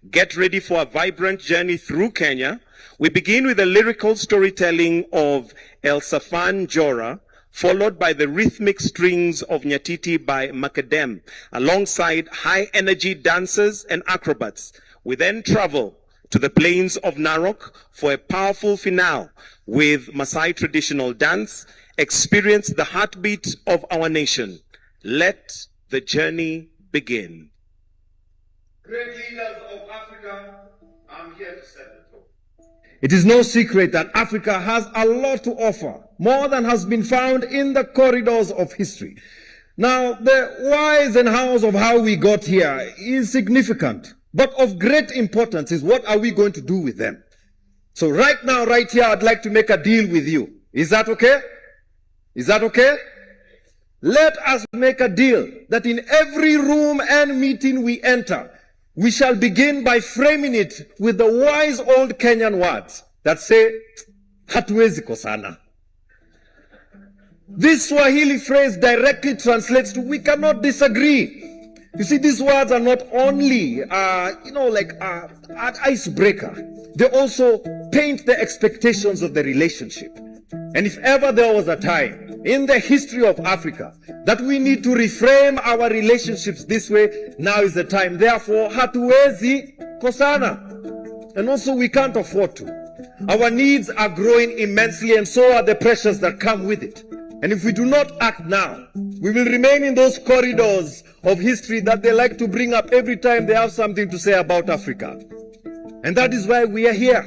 Get ready for a vibrant journey through Kenya. We begin with the lyrical storytelling of El Safan Jora, followed by the rhythmic strings of Nyatiti by Macadam, alongside high-energy dancers and acrobats. We then travel to the plains of Narok for a powerful finale with Maasai traditional dance. Experience the heartbeat of our nation. Let the journey begin. Great leaders of Africa, I'm here to set the tone. It is no secret that Africa has a lot to offer, more than has been found in the corridors of history. Now, the whys and hows of how we got here is significant, but of great importance is what are we going to do with them? So right now, right here, I'd like to make a deal with you. Is that okay? Is that okay? Let us make a deal that in every room and meeting we enter, we shall begin by framing it with the wise old Kenyan words that say, hatuwezi kosana. This Swahili phrase directly translates to, we cannot disagree. You see, these words are not only, like an icebreaker. They also paint the expectations of the relationship. And if ever there was a time in the history of Africa that we need to reframe our relationships this way, now is the time. Therefore, hatuwezi kosana. And also, we can't afford to. Our needs are growing immensely, and so are the pressures that come with it. And if we do not act now, we will remain in those corridors of history that they like to bring up every time they have something to say about Africa. And that is why we are here.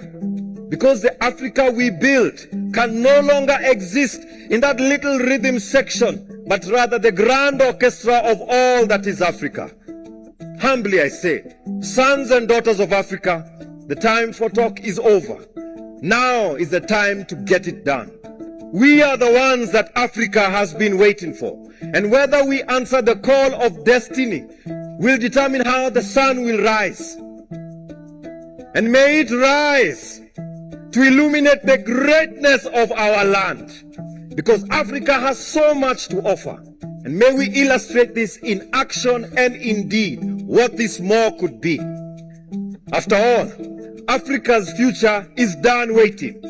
Because the Africa we built can no longer exist in that little rhythm section, but rather the grand orchestra of all that is Africa. Humbly I say, sons and daughters of Africa, the time for talk is over. Now is the time to get it done. We are the ones that Africa has been waiting for. And whether we answer the call of destiny will determine how the sun will rise. And may it rise to illuminate the greatness of our land. Because Africa has so much to offer. And may we illustrate this in action and in deed, what this more could be. After all, Africa's future is done waiting.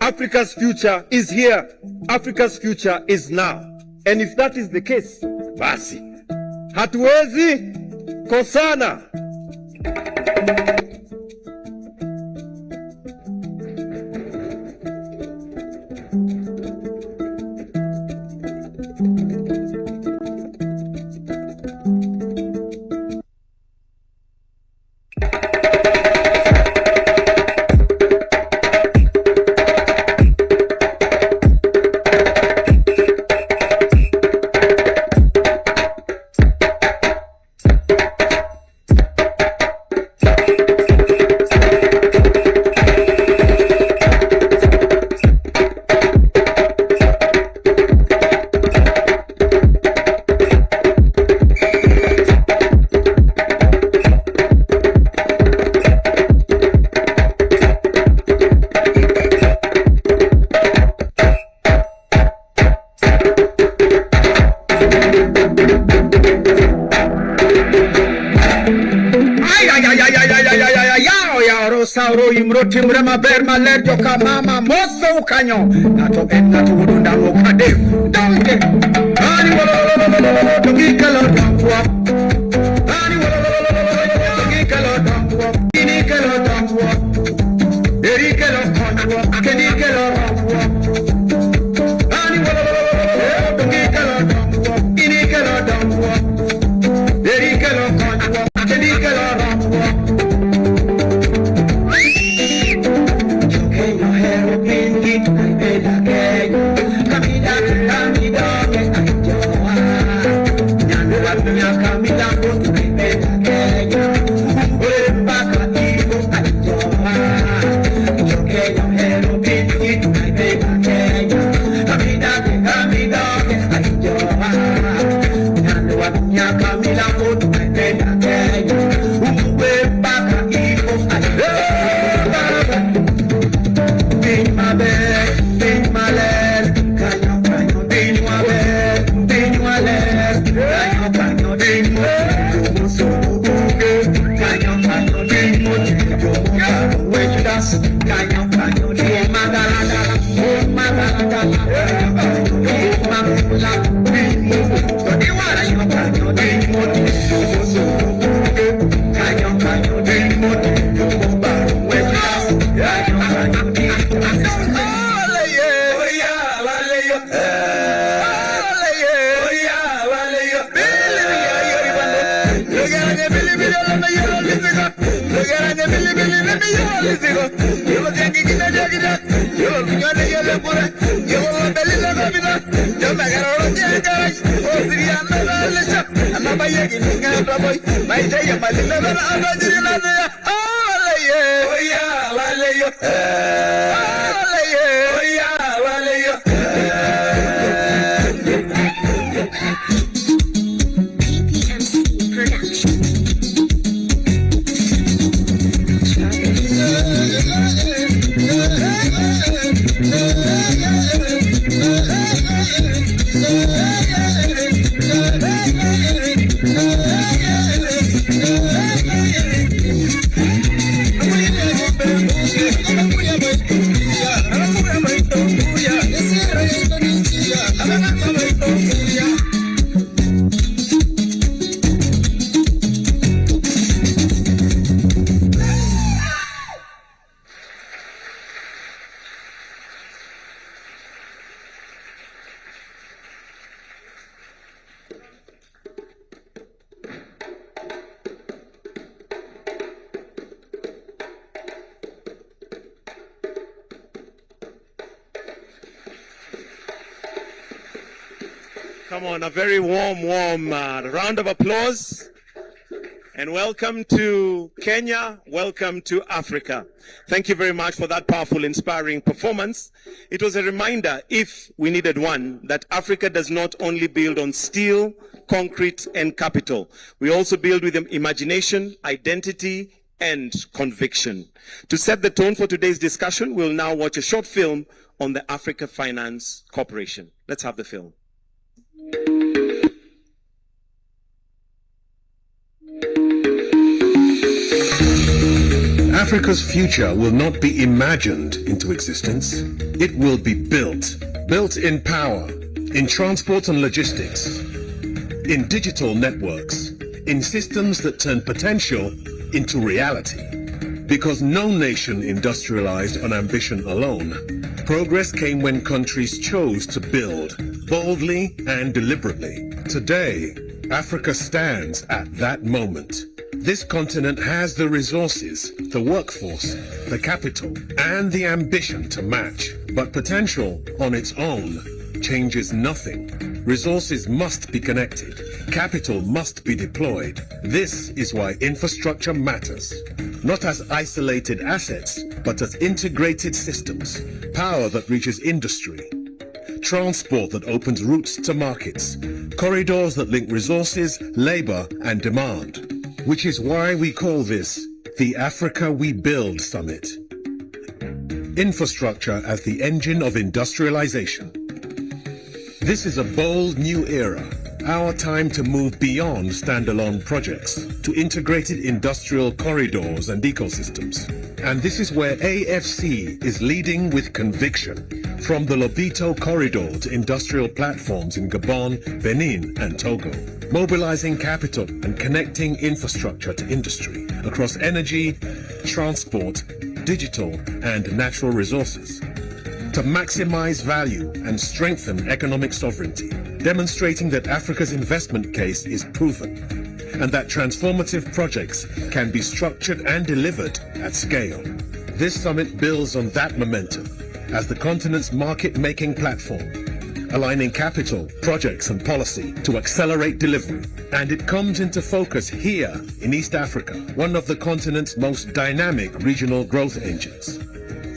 Africa's future is here. Africa's future is now. And if that is the case, basi, hatuwezi kosana. Sauro imroti mrema berma lerjo kamama moso ukanyo nato nato udunda mukade donge ani wala dongi kala dampwa ani wala dongi kala dampwa ini kala dampwa eri kala dampwa akeni kala dampwa ani wala dongi kala dampwa ini kala dampwa eri kala dampwa akeni kala dampwa. Come on, a very warm round of applause. And welcome to Kenya, welcome to Africa. Thank you very much for that powerful, inspiring performance. It was a reminder, if we needed one, that Africa does not only build on steel, concrete, and capital. We also build with imagination, identity, and conviction. To set the tone for today's discussion, we'll now watch a short film on the Africa Finance Corporation. Let's have the film. Africa's future will not be imagined into existence. It will be built. Built in power, in transport and logistics, in digital networks, in systems that turn potential into reality. Because no nation industrialized on ambition alone. Progress came when countries chose to build, boldly and deliberately. Today, Africa stands at that moment. This continent has the resources, the workforce, the capital, and the ambition to match. But potential on its own changes nothing. Resources must be connected. Capital must be deployed. This is why infrastructure matters. Not as isolated assets, but as integrated systems. Power that reaches industry. Transport that opens routes to markets. Corridors that link resources, labor, and demand. Which is why we call this the Africa We Build Summit. Infrastructure as the engine of industrialization. This is a bold new era, our time to move beyond standalone projects to integrated industrial corridors and ecosystems. And this is where AFC is leading with conviction. From the Lobito corridor to industrial platforms in Gabon, Benin, and Togo. Mobilizing capital and connecting infrastructure to industry across energy, transport, digital, and natural resources. To maximize value and strengthen economic sovereignty, demonstrating that Africa's investment case is proven and that transformative projects can be structured and delivered at scale. This summit builds on that momentum as the continent's market-making platform, aligning capital, projects and policy to accelerate delivery. And it comes into focus here in East Africa, one of the continent's most dynamic regional growth engines.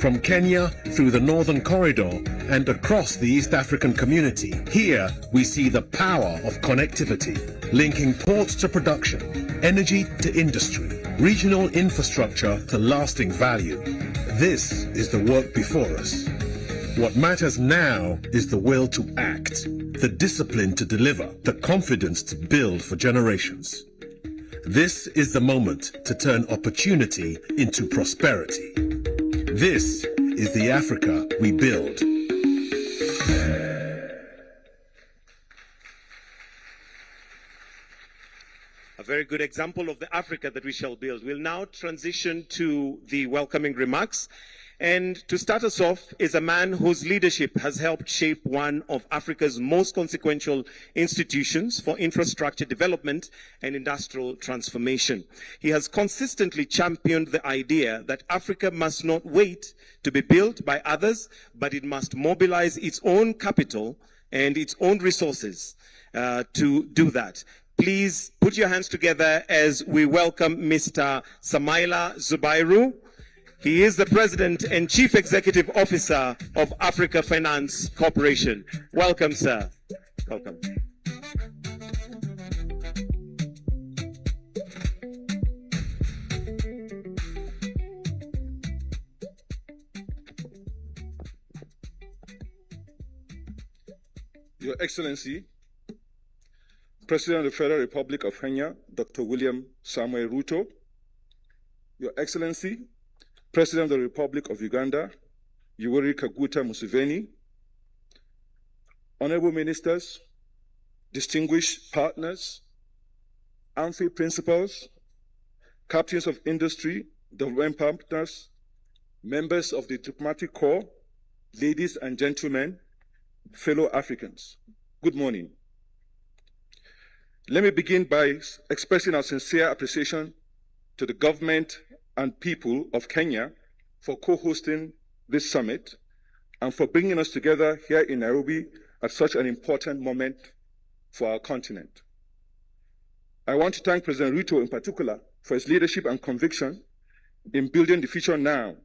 From Kenya through the Northern Corridor and across the East African community, here we see the power of connectivity, linking ports to production, energy to industry, regional infrastructure to lasting value. This is the work before us. What matters now is the will to act, the discipline to deliver, the confidence to build for generations. This is the moment to turn opportunity into prosperity. This is the Africa we build. A A very good example of the Africa that we shall build. We'll now transition to the welcoming remarks. And to start us off is a man whose leadership has helped shape one of Africa's most consequential institutions for infrastructure development and industrial transformation. He has consistently championed the idea that Africa must not wait to be built by others, but it must mobilize its own capital and its own resources to do that. Please put your hands together as we welcome Mr. Samaila Zubairu. He is the President and Chief Executive Officer of Africa Finance Corporation. Welcome, sir. Welcome. Your Excellency, President of the Federal Republic of Kenya, Dr. William Samuel Ruto, Your Excellency, President of the Republic of Uganda, Yoweri Kaguta Museveni, Honorable Ministers, distinguished partners, AMFI principals, captains of industry, development partners, members of the diplomatic corps, ladies and gentlemen, fellow Africans, good morning. Let me begin by expressing our sincere appreciation to the government and people of Kenya for co-hosting this summit and for bringing us together here in Nairobi at such an important moment for our continent. I want to thank President Ruto in particular for his leadership and conviction in building the future now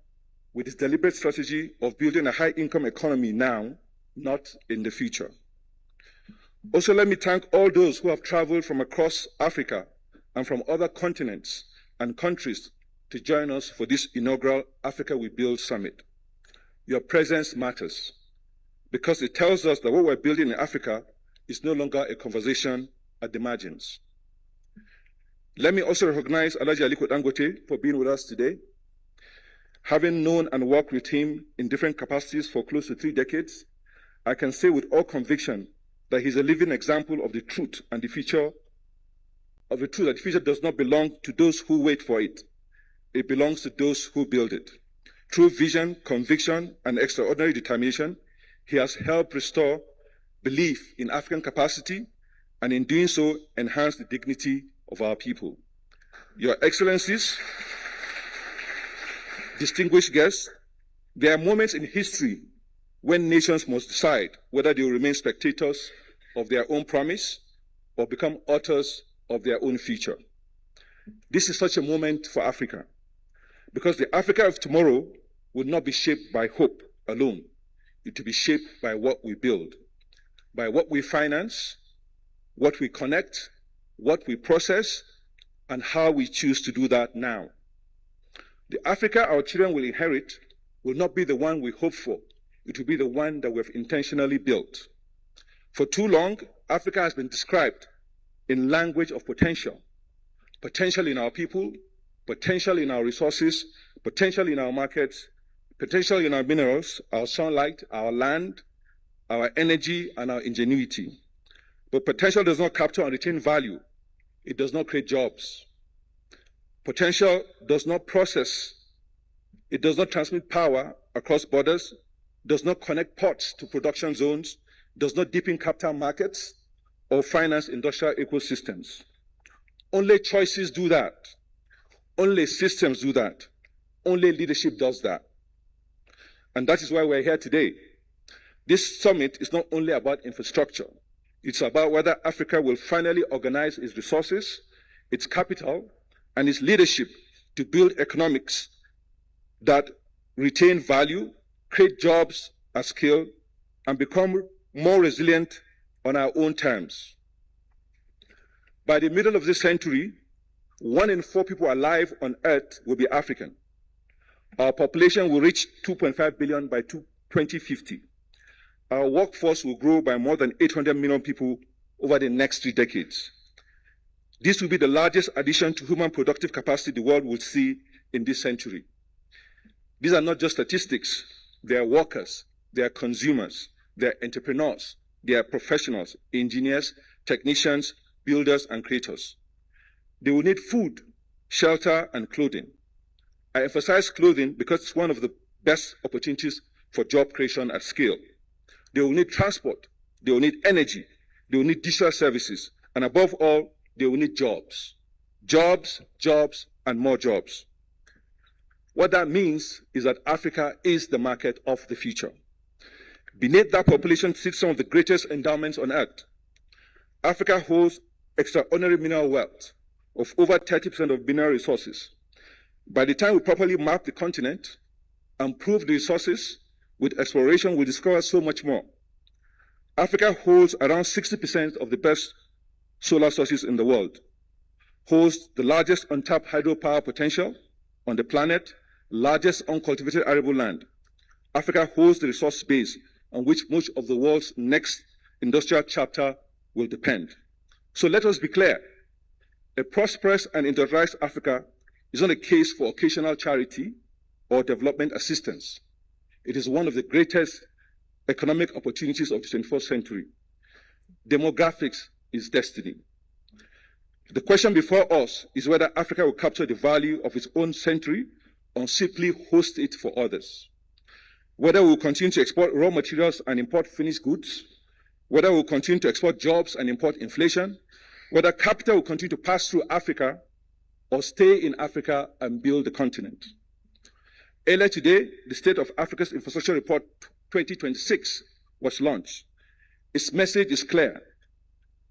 with his deliberate strategy of building a high-income economy now, not in the future. Also, let me thank all those who have traveled from across Africa and from other continents and countries to join us for this inaugural Africa We Build Summit. Your presence matters because it tells us that what we're building in Africa is no longer a conversation at the margins. Let me also recognize Alhaji Aliko Dangote for being with us today. Having known and worked with him in different capacities for close to 3 decades, I can say with all conviction that he's a living example of the truth and the future that the future does not belong to those who wait for it. It belongs to those who build it. Through vision, conviction, and extraordinary determination, he has helped restore belief in African capacity and in doing so enhance the dignity of our people. Your Excellencies, distinguished guests, there are moments in history when nations must decide whether they will remain spectators of their own promise or become authors of their own future. This is such a moment for Africa, because the Africa of tomorrow will not be shaped by hope alone. It will be shaped by what we build, by what we finance, what we connect, what we process, and how we choose to do that now. The Africa our children will inherit will not be the one we hope for. It will be the one that we have intentionally built. For too long, Africa has been described in language of potential. Potential in our people, potential in our resources, potential in our markets, potential in our minerals, our sunlight, our land, our energy, and our ingenuity. But potential does not capture and retain value. It does not create jobs. Potential does not process. It does not transmit power across borders, does not connect ports to production zones, does not deepen capital markets, or finance industrial ecosystems. Only choices do that. Only systems do that. Only leadership does that. And that is why we're here today. This summit is not only about infrastructure. It's about whether Africa will finally organize its resources, its capital, and its leadership to build economics that retain value, create jobs at scale, and become more resilient on our own terms. By the middle of this century, 1 in 4 people alive on Earth will be African. Our population will reach 2.5 billion by 2050. Our workforce will grow by more than 800 million people over the next 3 decades. This will be the largest addition to human productive capacity the world will see in this century. These are not just statistics. They are workers, they are consumers, they are entrepreneurs, they are professionals, engineers, technicians, builders, and creators. They will need food, shelter, and clothing. I emphasize clothing because it's one of the best opportunities for job creation at scale. They will need transport, they will need energy, they will need digital services, and above all, they will need jobs. Jobs, jobs, and more jobs. What that means is that Africa is the market of the future. Beneath that population sits some of the greatest endowments on earth. Africa holds extraordinary mineral wealth of over 30% of mineral resources. By the time we properly map the continent and prove the resources, with exploration we'll discover so much more. Africa holds around 60% of the best solar sources in the world, holds the largest untapped hydropower potential on the planet, largest uncultivated arable land. Africa holds the resource base on which much of the world's next industrial chapter will depend. So let us be clear. A prosperous and industrialized Africa is not a case for occasional charity or development assistance. It is one of the greatest economic opportunities of the 21st century. Demographics is destiny. The question before us is whether Africa will capture the value of its own century or simply host it for others. Whether we will continue to export raw materials and import finished goods, whether we will continue to export jobs and import inflation, whether capital will continue to pass through Africa or stay in Africa and build the continent. Earlier today, the State of Africa's Infrastructure Report 2026 was launched. Its message is clear.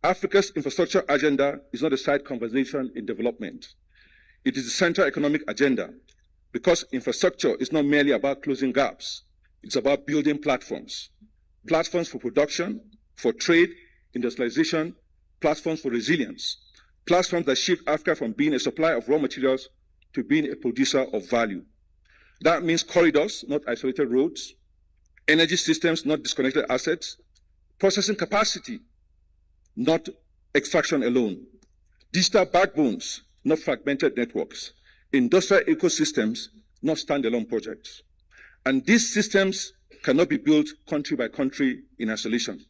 Africa's infrastructure agenda is not a side conversation in development. It is the central economic agenda because infrastructure is not merely about closing gaps. It's about building platforms. Platforms for production, for trade, industrialization, platforms for resilience. Platforms that shift Africa from being a supplier of raw materials to being a producer of value. That means corridors, not isolated roads, energy systems, not disconnected assets, processing capacity, not extraction alone, digital backbones, not fragmented networks, industrial ecosystems, not standalone projects. And these systems cannot be built country by country in isolation.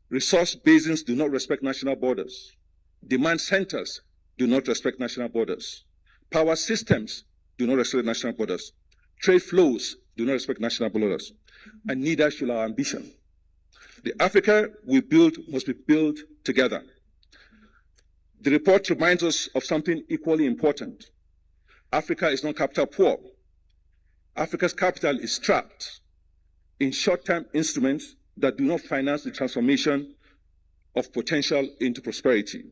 Resource basins do not respect national borders. Demand centers do not respect national borders. Power systems do not respect national borders. Trade flows do not respect national borders. And neither should our ambition. The Africa we build must be built together. The report reminds us of something equally important. Africa is not capital poor. Africa's capital is trapped in short-term instruments that do not finance the transformation of potential into prosperity.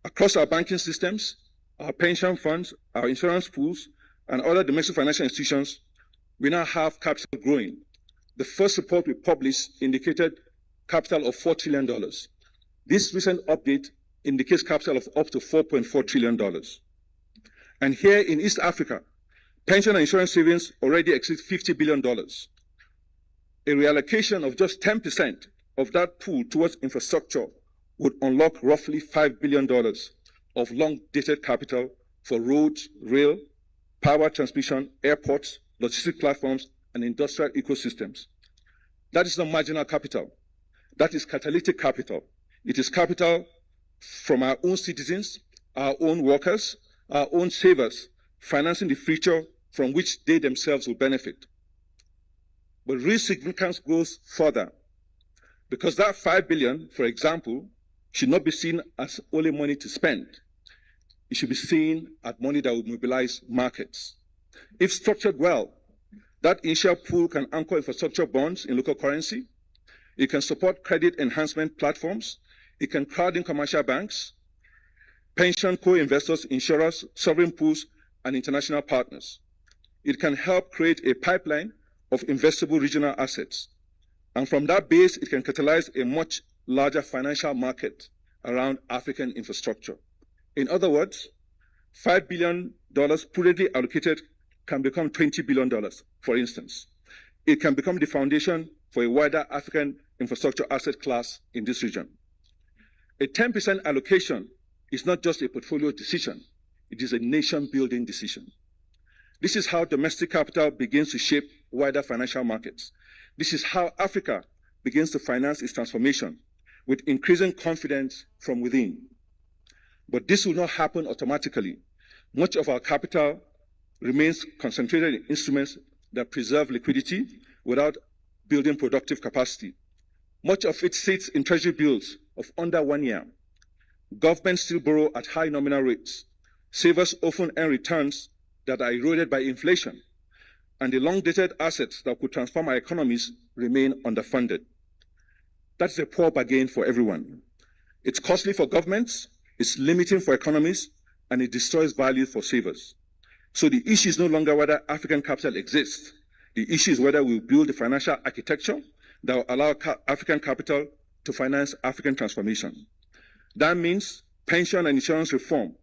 Across our banking systems, our pension funds, our insurance pools, and other domestic financial institutions, we now have capital growing. The first report we published indicated capital of $4 trillion. This recent update indicates capital of up to $4.4 trillion. And here in East Africa, pension and insurance savings already exceed $50 billion. A reallocation of just 10% of that pool towards infrastructure would unlock roughly $5 billion of long-dated capital for roads, rail, power transmission, airports, logistic platforms, and industrial ecosystems. That is not marginal capital. That is catalytic capital. It is capital from our own citizens, our own workers, our own savers, financing the future from which they themselves will benefit. But real significance goes further, because that $5 billion, for example, should not be seen as only money to spend. It should be seen as money that will mobilize markets. If structured well, that initial pool can anchor infrastructure bonds in local currency. It can support credit enhancement platforms. It can crowd in commercial banks, pension co-investors, insurers, sovereign pools, and international partners. It can help create a pipeline of investable regional assets. And from that base, it can catalyze a much larger financial market around African infrastructure. In other words, $5 billion prudently allocated can become $20 billion, for instance. It can become the foundation for a wider African infrastructure asset class in this region. A 10% allocation is not just a portfolio decision, it is a nation-building decision. This is how domestic capital begins to shape wider financial markets. This is how Africa begins to finance its transformation with increasing confidence from within. But this will not happen automatically. Much of our capital remains concentrated in instruments that preserve liquidity without building productive capacity. Much of it sits in treasury bills of under 1 year. Governments still borrow at high nominal rates. Savers often earn returns that are eroded by inflation. And the long-dated assets that could transform our economies remain underfunded. That's a poor bargain for everyone. It's costly for governments, it's limiting for economies, and it destroys value for savers. So the issue is no longer whether African capital exists. The issue is whether we build a financial architecture that will allow African capital to finance African transformation. That means pension and insurance reform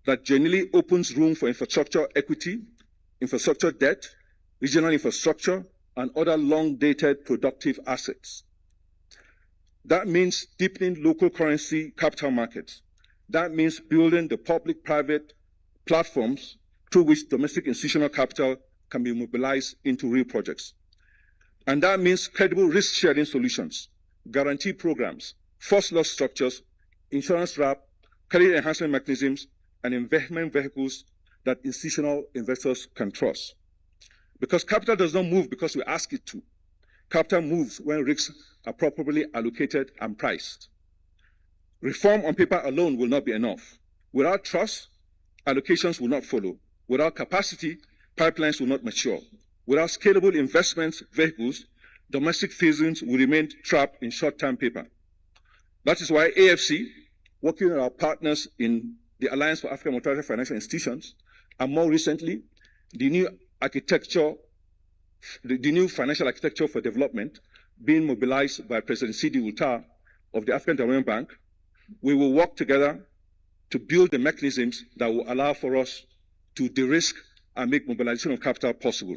that genuinely opens room for infrastructure equity, infrastructure debt, regional infrastructure, and other long-dated productive assets. That means deepening local currency capital markets. That means building the public-private platforms through which domestic institutional capital can be mobilized into real projects. And that means credible risk-sharing solutions, guarantee programs, first loss structures, insurance wrap, credit enhancement mechanisms, and investment vehicles that institutional investors can trust. Because capital does not move because we ask it to. Capital moves when risks are properly allocated and priced. Reform on paper alone will not be enough. Without trust, allocations will not follow. Without capacity, pipelines will not mature. Without scalable investment vehicles, domestic citizens will remain trapped in short-term paper. That is why AFC, working with our partners in the Alliance for African Multilateral Financial Institutions, and more recently, the new financial architecture for development being mobilized by President Sidi Ultar of the African Development Bank, we will work together to build the mechanisms that will allow for us to de-risk and make mobilization of capital possible.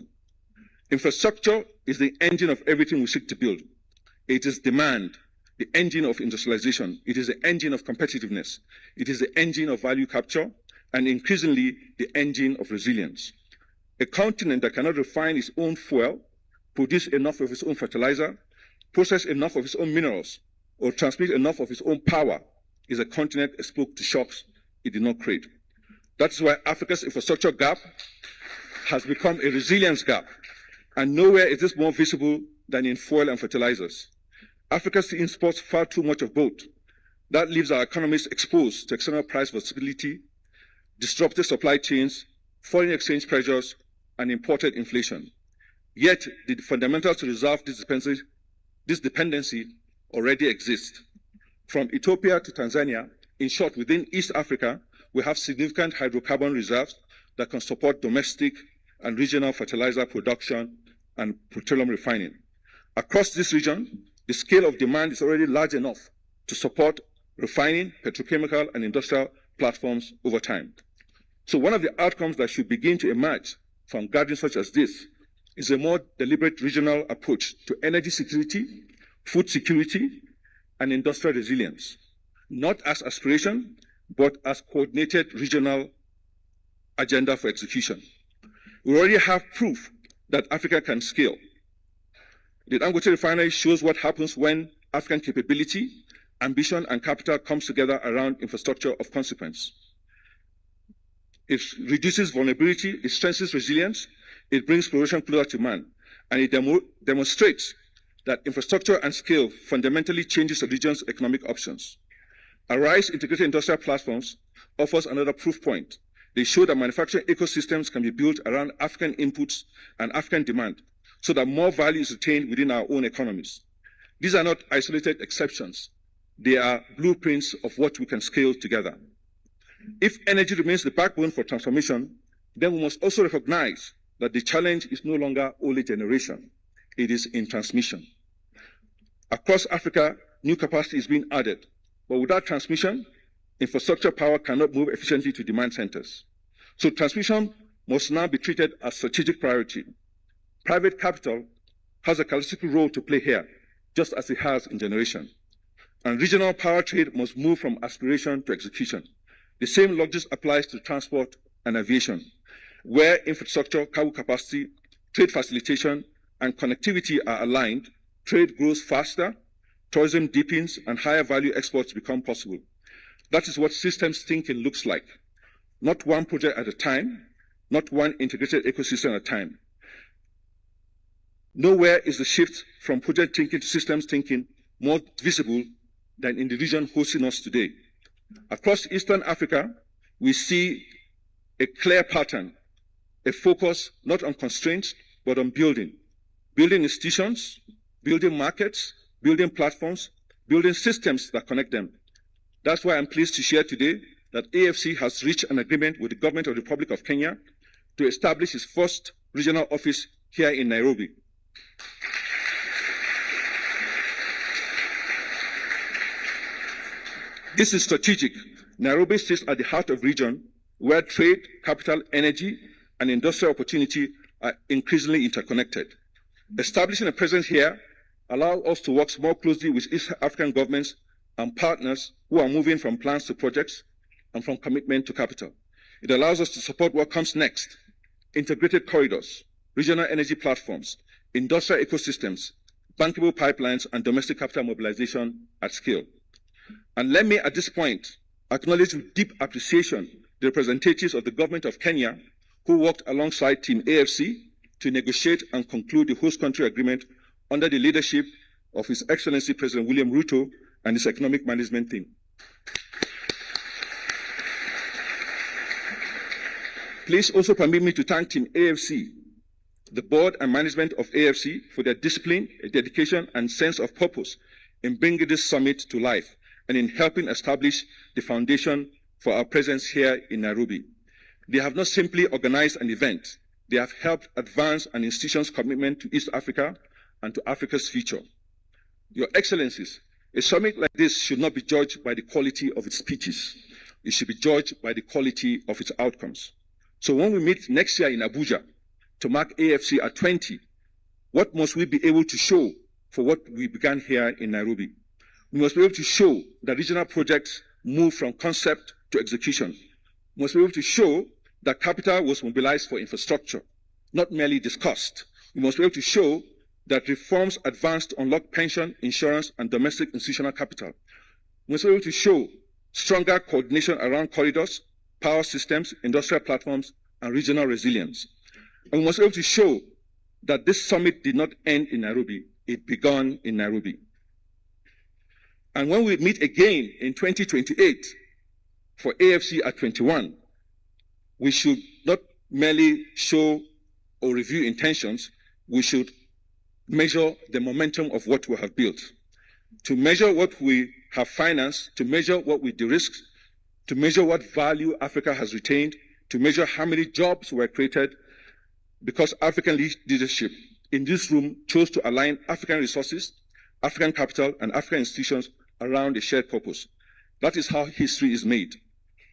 Infrastructure is the engine of everything we seek to build. It is demand, the engine of industrialization. It is the engine of competitiveness. It is the engine of value capture, and increasingly the engine of resilience. A continent that cannot refine its own fuel, produce enough of its own fertilizer, process enough of its own minerals, or transmit enough of its own power is a continent exposed to shocks it did not create. That's why Africa's infrastructure gap has become a resilience gap, and nowhere is this more visible than in fuel and fertilizers. Africa still imports far too much of both. That leaves our economies exposed to external price volatility, disrupted supply chains, foreign exchange pressures, and imported inflation. Yet, the fundamentals to resolve this dependency already exist. From Ethiopia to Tanzania, in short, within East Africa, we have significant hydrocarbon reserves that can support domestic and regional fertilizer production and petroleum refining. Across this region, the scale of demand is already large enough to support refining, petrochemical, and industrial platforms over time. So one of the outcomes that should begin to emerge from gatherings such as this is a more deliberate regional approach to energy security, food security, and industrial resilience, not as aspiration, but as coordinated regional agenda for execution. We already have proof that Africa can scale. The Dangote refinery shows what happens when African capability, ambition, and capital comes together around infrastructure of consequence. It reduces vulnerability, it strengthens resilience, it brings production closer to man, and it demonstrates that infrastructure and scale fundamentally changes the region's economic options. Arise Integrated Industrial Platforms offers another proof point. They show that manufacturing ecosystems can be built around African inputs and African demand, so that more value is retained within our own economies. These are not isolated exceptions. They are blueprints of what we can scale together. If energy remains the backbone for transformation, then we must also recognize that the challenge is no longer only generation, it is in transmission. Across Africa, new capacity is being added, but without transmission, infrastructure power cannot move efficiently to demand centers. So transmission must now be treated as strategic priority. Private capital has a critical role to play here, just as it has in generation. And regional power trade must move from aspiration to execution. The same logic applies to transport and aviation, where infrastructure, cargo capacity, trade facilitation, and connectivity are aligned. Trade grows faster, tourism deepens, and higher value exports become possible. That is what systems thinking looks like. Not one project at a time, not one integrated ecosystem at a time. Nowhere is the shift from project thinking to systems thinking more visible than in the region hosting us today. Across Eastern Africa, we see a clear pattern, a focus not on constraints, but on building. Building institutions, building markets, building platforms, building systems that connect them. That's why I'm pleased to share today that AFC has reached an agreement with the government of the Republic of Kenya to establish its first regional office here in Nairobi. This is strategic. Nairobi sits at the heart of the region where trade, capital, energy, and industrial opportunity are increasingly interconnected. Establishing a presence here allows us to work more closely with East African governments and partners who are moving from plans to projects and from commitment to capital. It allows us to support what comes next: integrated corridors, regional energy platforms, industrial ecosystems, bankable pipelines, and domestic capital mobilization at scale. And let me, at this point, acknowledge with deep appreciation the representatives of the government of Kenya who worked alongside Team AFC to negotiate and conclude the host country agreement under the leadership of His Excellency President William Ruto and his economic management team. Please also permit me to thank Team AFC, the board and management of AFC, for their discipline, dedication, and sense of purpose in bringing this summit to life and in helping establish the foundation for our presence here in Nairobi. They have not simply organized an event, they have helped advance an institution's commitment to East Africa and to Africa's future. Your Excellencies, a summit like this should not be judged by the quality of its speeches. It should be judged by the quality of its outcomes. So when we meet next year in Abuja to mark AFC at 20, what must we be able to show for what we began here in Nairobi? We must be able to show that regional projects move from concept to execution. We must be able to show that capital was mobilized for infrastructure, not merely discussed. We must be able to show that reforms advanced to unlock pension, insurance, and domestic institutional capital. We must be able to show stronger coordination around corridors, power systems, industrial platforms, and regional resilience. And we must be able to show that this summit did not end in Nairobi, it began in Nairobi. And when we meet again in 2028 for AFC at 21, we should not merely show or review intentions, we should measure the momentum of what we have built. To measure what we have financed, to measure what we de-risked, to measure what value Africa has retained, to measure how many jobs were created, because African leadership in this room chose to align African resources, African capital, and African institutions around a shared purpose. That is how history is made.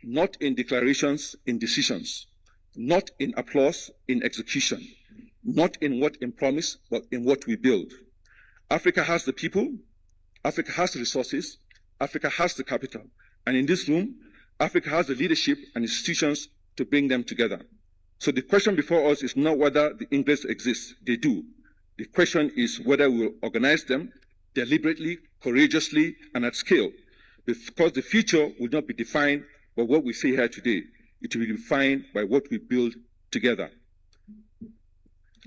Not in declarations, in decisions. Not in applause, in execution. Not in what in promise, but in what we build. Africa has the people, Africa has the resources, Africa has the capital. And in this room, Africa has the leadership and institutions to bring them together. So the question before us is not whether the ingredients exist. They do. The question is whether we will organize them deliberately, courageously, and at scale. Because the future will not be defined by what we say here today. It will be defined by what we build together.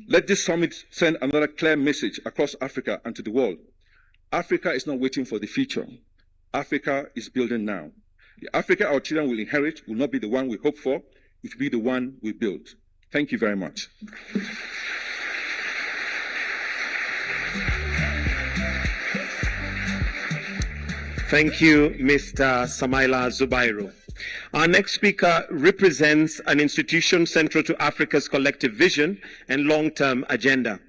Let this summit send another clear message across Africa and to the world. Africa is not waiting for the future. Africa is building now. The Africa our children will inherit will not be the one we hope for, it will be the one we build. Thank you very much. Thank you, Mr. Samaila Zubairu. Our next speaker represents an institution central to Africa's collective vision and long-term agenda.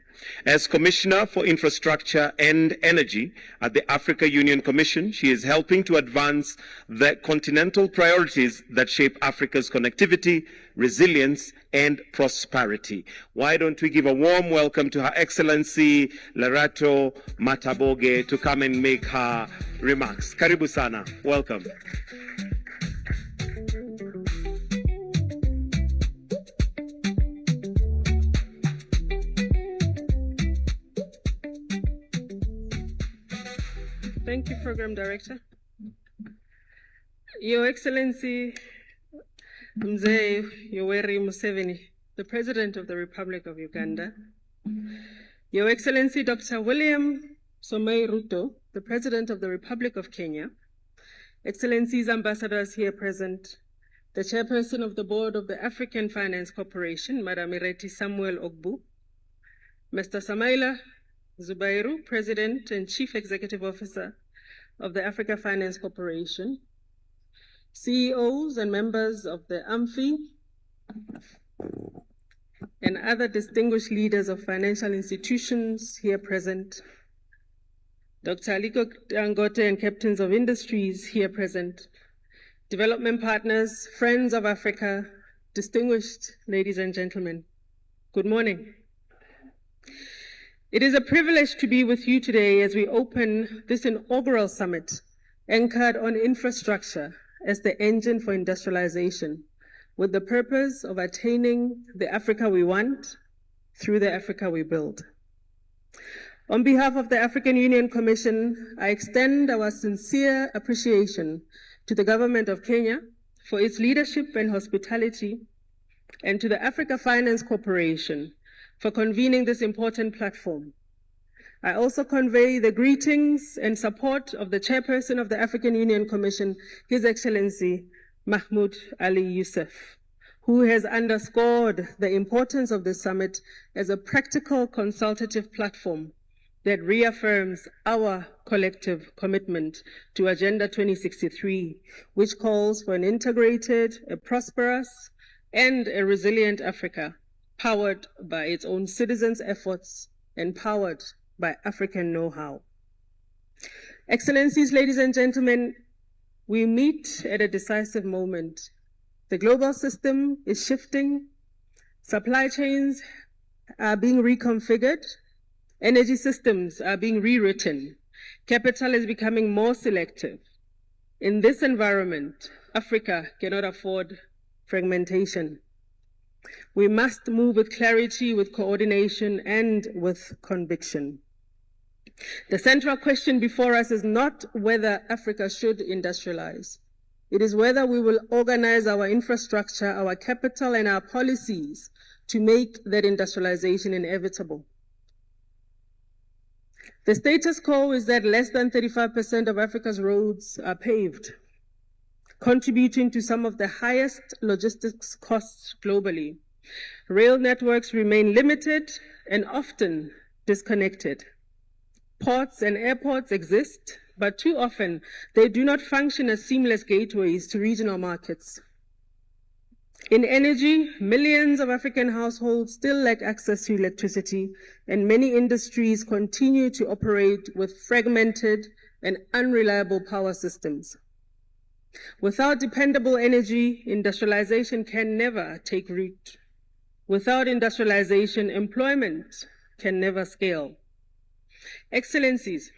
As Commissioner for Infrastructure and Energy at the Africa Union Commission, she is helping to advance the continental priorities that shape Africa's connectivity, resilience, and prosperity. Why don't we give a warm welcome to Her Excellency Lerato Mataboge to come and make her remarks. Karibu sana. Welcome. Thank you, Program Director. Your Excellency Mzee Yoweri Museveni, the President of the Republic of Uganda, Your Excellency Dr. William Somei Ruto, the President of the Republic of Kenya, Excellencies Ambassadors here present, the Chairperson of the Board of the African Finance Corporation, Madam Ireti Samuel Ogbu, Mr. Samaila Zubairu, President and Chief Executive Officer of the Africa Finance Corporation, CEOs and members of the AMFI, and other distinguished leaders of financial institutions here present, Dr. Aliko Dangote and captains of industries here present, development partners, friends of Africa, distinguished ladies and gentlemen, good morning. It is a privilege to be with you today as we open this inaugural summit anchored on infrastructure as the engine for industrialization, with the purpose of attaining the Africa we want through the Africa we build. On behalf of the African Union Commission, I extend our sincere appreciation to the Government of Kenya for its leadership and hospitality, and to the Africa Finance Corporation for convening this important platform. I also convey the greetings and support of the Chairperson of the African Union Commission, His Excellency Mahmoud Ali Youssef, who has underscored the importance of the summit as a practical consultative platform that reaffirms our collective commitment to Agenda 2063, which calls for an integrated, a prosperous, and a resilient Africa, powered by its own citizens' efforts and powered by African know-how. Excellencies, ladies and gentlemen, we meet at a decisive moment. The global system is shifting, supply chains are being reconfigured, energy systems are being rewritten, capital is becoming more selective. In this environment, Africa cannot afford fragmentation. We must move with clarity, with coordination, and with conviction. The central question before us is not whether Africa should industrialize. It is whether we will organize our infrastructure, our capital, and our policies to make that industrialization inevitable. The status quo is that less than 35% of Africa's roads are paved, contributing to some of the highest logistics costs globally. Rail networks remain limited and often disconnected. Ports and airports exist, but too often they do not function as seamless gateways to regional markets. In energy, millions of African households still lack access to electricity, and many industries continue to operate with fragmented and unreliable power systems. Without dependable energy, industrialization can never take root. Without industrialization, employment can never scale. Excellencies,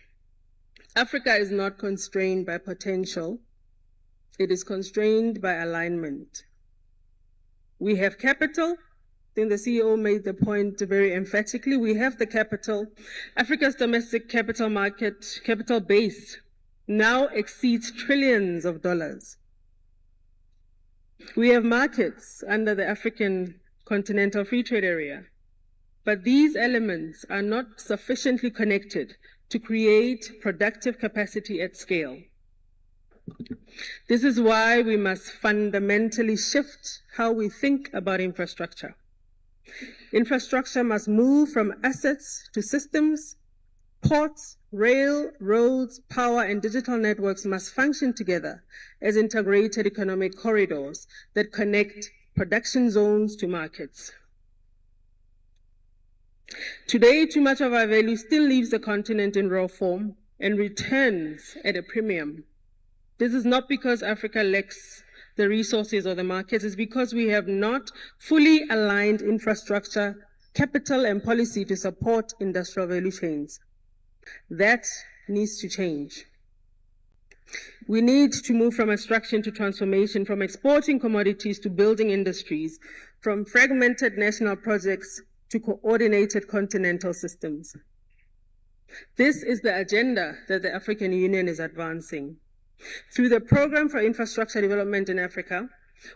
Africa is not constrained by potential. It is constrained by alignment. We have capital. I think the CEO made the point very emphatically. We have the capital. Africa's domestic capital market, capital base, now exceeds trillions of dollars. We have markets under the African Continental Free Trade Area, but these elements are not sufficiently connected to create productive capacity at scale. This is why we must fundamentally shift how we think about infrastructure. Infrastructure must move from assets to systems. Ports, rail, roads, power, and digital networks must function together as integrated economic corridors that connect production zones to markets. Today, too much of our value still leaves the continent in raw form and returns at a premium. This is not because Africa lacks the resources or the markets, it's because we have not fully aligned infrastructure, capital, and policy to support industrial value chains. That needs to change. We need to move from extraction to transformation, from exporting commodities to building industries, from fragmented national projects to coordinated continental systems. This is the agenda that the African Union is advancing. Through the Program for Infrastructure Development in Africa,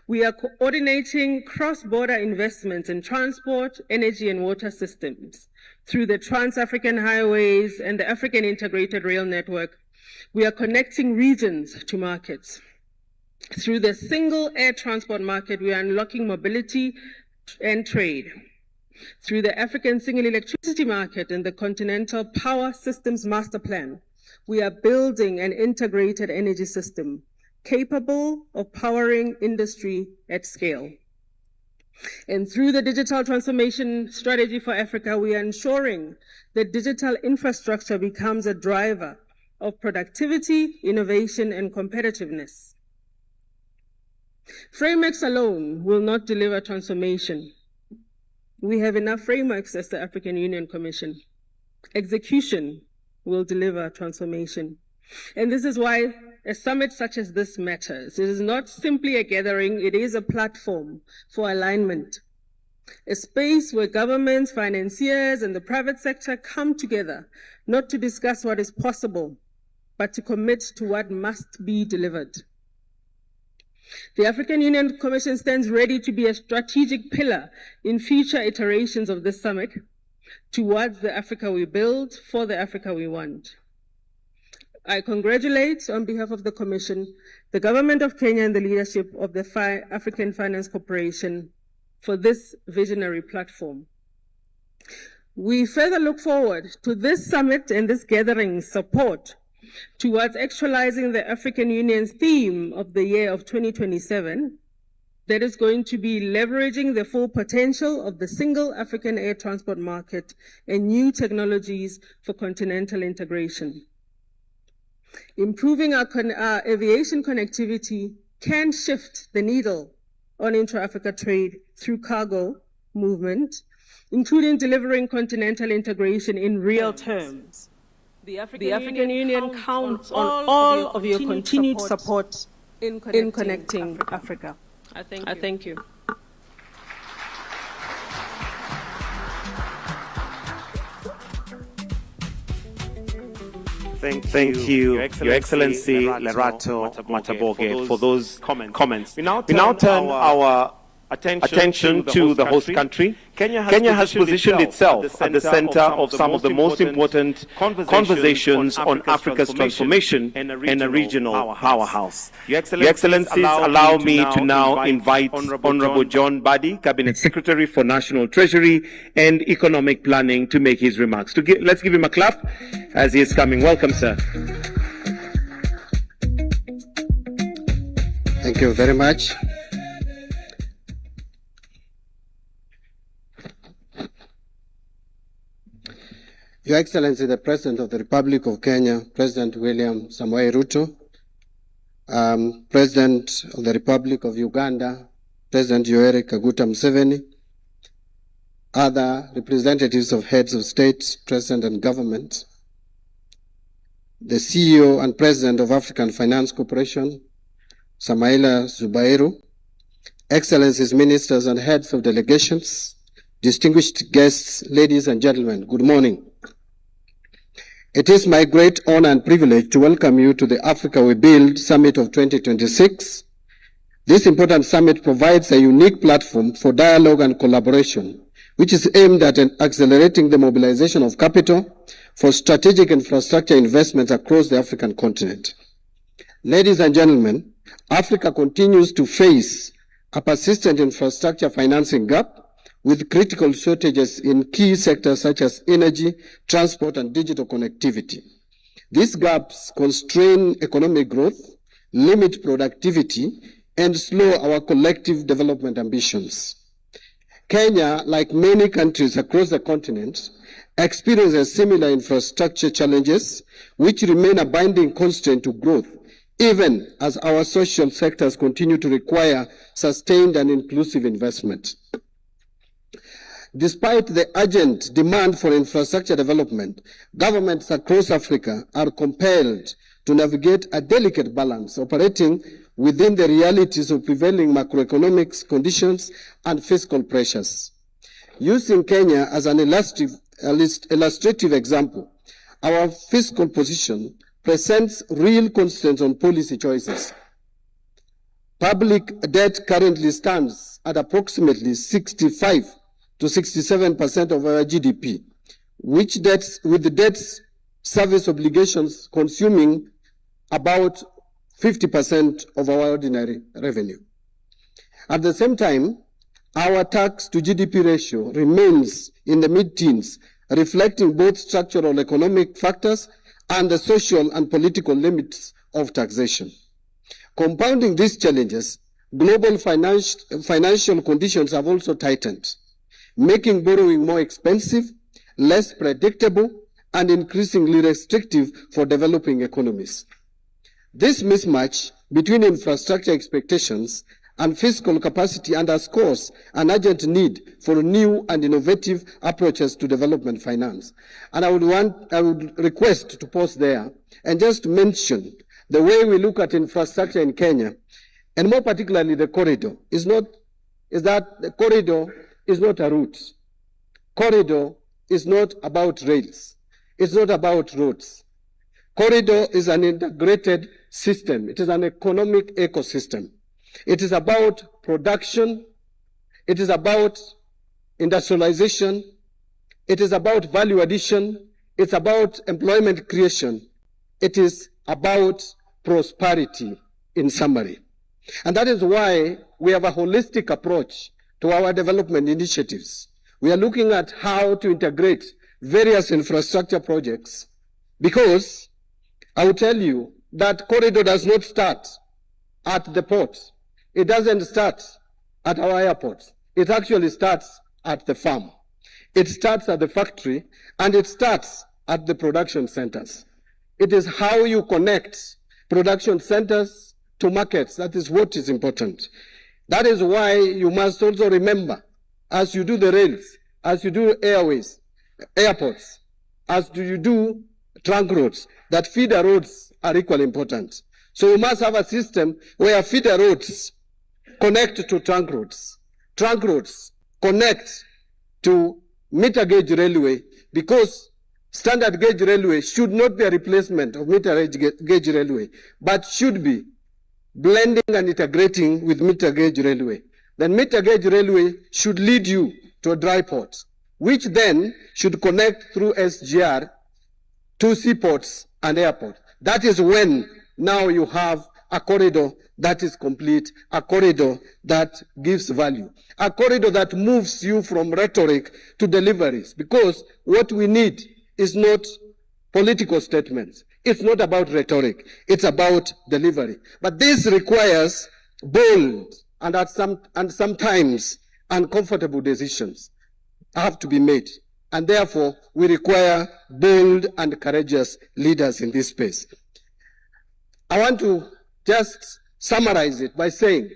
we are coordinating cross-border investments in transport, energy, and water systems. Through the Trans-African Highways and the African Integrated Rail Network, we are connecting regions to markets. Through the single air transport market, we are unlocking mobility and trade. Through the African Single Electricity Market and the Continental Power Systems Master Plan, we are building an integrated energy system capable of powering industry at scale. And through the Digital Transformation Strategy for Africa, we are ensuring that digital infrastructure becomes a driver of productivity, innovation, and competitiveness. Frameworks alone will not deliver transformation. We have enough frameworks as the African Union Commission. Execution will deliver transformation. And this is why a summit such as this matters. It is not simply a gathering, it is a platform for alignment. A space where governments, financiers, and the private sector come together, not to discuss what is possible, but to commit to what must be delivered. The African Union Commission stands ready to be a strategic pillar in future iterations of this summit towards the Africa we build for the Africa we want. I congratulate, on behalf of the Commission, the Government of Kenya and the leadership of the African Finance Corporation for this visionary platform. We further look forward to this summit and this gathering's support towards actualizing the African Union's theme of the year of 2027, that is going to be leveraging the full potential of the single African air transport market and new technologies for continental integration. Improving our aviation connectivity can shift the needle on intra-Africa trade through cargo movement, including delivering continental integration in real terms. The African Union counts on all of your continued support in connecting Africa. I thank you. Thank you, Your Excellency Lerato Mataboge, for those comments. We now turn our attention to the host country. Kenya has positioned itself at the center of some of the most important conversations on Africa's transformation and a regional powerhouse. Your Excellencies, allow me to now invite Honorable John Badi, Cabinet Secretary for National Treasury and Economic Planning, to make his remarks. Let's give him a clap as he is coming. Welcome, sir. Thank you very much. Your Excellency, the President of the Republic of Kenya, President William Samoei Ruto, President of the Republic of Uganda, President Yoweri Kaguta Museveni, other representatives of heads of state, president and government, the CEO and President of African Finance Corporation, Samaila Zubairu, Excellencies, Ministers and heads of delegations, distinguished guests, ladies and gentlemen, good morning. It is my great honor and privilege to welcome you to the Africa We Build Summit of 2026. This important summit provides a unique platform for dialogue and collaboration, which is aimed at accelerating the mobilization of capital for strategic infrastructure investments across the African continent. Ladies and gentlemen, Africa continues to face a persistent infrastructure financing gap, with critical shortages in key sectors such as energy, transport, and digital connectivity. These gaps constrain economic growth, limit productivity, and slow our collective development ambitions. Kenya, like many countries across the continent, experiences similar infrastructure challenges, which remain a binding constraint to growth, even as our social sectors continue to require sustained and inclusive investment. Despite the urgent demand for infrastructure development, governments across Africa are compelled to navigate a delicate balance, operating within the realities of prevailing macroeconomic conditions and fiscal pressures. Using Kenya as an illustrative example, our fiscal position presents real constraints on policy choices. Public debt currently stands at approximately 65 to 67% of our GDP, with the debt service obligations consuming about 50% of our ordinary revenue. At the same time, our tax to GDP ratio remains in the mid-teens, reflecting both structural economic factors and the social and political limits of taxation. Compounding these challenges, global financial conditions have also tightened, making borrowing more expensive, less predictable, and increasingly restrictive for developing economies. This mismatch between infrastructure expectations and fiscal capacity underscores an urgent need for new and innovative approaches to development finance. And I would request to pause there and just mention the way we look at infrastructure in Kenya, and more particularly the corridor, is that the corridor is not a route. Corridor is not about rails. It's not about roads. Corridor is an integrated system. It is an economic ecosystem. It is about production. It is about industrialization. It is about value addition. It's about employment creation. It is about prosperity, in summary. And that is why we have a holistic approach to our development initiatives. We are looking at how to integrate various infrastructure projects, because I will tell you that corridor does not start at the ports. It doesn't start at our airports. It actually starts at the farm. It starts at the factory, and it starts at the production centers. It is how you connect production centers to markets. That is what is important. That is why you must also remember, as you do the rails, as you do airways, airports, as you do trunk roads, that feeder roads are equally important. So you must have a system where feeder roads connect to trunk roads connect to meter gauge railway, because standard gauge railway should not be a replacement of meter gauge railway, but should be blending and integrating with meter gauge railway. Then meter gauge railway should lead you to a dry port, which then should connect through SGR to seaports and airport. That is when now you have a corridor that is complete, a corridor that gives value, a corridor that moves you from rhetoric to deliveries, because what we need is not political statements. It's not about rhetoric. It's about delivery. But this requires bold and sometimes uncomfortable decisions have to be made. And therefore, we require bold and courageous leaders in this space. I want to just summarize it by saying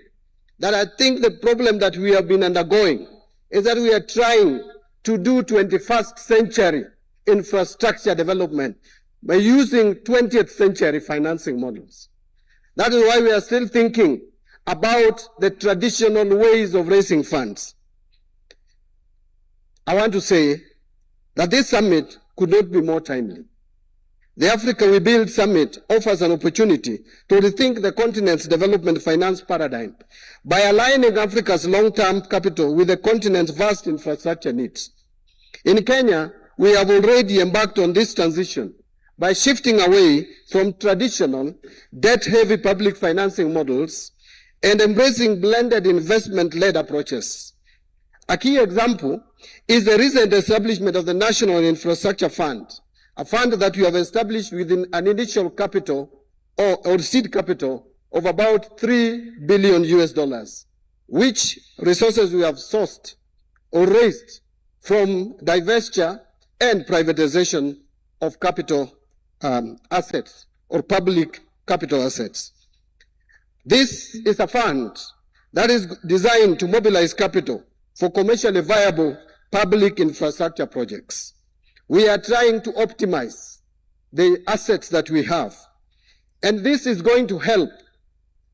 that I think the problem that we have been undergoing is that we are trying to do 21st century infrastructure development by using 20th century financing models. That is why we are still thinking about the traditional ways of raising funds. I want to say that this summit could not be more timely. The Africa We Build Summit offers an opportunity to rethink the continent's development finance paradigm by aligning Africa's long-term capital with the continent's vast infrastructure needs. In Kenya, we have already embarked on this transition by shifting away from traditional debt-heavy public financing models and embracing blended investment-led approaches. A key example is the recent establishment of the National Infrastructure Fund, a fund that we have established within an initial capital or seed capital of about $3 billion US, which resources we have sourced or raised from divestiture and privatization of capital assets or public capital assets. This is a fund that is designed to mobilize capital for commercially viable public infrastructure projects. We are trying to optimize the assets that we have. And this is going to help.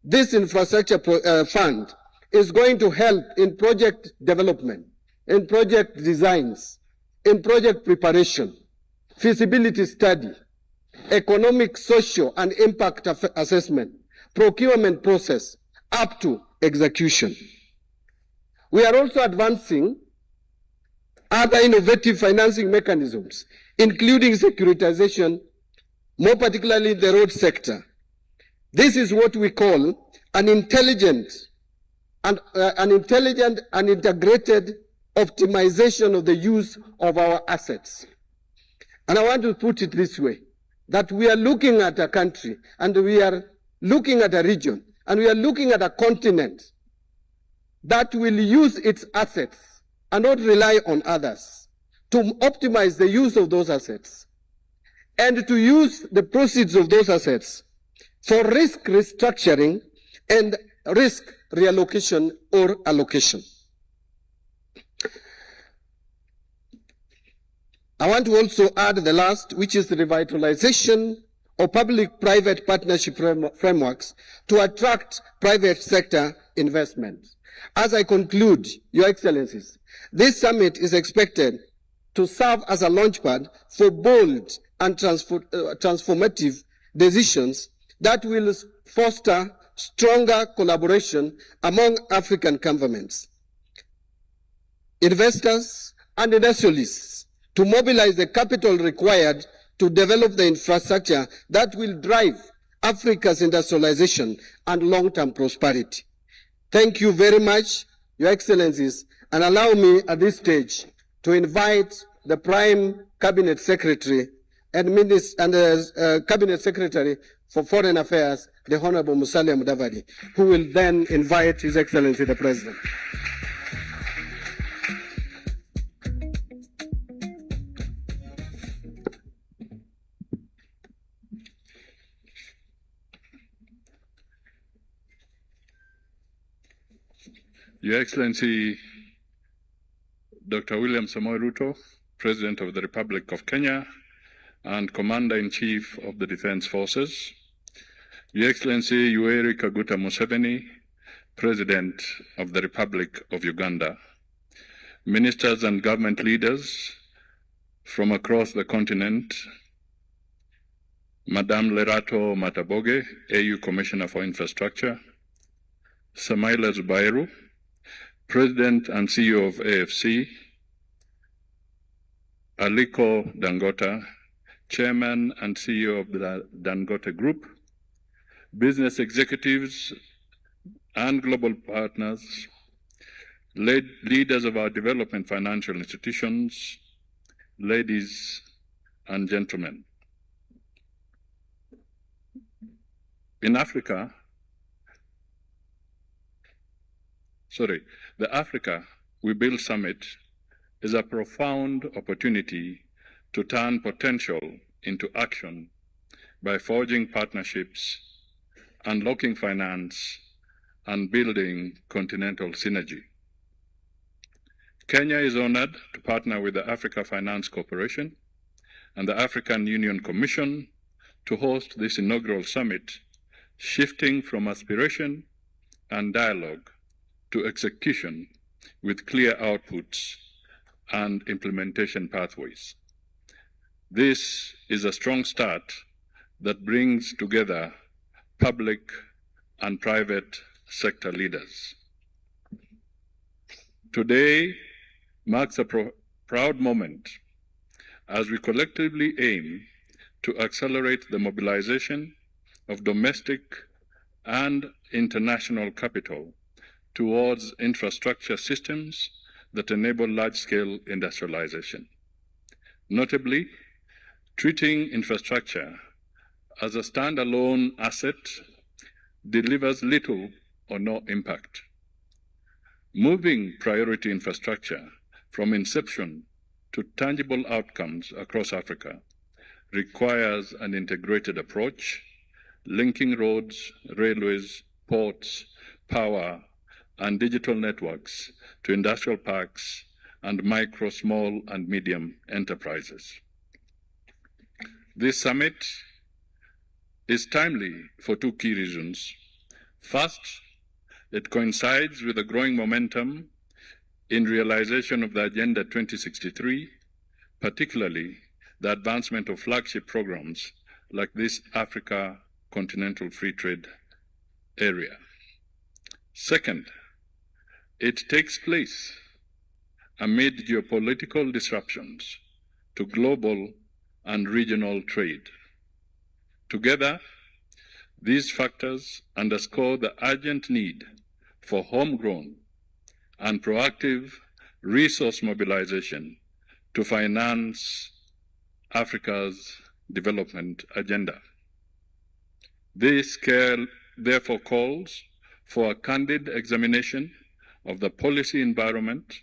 This infrastructure fund is going to help in project development, in project designs, in project preparation, feasibility study, economic, social, and impact assessment, procurement process, up to execution. We are also advancing other innovative financing mechanisms, including securitization, more particularly in the road sector. This is what we call an intelligent and integrated optimization of the use of our assets. And I want to put it this way, that we are looking at a country, and we are looking at a region, and we are looking at a continent that will use its assets and not rely on others to optimize the use of those assets and to use the proceeds of those assets for risk restructuring and risk reallocation or allocation. I want to also add the last, which is the revitalization of public-private partnership frameworks to attract private sector investment. As I conclude, Your Excellencies, this summit is expected to serve as a launchpad for bold and transformative decisions that will foster stronger collaboration among African governments, investors, and industrialists to mobilize the capital required to develop the infrastructure that will drive Africa's industrialization and long-term prosperity. Thank you very much, Your Excellencies, and allow me at this stage to invite the Prime Cabinet Secretary and Cabinet Secretary for Foreign Affairs, the Honorable Musalia Mudavadi, who will then invite His Excellency the President. Your Excellency, Dr. William Samoei Ruto, President of the Republic of Kenya and Commander-in-Chief of the Defense Forces, Your Excellency Yoweri Kaguta Museveni, President of the Republic of Uganda, ministers and government leaders from across the continent, Madame Lerato Mataboge, AU Commissioner for Infrastructure, Samaila Zubairu, President and CEO of AFC, Aliko Dangote, Chairman and CEO of the Dangote Group, business executives and global partners, leaders of our development financial institutions, ladies and gentlemen. In Africa, the Africa We Build Summit is a profound opportunity to turn potential into action by forging partnerships, unlocking finance, and building continental synergy. Kenya is honored to partner with the Africa Finance Corporation and the African Union Commission to host this inaugural summit, shifting from aspiration and dialogue to execution with clear outputs and implementation pathways. This is a strong start that brings together public and private sector leaders. Today marks a proud moment as we collectively aim to accelerate the mobilization of domestic and international capital towards infrastructure systems that enable large-scale industrialization. Notably, treating infrastructure as a standalone asset delivers little or no impact. Moving priority infrastructure from inception to tangible outcomes across Africa requires an integrated approach, linking roads, railways, ports, power, and digital networks to industrial parks and micro, small, and medium enterprises. This summit is timely for two key reasons. First, it coincides with a growing momentum in realization of the Agenda 2063, particularly the advancement of flagship programs like this Africa Continental Free Trade Area. Second, it takes place amid geopolitical disruptions to global and regional trade. Together, these factors underscore the urgent need for homegrown and proactive resource mobilization to finance Africa's development agenda. This therefore calls for a candid examination of the policy environment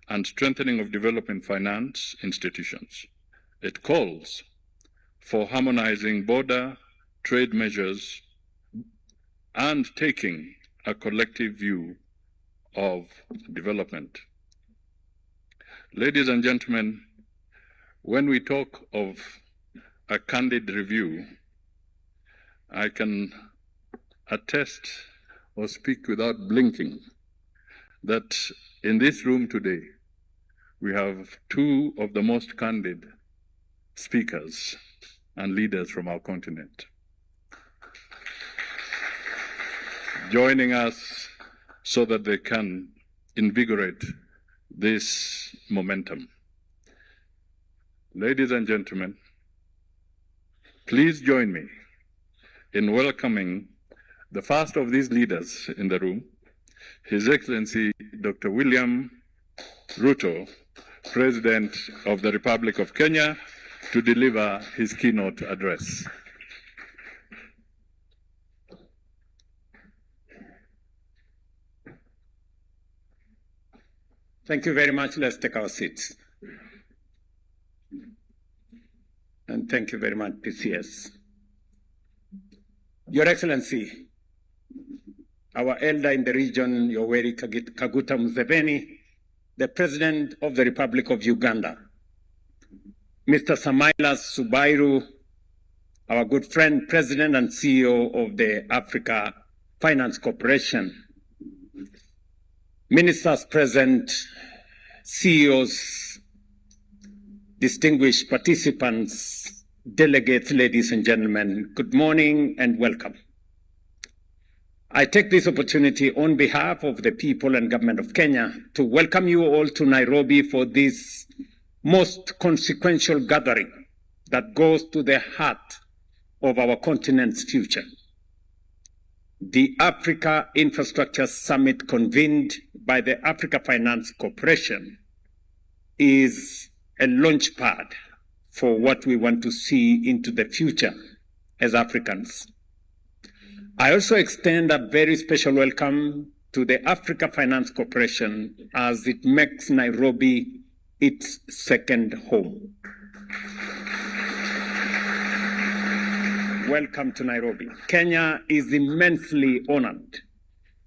and strengthening of development finance institutions. It calls for harmonizing border trade measures and taking a collective view of development. Ladies and gentlemen, when we talk of a candid review, I can attest or speak without blinking that in this room today, we have two of the most candid speakers and leaders from our continent joining us so that they can invigorate this momentum. Ladies and gentlemen, please join me in welcoming the first of these leaders in the room, His Excellency Dr. William Ruto, President of the Republic of Kenya, to deliver his keynote address. Thank you very much. Let's take our seats. And thank you very much, PCS. Your Excellency, our elder in the region, Yoweri Kaguta Museveni, the President of the Republic of Uganda, Mr. Samaila Subairu, our good friend, President and CEO of the Africa Finance Corporation, Ministers present, CEOs, distinguished participants, delegates, ladies and gentlemen, good morning and welcome. I take this opportunity on behalf of the people and government of Kenya to welcome you all to Nairobi for this most consequential gathering that goes to the heart of our continent's future. The Africa Infrastructure Summit convened by the Africa Finance Corporation is a launchpad for what we want to see into the future as Africans. I also extend a very special welcome to the Africa Finance Corporation as it makes Nairobi its second home. Welcome to Nairobi. Kenya is immensely honored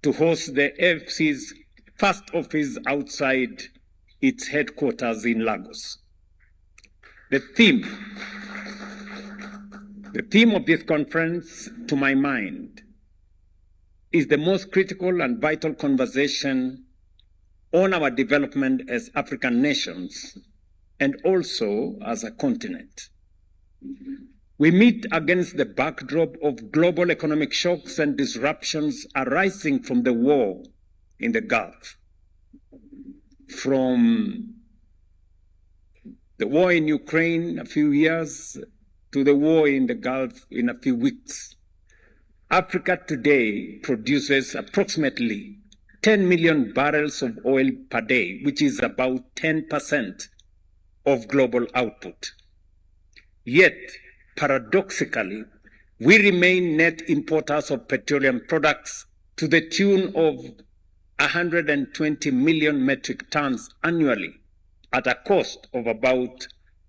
to host the AFC's first office outside its headquarters in Lagos. The theme of this conference, to my mind, is the most critical and vital conversation on our development as African nations and also as a continent. We meet against the backdrop of global economic shocks and disruptions arising from the war in the Gulf, from the war in Ukraine a few years to the war in the Gulf in a few weeks. Africa today produces approximately 10 million barrels of oil per day, which is about 10% of global output. Yet, paradoxically, we remain net importers of petroleum products to the tune of 120 million metric tons annually at a cost of about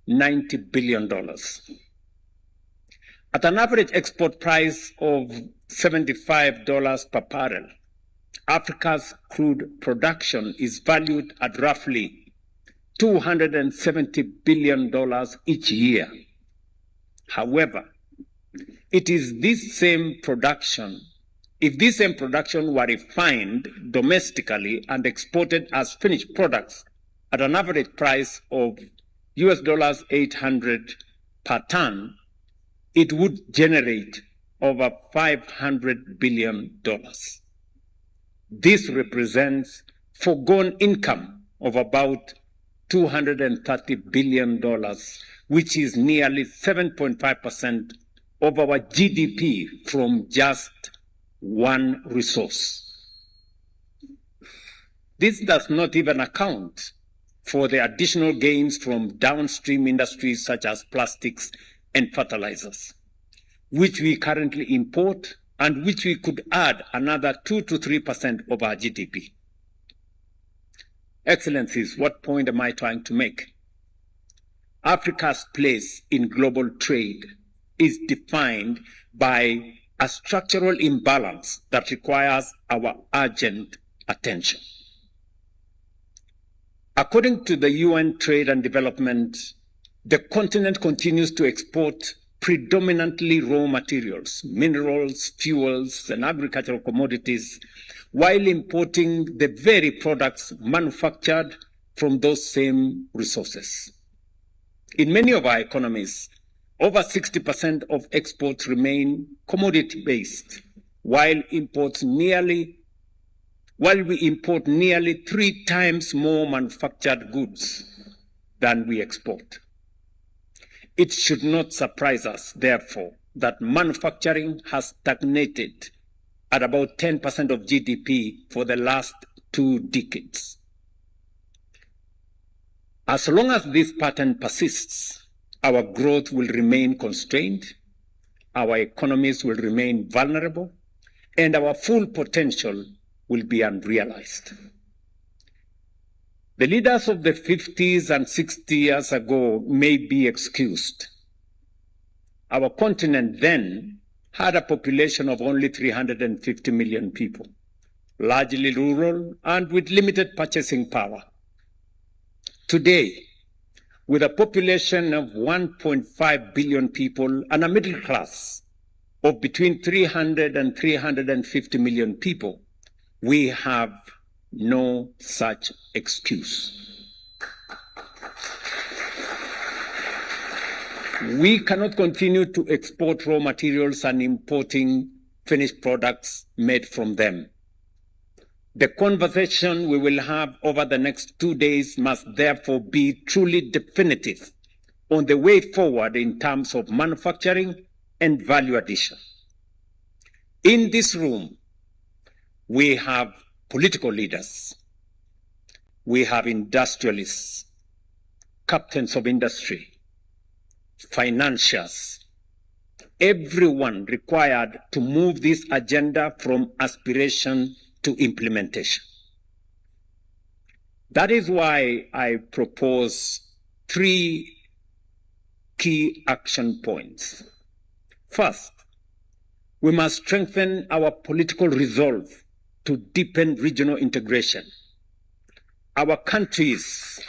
$90 billion. At an average export price of $75 per barrel, Africa's crude production is valued at roughly $270 billion each year. However, it is this same production, if this same production were refined domestically and exported as finished products at an average price of US$800 per ton, it would generate over $500 billion. This represents foregone income of about $230 billion, which is nearly 7.5% of our GDP from just one resource. This does not even account for the additional gains from downstream industries such as plastics and fertilizers, which we currently import and which we could add another 2 to 3% of our GDP. Excellencies, what point am I trying to make? Africa's place in global trade is defined by a structural imbalance that requires our urgent attention. According to the UN Trade and Development, the continent continues to export predominantly raw materials, minerals, fuels, and agricultural commodities, while importing the very products manufactured from those same resources. In many of our economies, over 60% of exports remain commodity-based, while we import nearly 3 times more manufactured goods than we export. It should not surprise us, therefore, that manufacturing has stagnated at about 10% of GDP for the last 2 decades. As long as this pattern persists, our growth will remain constrained, our economies will remain vulnerable, and our full potential will be unrealized. The leaders of the 50s and 60 years ago may be excused. Our continent then had a population of only 350 million people, largely rural and with limited purchasing power. Today, with a population of 1.5 billion people and a middle class of between 300 and 350 million people, we have no such excuse. We cannot continue to export raw materials and importing finished products made from them. The conversation we will have over the next 2 days must therefore be truly definitive on the way forward in terms of manufacturing and value addition. In this room, we have political leaders, we have industrialists, captains of industry, financiers, everyone required to move this agenda from aspiration to implementation. That is why I propose 3 key action points. First, we must strengthen our political resolve to deepen regional integration. Our countries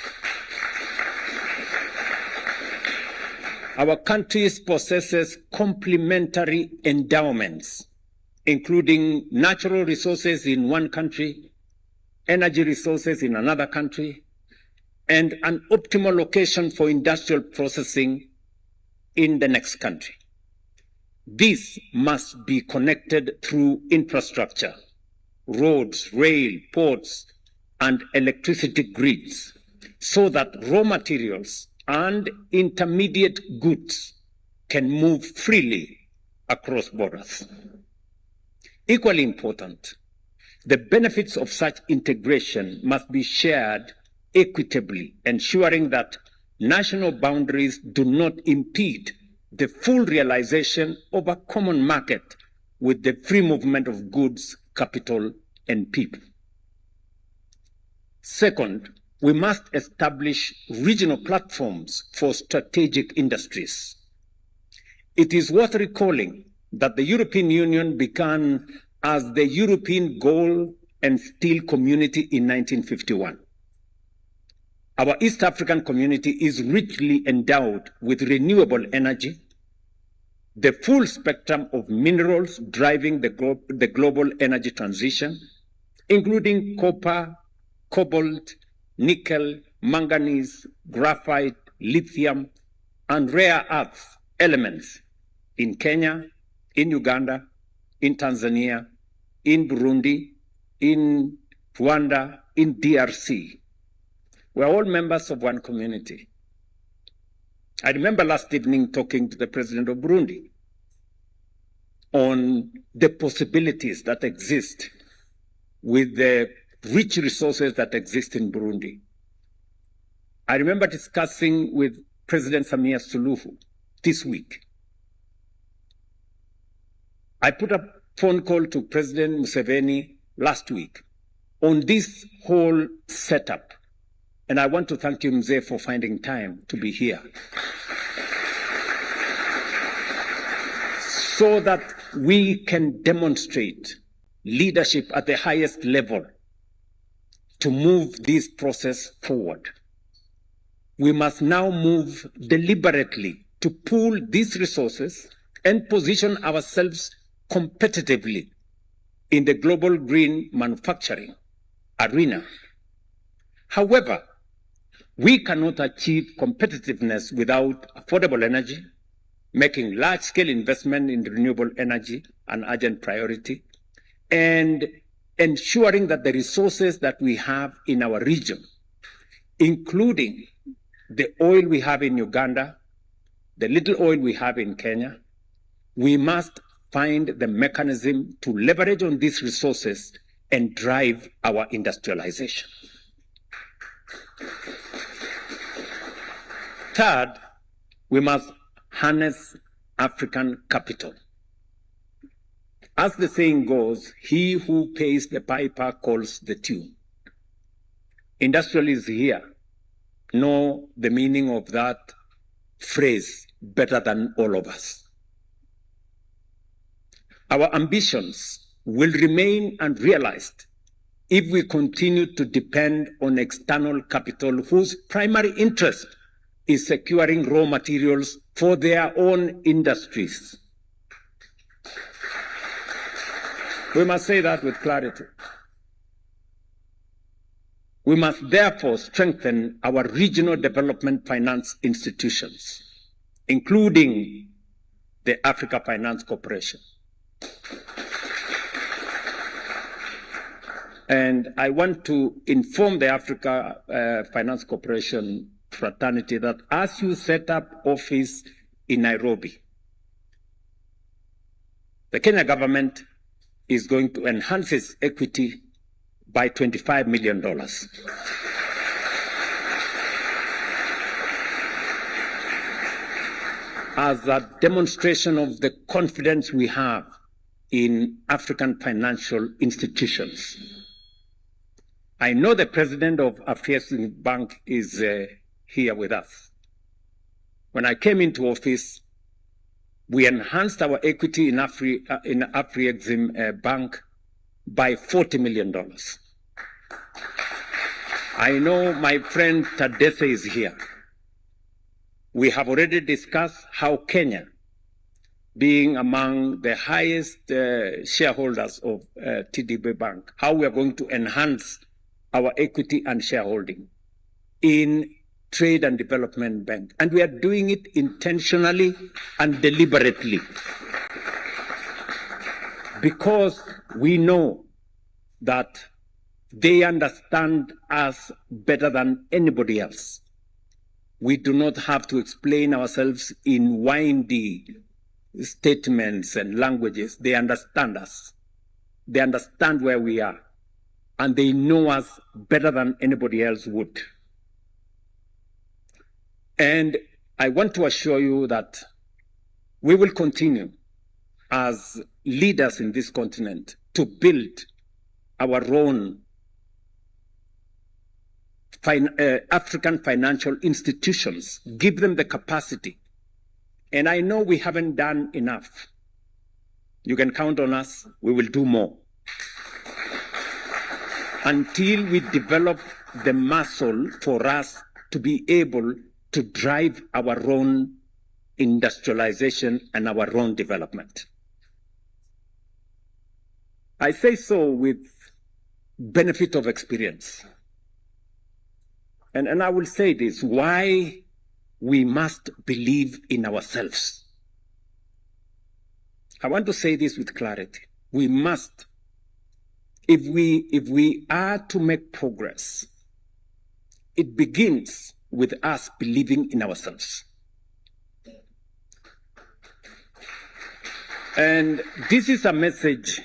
possesses complementary endowments, including natural resources in one country, energy resources in another country, and an optimal location for industrial processing in the next country. This must be connected through infrastructure, roads, rail, ports, and electricity grids, so that raw materials and intermediate goods can move freely across borders. Equally important, the benefits of such integration must be shared equitably, ensuring that national boundaries do not impede the full realization of a common market with the free movement of goods, capital, and people. Second, we must establish regional platforms for strategic industries. It is worth recalling that the European Union began as the European Gold and Steel Community in 1951. Our East African community is richly endowed with renewable energy, the full spectrum of minerals driving the global energy transition, including copper, cobalt, nickel, manganese, graphite, lithium, and rare earth elements, in Kenya, in Uganda, in Tanzania, in Burundi, in Rwanda, in DRC. We're all members of one community. I remember last evening talking to the president of Burundi on the possibilities that exist with the rich resources that exist in Burundi. I remember discussing with President Samia Suluhu this week. I put a phone call to President Museveni last week on this whole setup. And I want to thank you, Mzee, for finding time to be here. So that we can demonstrate leadership at the highest level to move this process forward. We must now move deliberately to pool these resources and position ourselves competitively in the global green manufacturing arena. However, we cannot achieve competitiveness without affordable energy, making large-scale investment in renewable energy an urgent priority, and ensuring that the resources that we have in our region, including the oil we have in Uganda, the little oil we have in Kenya, we must find the mechanism to leverage on these resources and drive our industrialization. Third, we must harness African capital. As the saying goes, he who pays the piper calls the tune. Industrialists here know the meaning of that phrase better than all of us. Our ambitions will remain unrealized if we continue to depend on external capital whose primary interest is securing raw materials for their own industries. We must say that with clarity. We must therefore strengthen our regional development finance institutions, including the Africa Finance Corporation. And I want to inform the Africa Finance Corporation fraternity that as you set up office in Nairobi, the Kenya government is going to enhance its equity by $25 million. As a demonstration of the confidence we have in African financial institutions. I know the president of Afrexim Bank is here with us. When I came into office, we enhanced our equity in Afrexim Bank by $40 million. I know my friend Tadesse is here. We have already discussed how Kenya, being among the highest shareholders of TDB Bank, how we are going to enhance our equity and shareholding in Trade and Development Bank. And we are doing it intentionally and deliberately because we know that they understand us better than anybody else. We do not have to explain ourselves in windy statements and languages. They understand us. They understand where we are. And they know us better than anybody else would. And I want to assure you that we will continue as leaders in this continent to build our own African financial institutions, give them the capacity. And I know we haven't done enough. You can count on us, we will do more. Until we develop the muscle for us to be able to drive our own industrialization and our own development. I say so with benefit of experience. And I will say this, why we must believe in ourselves. I want to say this with clarity. We must, if we are to make progress, it begins with us believing in ourselves. And this is a message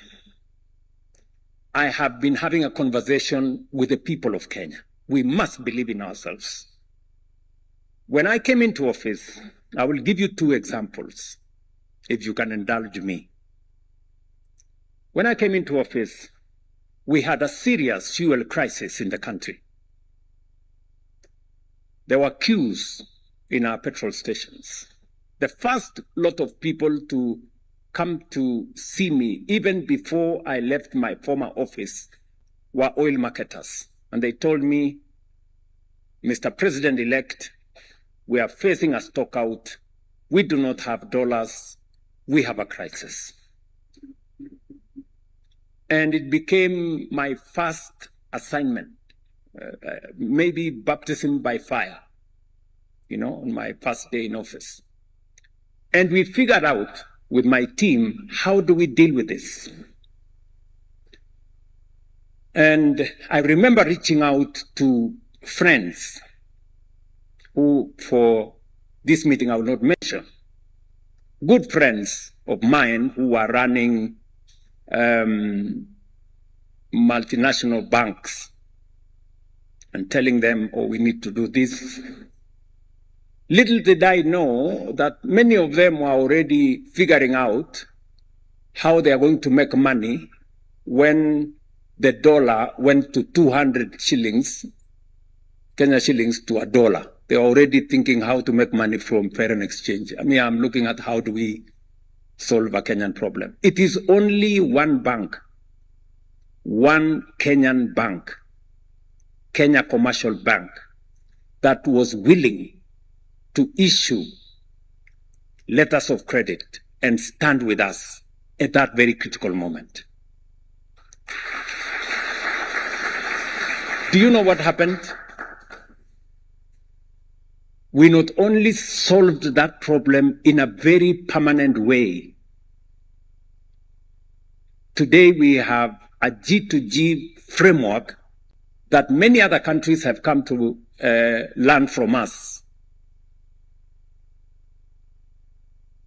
I have been having a conversation with the people of Kenya. We must believe in ourselves. When I came into office, I will give you two examples, if you can indulge me. When I came into office, we had a serious fuel crisis in the country. There were queues in our petrol stations. The first lot of people to come to see me, even before I left my former office, were oil marketers. And they told me, Mr. President-elect, we are facing a stock out. We do not have dollars. We have a crisis. And it became my first assignment, maybe baptism by fire, on my first day in office. And we figured out with my team, how do we deal with this? And I remember reaching out to friends who, for this meeting I will not mention, good friends of mine who were running multinational banks, and telling them, oh, we need to do this. Little did I know that many of them were already figuring out how they are going to make money when the dollar went to 200 shillings, Kenya shillings to a dollar. They're already thinking how to make money from foreign exchange. I mean, I'm looking at how do we solve a Kenyan problem. It is only one bank, one Kenyan bank, Kenya Commercial Bank, that was willing to issue letters of credit and stand with us at that very critical moment. Do you know what happened? We not only solved that problem in a very permanent way. Today we have a G2G framework that many other countries have come to learn from us.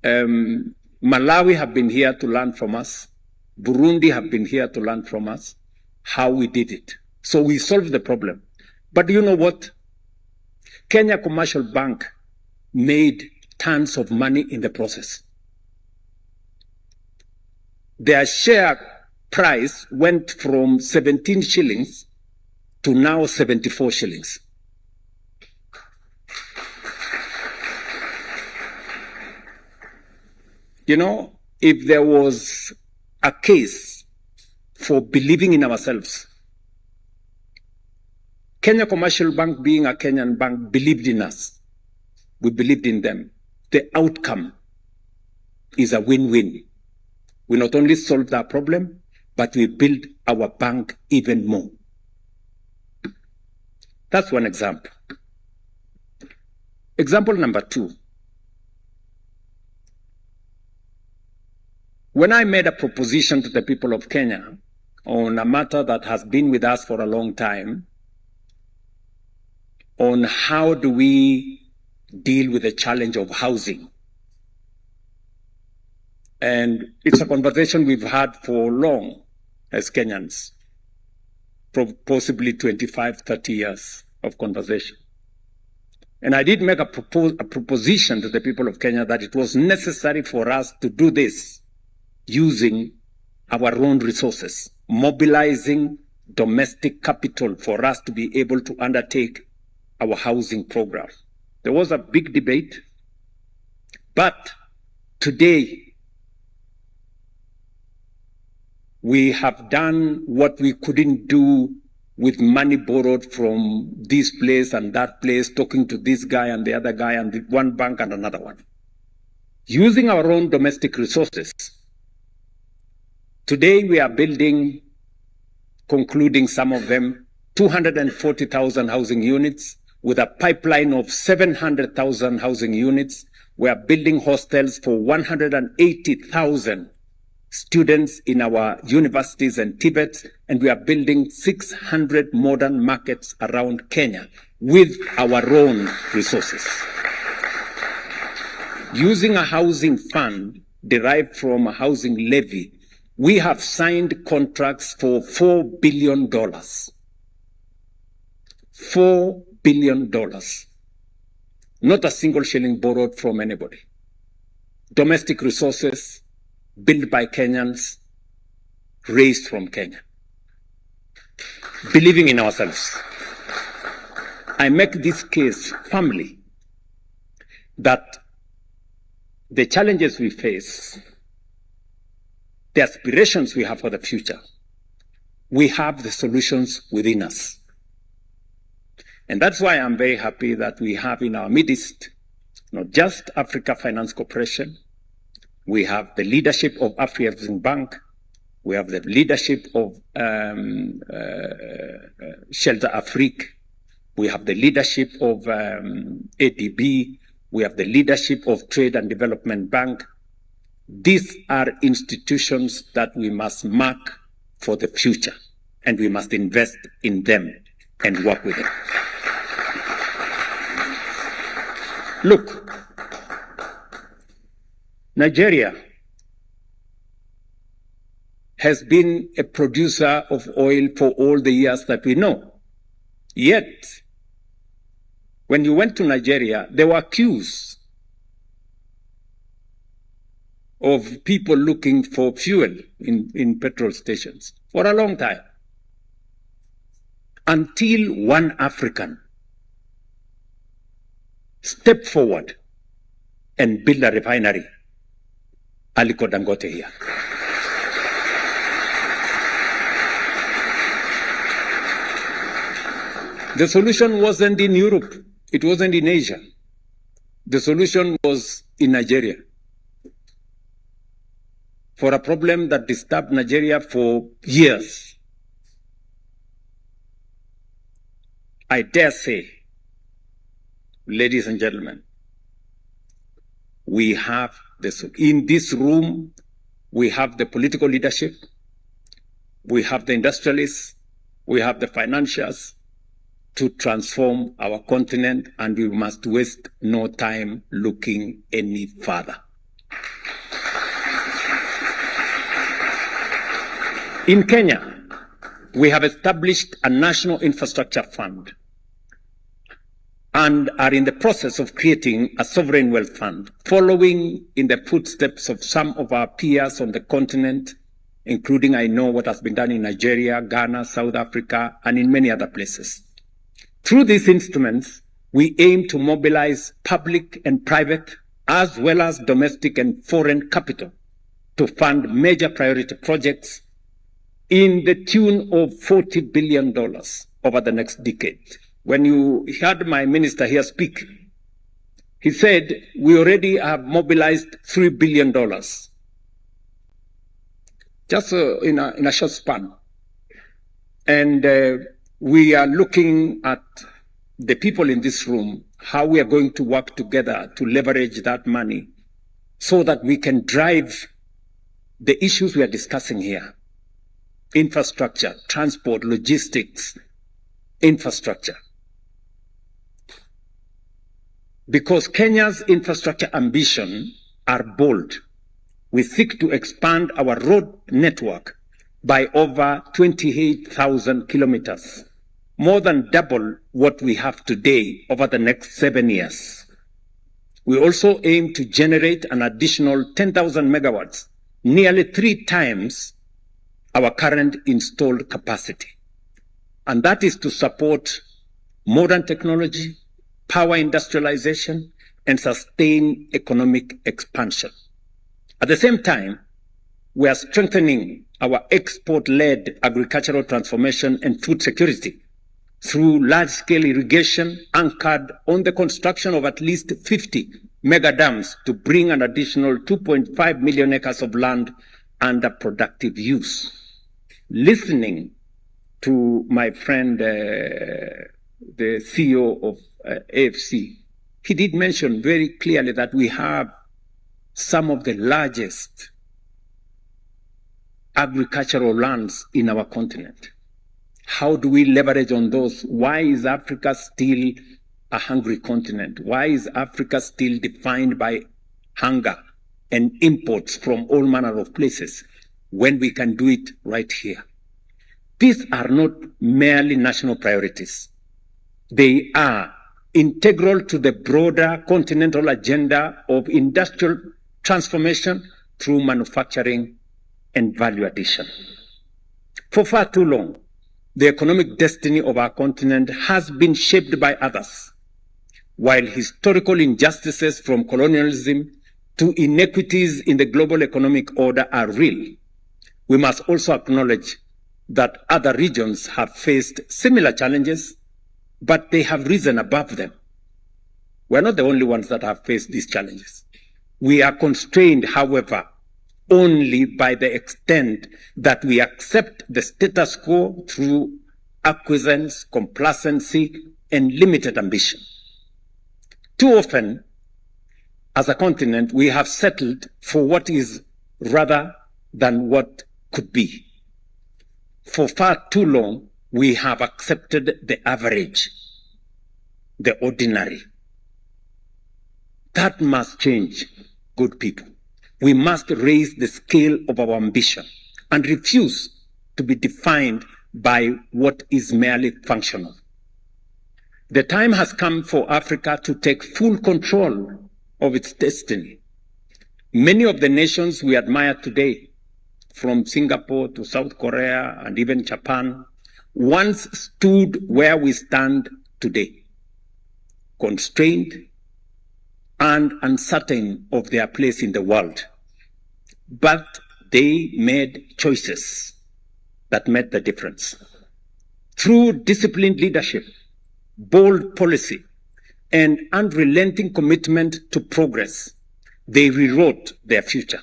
Malawi have been here to learn from us. Burundi have been here to learn from us how we did it. So we solved the problem. But you know what? Kenya Commercial Bank made tons of money in the process. Their share price went from 17 shillings to now 74 shillings. If there was a case for believing in ourselves, Kenya Commercial Bank, being a Kenyan bank, believed in us. We believed in them. The outcome is a win-win. We not only solved our problem, but we built our bank even more. That's one example. Example number two. When I made a proposition to the people of Kenya on a matter that has been with us for a long time, on how do we deal with the challenge of housing. And it's a conversation we've had for long as Kenyans, possibly 25, 30 years of conversation. And I did make a proposition to the people of Kenya that it was necessary for us to do this using our own resources, mobilizing domestic capital for us to be able to undertake our housing program. There was a big debate, but today we have done what we couldn't do with money borrowed from this place and that place, talking to this guy and the other guy and one bank and another one. Using our own domestic resources, today we are building, concluding some of them, 240,000 housing units with a pipeline of 700,000 housing units. We are building hostels for 180,000 students in our universities and Tibet, and we are building 600 modern markets around Kenya with our own resources. Using a housing fund derived from a housing levy, we have signed contracts for $4 billion. $4 billion. Not a single shilling borrowed from anybody. Domestic resources built by Kenyans, raised from Kenya. Believing in ourselves. I make this case firmly that the challenges we face, the aspirations we have for the future, we have the solutions within us. And that's why I'm very happy that we have in our midst not just Africa Finance Corporation, we have the leadership of Afrexim Bank, we have the leadership of Shelter Afrique, we have the leadership of ADB, we have the leadership of Trade and Development Bank. These are institutions that we must mark for the future, and we must invest in them and work with them. Look, Nigeria has been a producer of oil for all the years that we know. Yet, when you went to Nigeria, there were queues of people looking for fuel in petrol stations for a long time. Until one African stepped forward and built a refinery, Aliko Dangote here. The solution wasn't in Europe. It wasn't in Asia. The solution was in Nigeria. For a problem that disturbed Nigeria for years. I dare say, ladies and gentlemen, we have in this room, we have the political leadership, we have the industrialists, we have the financiers to transform our continent, and we must waste no time looking any further. In Kenya, we have established a national infrastructure fund and are in the process of creating a sovereign wealth fund, following in the footsteps of some of our peers on the continent, including I know what has been done in Nigeria, Ghana, South Africa, and in many other places. Through these instruments, we aim to mobilize public and private, as well as domestic and foreign capital, to fund major priority projects in the tune of $40 billion over the next decade. When you heard my minister here speak, he said, we already have mobilized $3 billion, just in a short span. And we are looking at the people in this room, how we are going to work together to leverage that money so that we can drive the issues we are discussing here. Infrastructure, transport, logistics, infrastructure. Because Kenya's infrastructure ambition are bold. We seek to expand our road network by over 28,000 kilometers, more than double what we have today over the next 7 years. We also aim to generate an additional 10,000 megawatts, nearly 3 times our current installed capacity. And that is to support modern technology, power industrialization, and sustain economic expansion. At the same time, we are strengthening our export-led agricultural transformation and food security through large-scale irrigation anchored on the construction of at least 50 mega dams to bring an additional 2.5 million acres of land under productive use. Listening to my friend, the CEO of AFC, he did mention very clearly that we have some of the largest agricultural lands in our continent? How do we leverage on those? Why is Africa still a hungry continent? Why is Africa still defined by hunger and imports from all manner of places when we can do it right here? These are not merely national priorities. They are integral to the broader continental agenda of industrial transformation through manufacturing and value addition. For far too long, the economic destiny of our continent has been shaped by others. While historical injustices from colonialism to inequities in the global economic order are real, we must also acknowledge that other regions have faced similar challenges, but they have risen above them. We're not the only ones that have faced these challenges. We are constrained, however, only by the extent that we accept the status quo through acquiescence, complacency, and limited ambition. Too often, as a continent, we have settled for what is rather than what could be. For far too long, we have accepted the average, the ordinary. That must change, good people. We must raise the scale of our ambition and refuse to be defined by what is merely functional. The time has come for Africa to take full control of its destiny. Many of the nations we admire today, from Singapore to South Korea and even Japan, once stood where we stand today, constrained and uncertain of their place in the world. But they made choices that made the difference. Through disciplined leadership, bold policy, and unrelenting commitment to progress, they rewrote their future.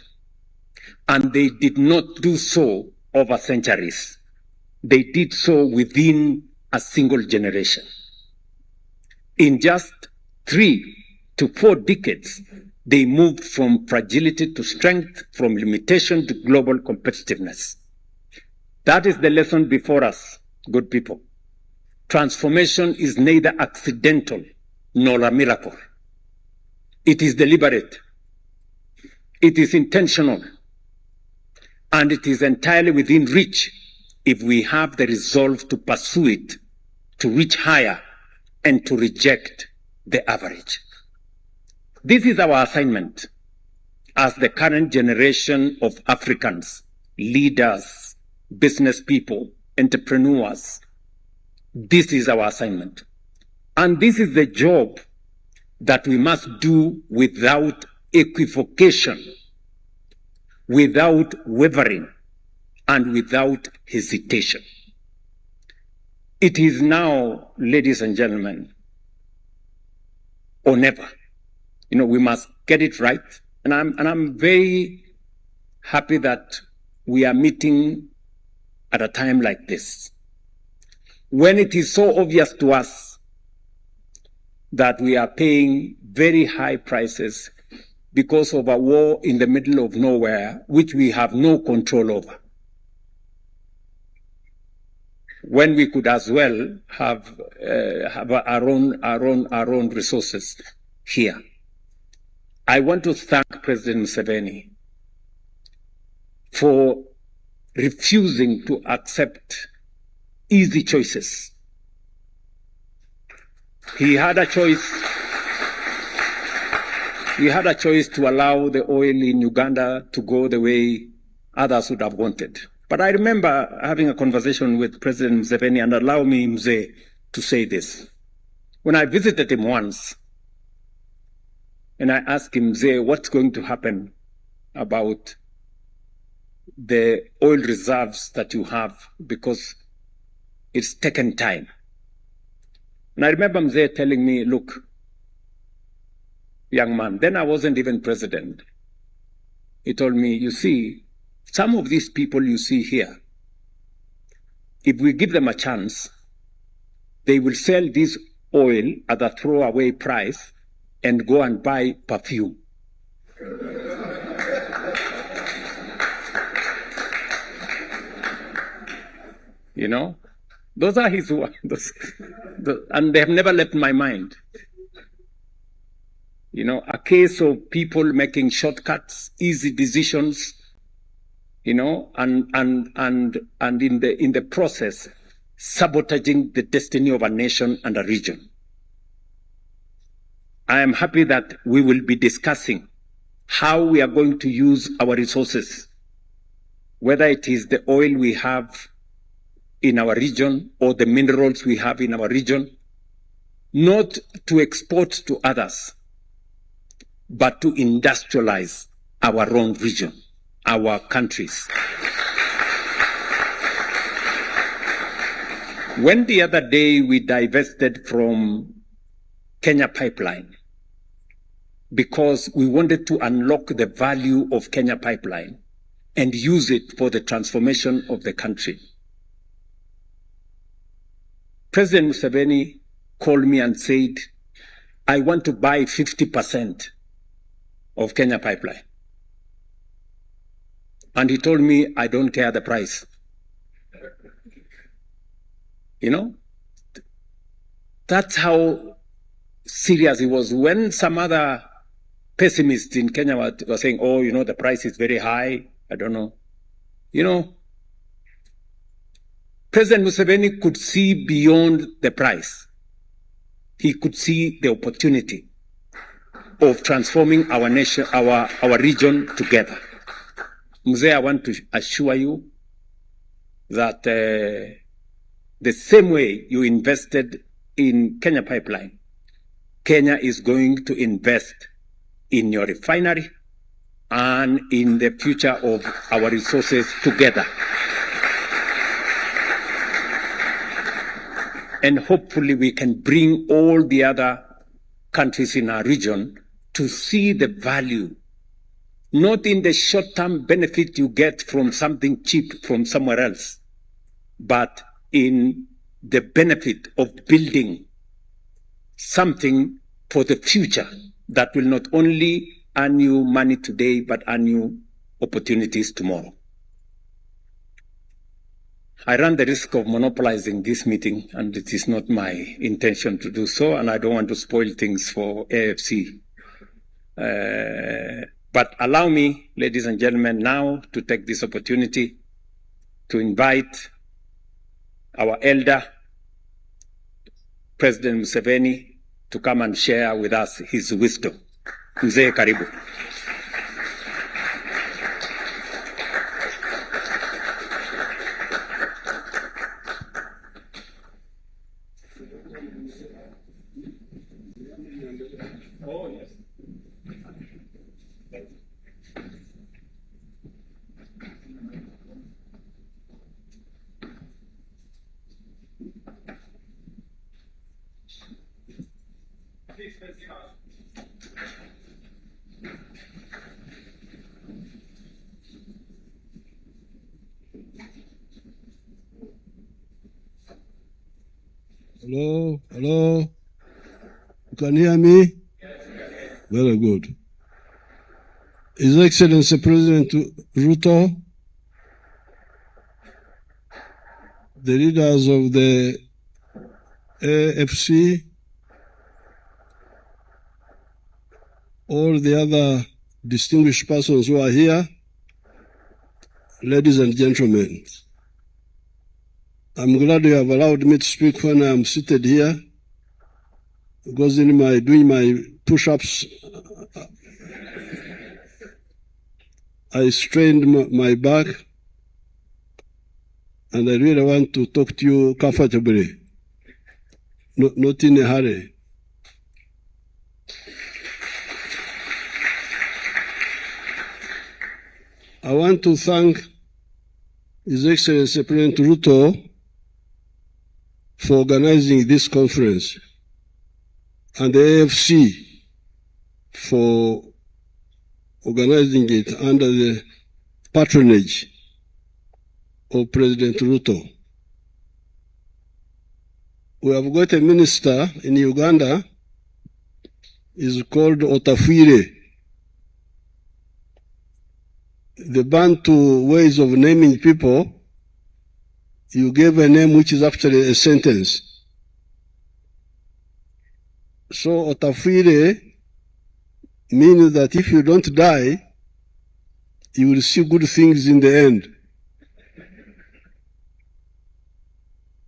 And they did not do so over centuries. They did so within a single generation. In just 3 to 4 decades, they moved from fragility to strength, from limitation to global competitiveness. That is the lesson before us, good people. Transformation is neither accidental nor a miracle. It is deliberate. It is intentional. And it is entirely within reach if we have the resolve to pursue it, to reach higher, and to reject the average. This is our assignment as the current generation of Africans, leaders, business people, entrepreneurs. This is our assignment. And this is the job that we must do without equivocation, without wavering, and without hesitation. It is now, ladies and gentlemen, or never. We must get it right. And I'm very happy that we are meeting at a time like this, when it is so obvious to us that we are paying very high prices because of a war in the middle of nowhere, which we have no control over, when we could as well have our own resources here. I want to thank President Museveni for refusing to accept easy choices. He had a choice. We had a choice to allow the oil in Uganda to go the way others would have wanted. But I remember having a conversation with President Museveni, and allow me, Mzee, to say this. When I visited him once, and I asked him, Mzee, what's going to happen about the oil reserves that you have, because it's taken time. And I remember Mzee telling me, look, young man, then I wasn't even president. He told me, you see, some of these people you see here, if we give them a chance, they will sell this oil at a throwaway price and go and buy perfume. You know, those are his words, and they have never left my mind. You know, a case of people making shortcuts, easy decisions, you know, and in the process, sabotaging the destiny of a nation and a region. I am happy that we will be discussing how we are going to use our resources, whether it is the oil we have in our region or the minerals we have in our region, not to export to others, but to industrialize our own region, our countries. When the other day we divested from Kenya Pipeline because we wanted to unlock the value of Kenya Pipeline and use it for the transformation of the country, President Museveni called me and said, I want to buy 50% of Kenya Pipeline. And he told me, I don't care the price. You know, that's how serious he was. When some other pessimists in Kenya were saying, oh, you know, the price is very high, I don't know. You know, President Museveni could see beyond the price. He could see the opportunity of transforming our nation, our region together. Mzee, I want to assure you that the same way you invested in Kenya Pipeline, Kenya is going to invest in your refinery and in the future of our resources together. And hopefully we can bring all the other countries in our region to see the value, not in the short-term benefit you get from something cheap from somewhere else, but in the benefit of building something for the future that will not only earn you money today, but earn you opportunities tomorrow. I run the risk of monopolizing this meeting, and it is not my intention to do so, and I don't want to spoil things for AFC. But allow me, ladies and gentlemen, now to take this opportunity to invite our elder, President Museveni, to come and share with us his wisdom. Mzee, karibu. Hello, hello. You can hear me? Very good. His Excellency President Ruto, the leaders of the AFC, all the other distinguished persons who are here, ladies and gentlemen, I'm glad you have allowed me to speak when I am seated here, because in doing my push-ups, I strained my back, and I really want to talk to you comfortably, not in a hurry. I want to thank His Excellency President Ruto for organizing this conference, and the AFC for organizing it under the patronage of President Ruto. We have got a minister in Uganda, is called Otafire. The Bantu ways of naming people you gave a name which is actually a sentence. So Otafire means that if you don't die, you will see good things in the end.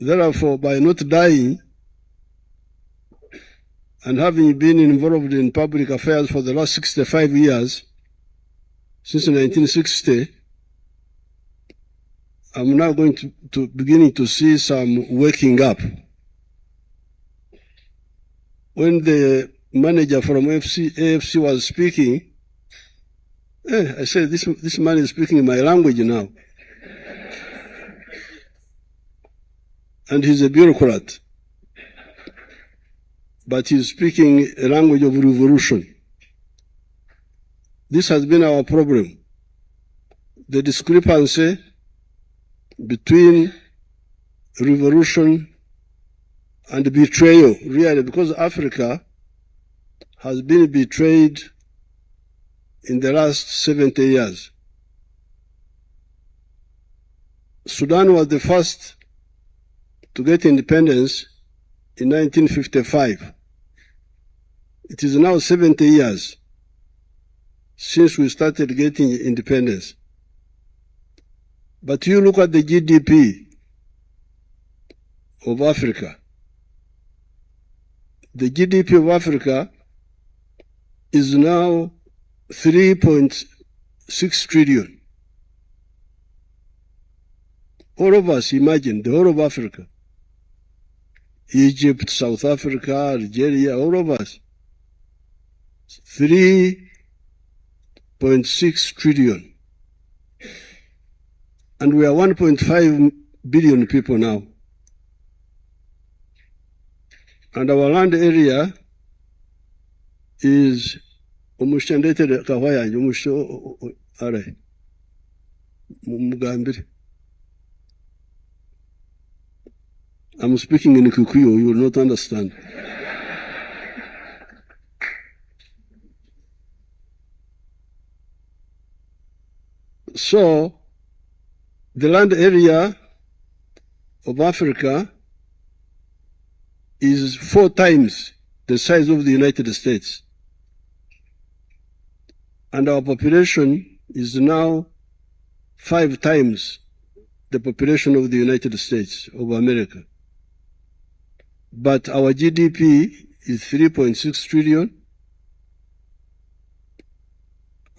Therefore, by not dying and having been involved in public affairs for the last 65 years, since 1960, I'm now going to beginning to see some waking up. When the manager from AFC was speaking, I said, this man is speaking my language now. And he's a bureaucrat. But he's speaking a language of revolution. This has been our problem. The discrepancy between revolution and betrayal, really, because Africa has been betrayed in the last 70 years. Sudan was the first to get independence in 1955. It is now 70 years since we started getting independence. But you look at the GDP of Africa. The GDP of Africa is now 3.6 trillion. All of us, imagine, the whole of Africa. Egypt, South Africa, Algeria, all of us. 3.6 trillion. And we are 1.5 billion people now. And our land area is umushandete kahwaya umusho are mugambire. I'm speaking in Kikuyu, you will not understand. So, the land area of Africa is 4 times the size of the United States. And our population is now 5 times the population of the United States of America. But our GDP is 3.6 trillion,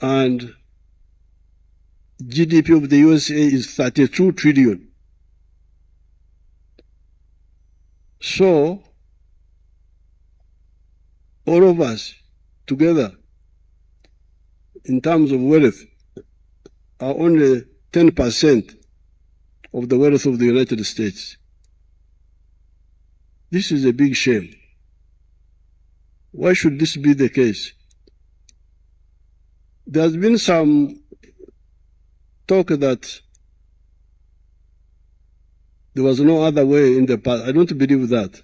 and GDP of the USA is 32 trillion. So, all of us together, in terms of wealth, are only 10% of the wealth of the United States. This is a big shame. Why should this be the case? There's been some talk that there was no other way in the past. I don't believe that.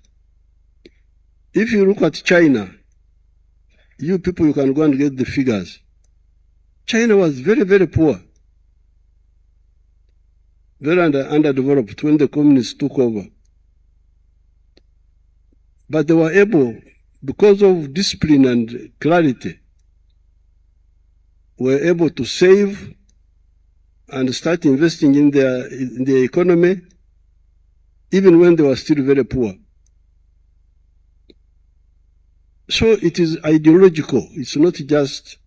If you look at China, you people, you can go and get the figures. China was very, very poor, very underdeveloped when the communists took over. But they were able, because of discipline and clarity, were able to save and start investing in their economy, even when they were still very poor. So it is ideological. It's not just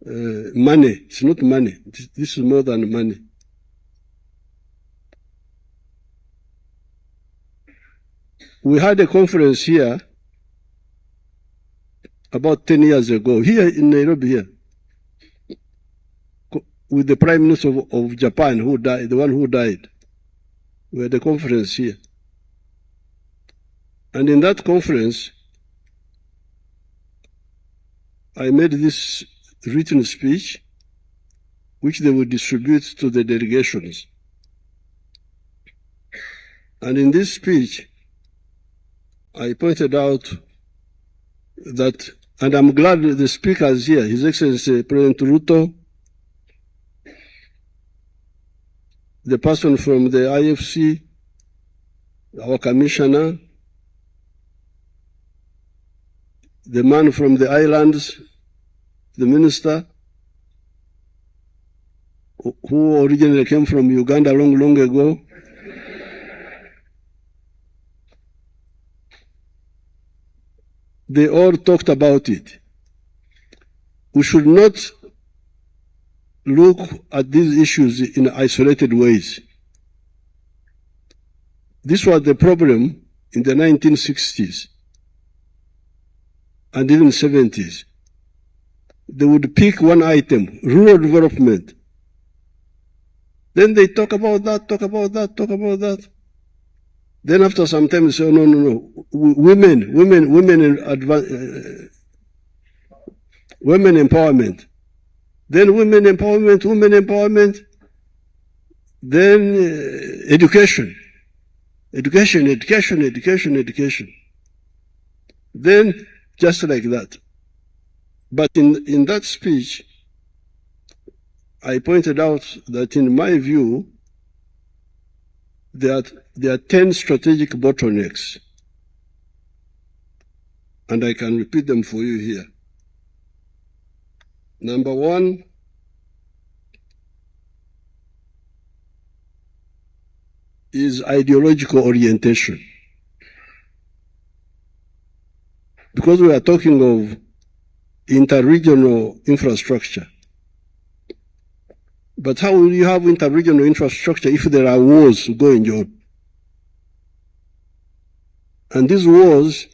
money. It's not money. This is more than money. We had a conference here about 10 years ago, here in Nairobi, here, with the Prime Minister of Japan, who died, the one who died. We had a conference here. And in that conference, I made this written speech, which they would distribute to the delegations. And in this speech, I pointed out that, and I'm glad the speaker is here, His Excellency President Ruto, the person from the IFC, our commissioner, the man from the islands, the minister, who originally came from Uganda long ago. They all talked about it. We should not look at these issues in isolated ways. This was the problem in the 1960s and even 70s. They would pick one item, rural development. Then they talk about that, talk about that, talk about that. Then after some time they say, oh, no. Women empowerment. Then women empowerment. Then education. Then just like that. But in that speech, I pointed out that in my view, there are 10 strategic bottlenecks. And I can repeat them for you here. Number one, is ideological orientation. Because we are talking of interregional infrastructure. But how will you have interregional infrastructure if there are wars going on? And these wars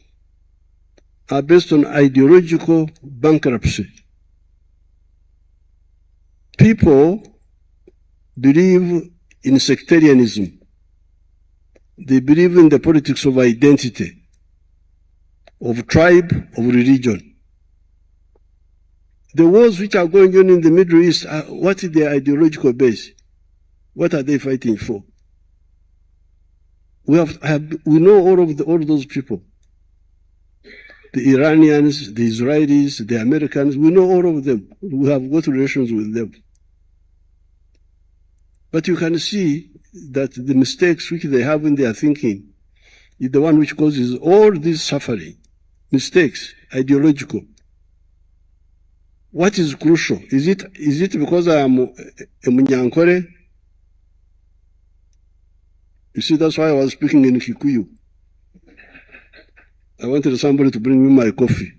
are based on ideological bankruptcy. People believe in sectarianism. They believe in the politics of identity, of tribe, of religion. The wars which are going on in the Middle East, what is their ideological base? What are they fighting for? We know all those people. The Iranians, the Israelis, the Americans, we know all of them. We have got relations with them. But you can see that the mistakes which they have in their thinking is the one which causes all this suffering. Mistakes, ideological. What is crucial? Is it because I am a Munyankore? You see, that's why I was speaking in Kikuyu. I wanted somebody to bring me my coffee.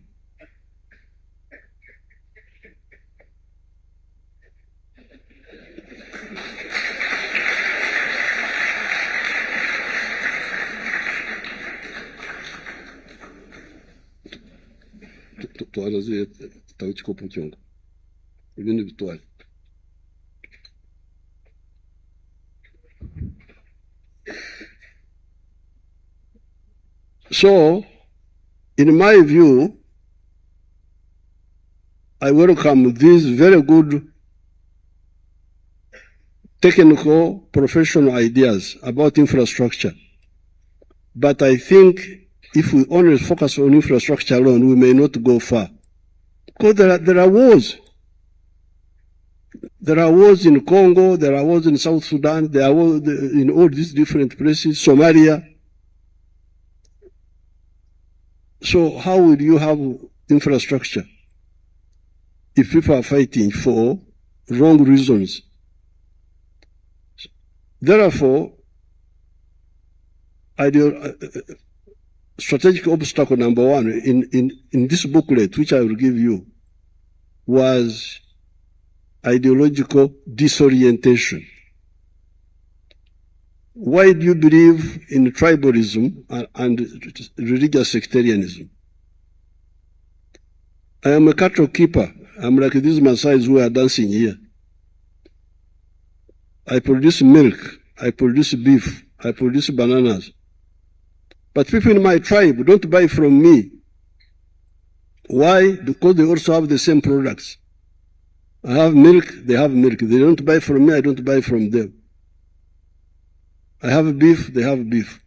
So, in my view, I welcome these very good technical, professional ideas about infrastructure. But I think if we only focus on infrastructure alone, we may not go far. Because there are wars. There are wars in Congo, there are wars in South Sudan, there are wars in all these different places, Somalia. So how will you have infrastructure if people are fighting for wrong reasons? Therefore, strategic obstacle number one in this booklet, which I will give you, was ideological disorientation. Why do you believe in tribalism and religious sectarianism? I am a cattle keeper. I'm like these Maasais who are dancing here. I produce milk. I produce beef. I produce bananas. But people in my tribe don't buy from me. Why? Because they also have the same products. I have milk, they have milk. They don't buy from me, I don't buy from them. I have beef, they have beef.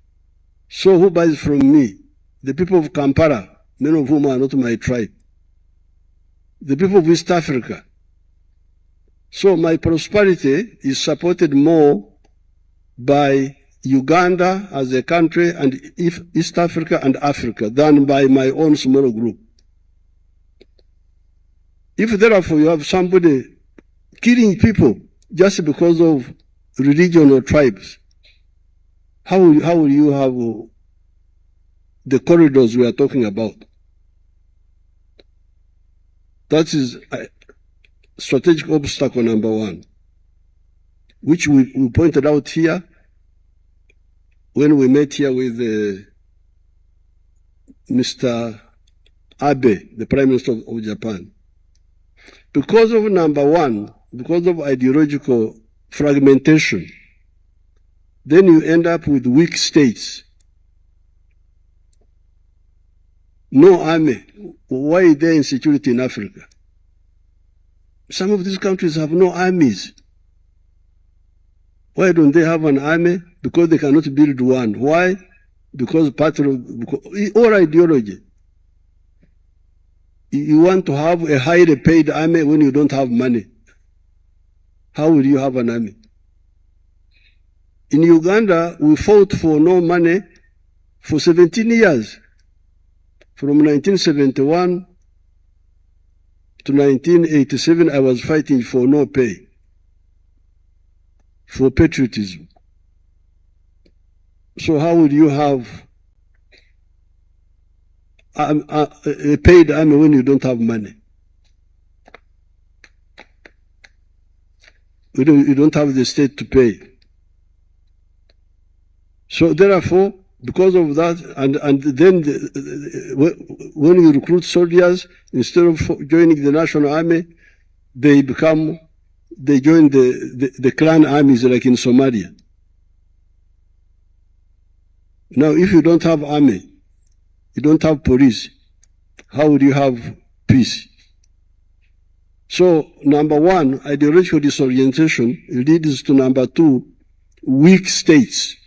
So who buys from me? The people of Kampala, many of whom are not my tribe. The people of East Africa. So my prosperity is supported more by Uganda as a country and East Africa and Africa than by my own small group. If therefore you have somebody killing people just because of religion or tribes, how will you have the corridors we are talking about? That is strategic obstacle number one, which we pointed out here when we met here with Mr. Abe, the Prime Minister of Japan. Because of number one, because of ideological fragmentation, then you end up with weak states. No army. Why is there insecurity in Africa? Some of these countries have no armies. Why don't they have an army? Because they cannot build one. Why? Because or ideology. You want to have a highly paid army when you don't have money. How will you have an army? In Uganda, we fought for no money for 17 years. From 1971 to 1987, I was fighting for no pay, for patriotism. So how would you have a paid army when you don't have money? You don't have the state to pay. So therefore, because of that, and then when you recruit soldiers, instead of joining the national army, they join the clan armies like in Somalia. Now, if you don't have army, you don't have police, how would you have peace? So, number one, ideological disorientation leads to number two, weak states.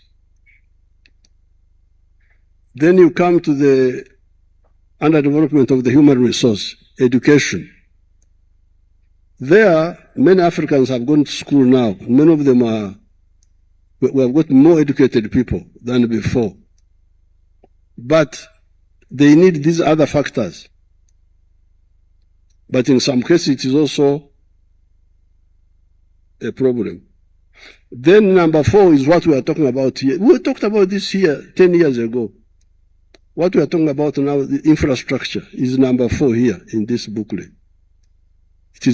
Then you come to the underdevelopment of the human resource, education. There, many Africans have gone to school now. Many of them we have got more educated people than before. But they need these other factors. But in some cases, it is also a problem. Then number four is what we are talking about here. We talked about this here 10 years ago. What we are talking about now, the infrastructure, is number four here in this booklet. It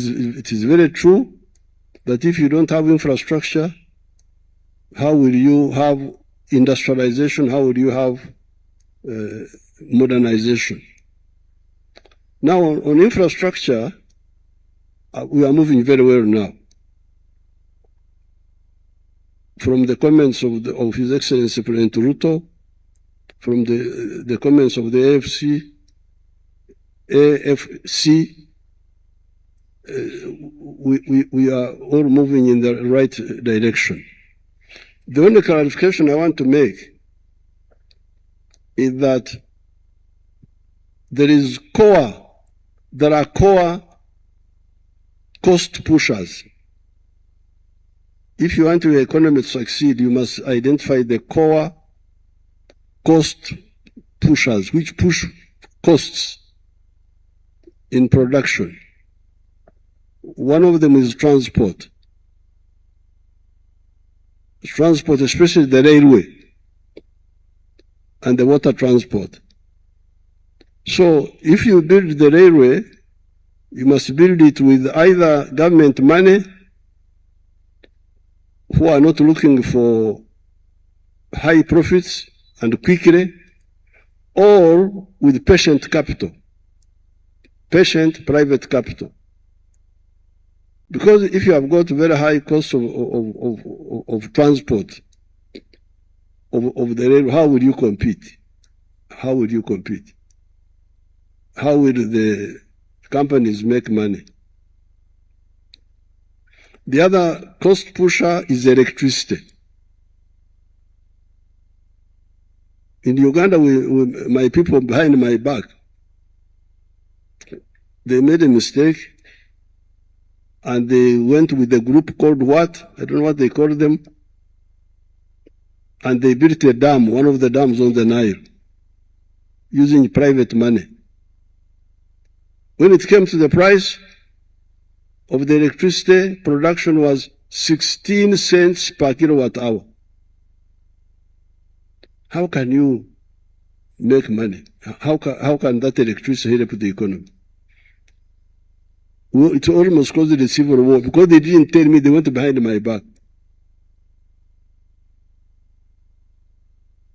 is very true that if you don't have infrastructure, how will you have industrialization? How will you have modernization? Now, on infrastructure, we are moving very well now. From the comments of His Excellency President Ruto, from the comments of the AFC, we are all moving in the right direction. The only clarification I want to make is that there are core cost pushers. If you want your economy to succeed, you must identify the core cost pushers, which push costs in production. One of them is transport. Transport, especially the railway and the water transport. So if you build the railway, you must build it with either government money, who are not looking for high profits and quickly, or with patient capital, patient private capital. Because if you have got very high cost of transport of the railway, how will you compete? How will you compete? How will the companies make money? The other cost pusher is electricity. In Uganda, my people behind my back, they made a mistake and they went with a group called what? I don't know what they called them. and they built a dam, one of the dams on the Nile, using private money. When it came to the price of the electricity, production was 16 cents per kilowatt hour. How can you make money? How can that electricity help the economy? Well, it almost caused the civil war because they didn't tell me, they went behind my back.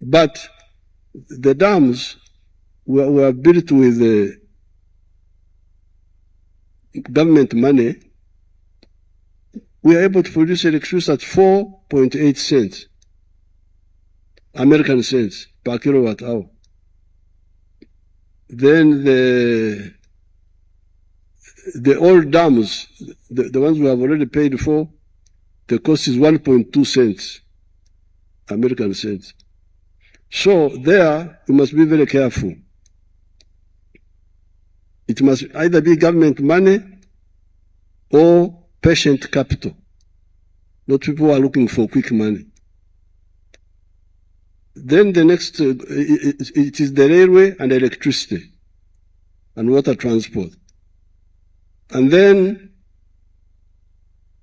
But the dams were built with government money. We are able to produce electricity at 4.8 cents, American cents per kilowatt hour. Then the old dams, the ones we have already paid for, the cost is 1.2 cents, American cents. So there, you must be very careful. It must either be government money or patient capital, not people who are looking for quick money. Then the next, it is the railway and electricity and water transport. And then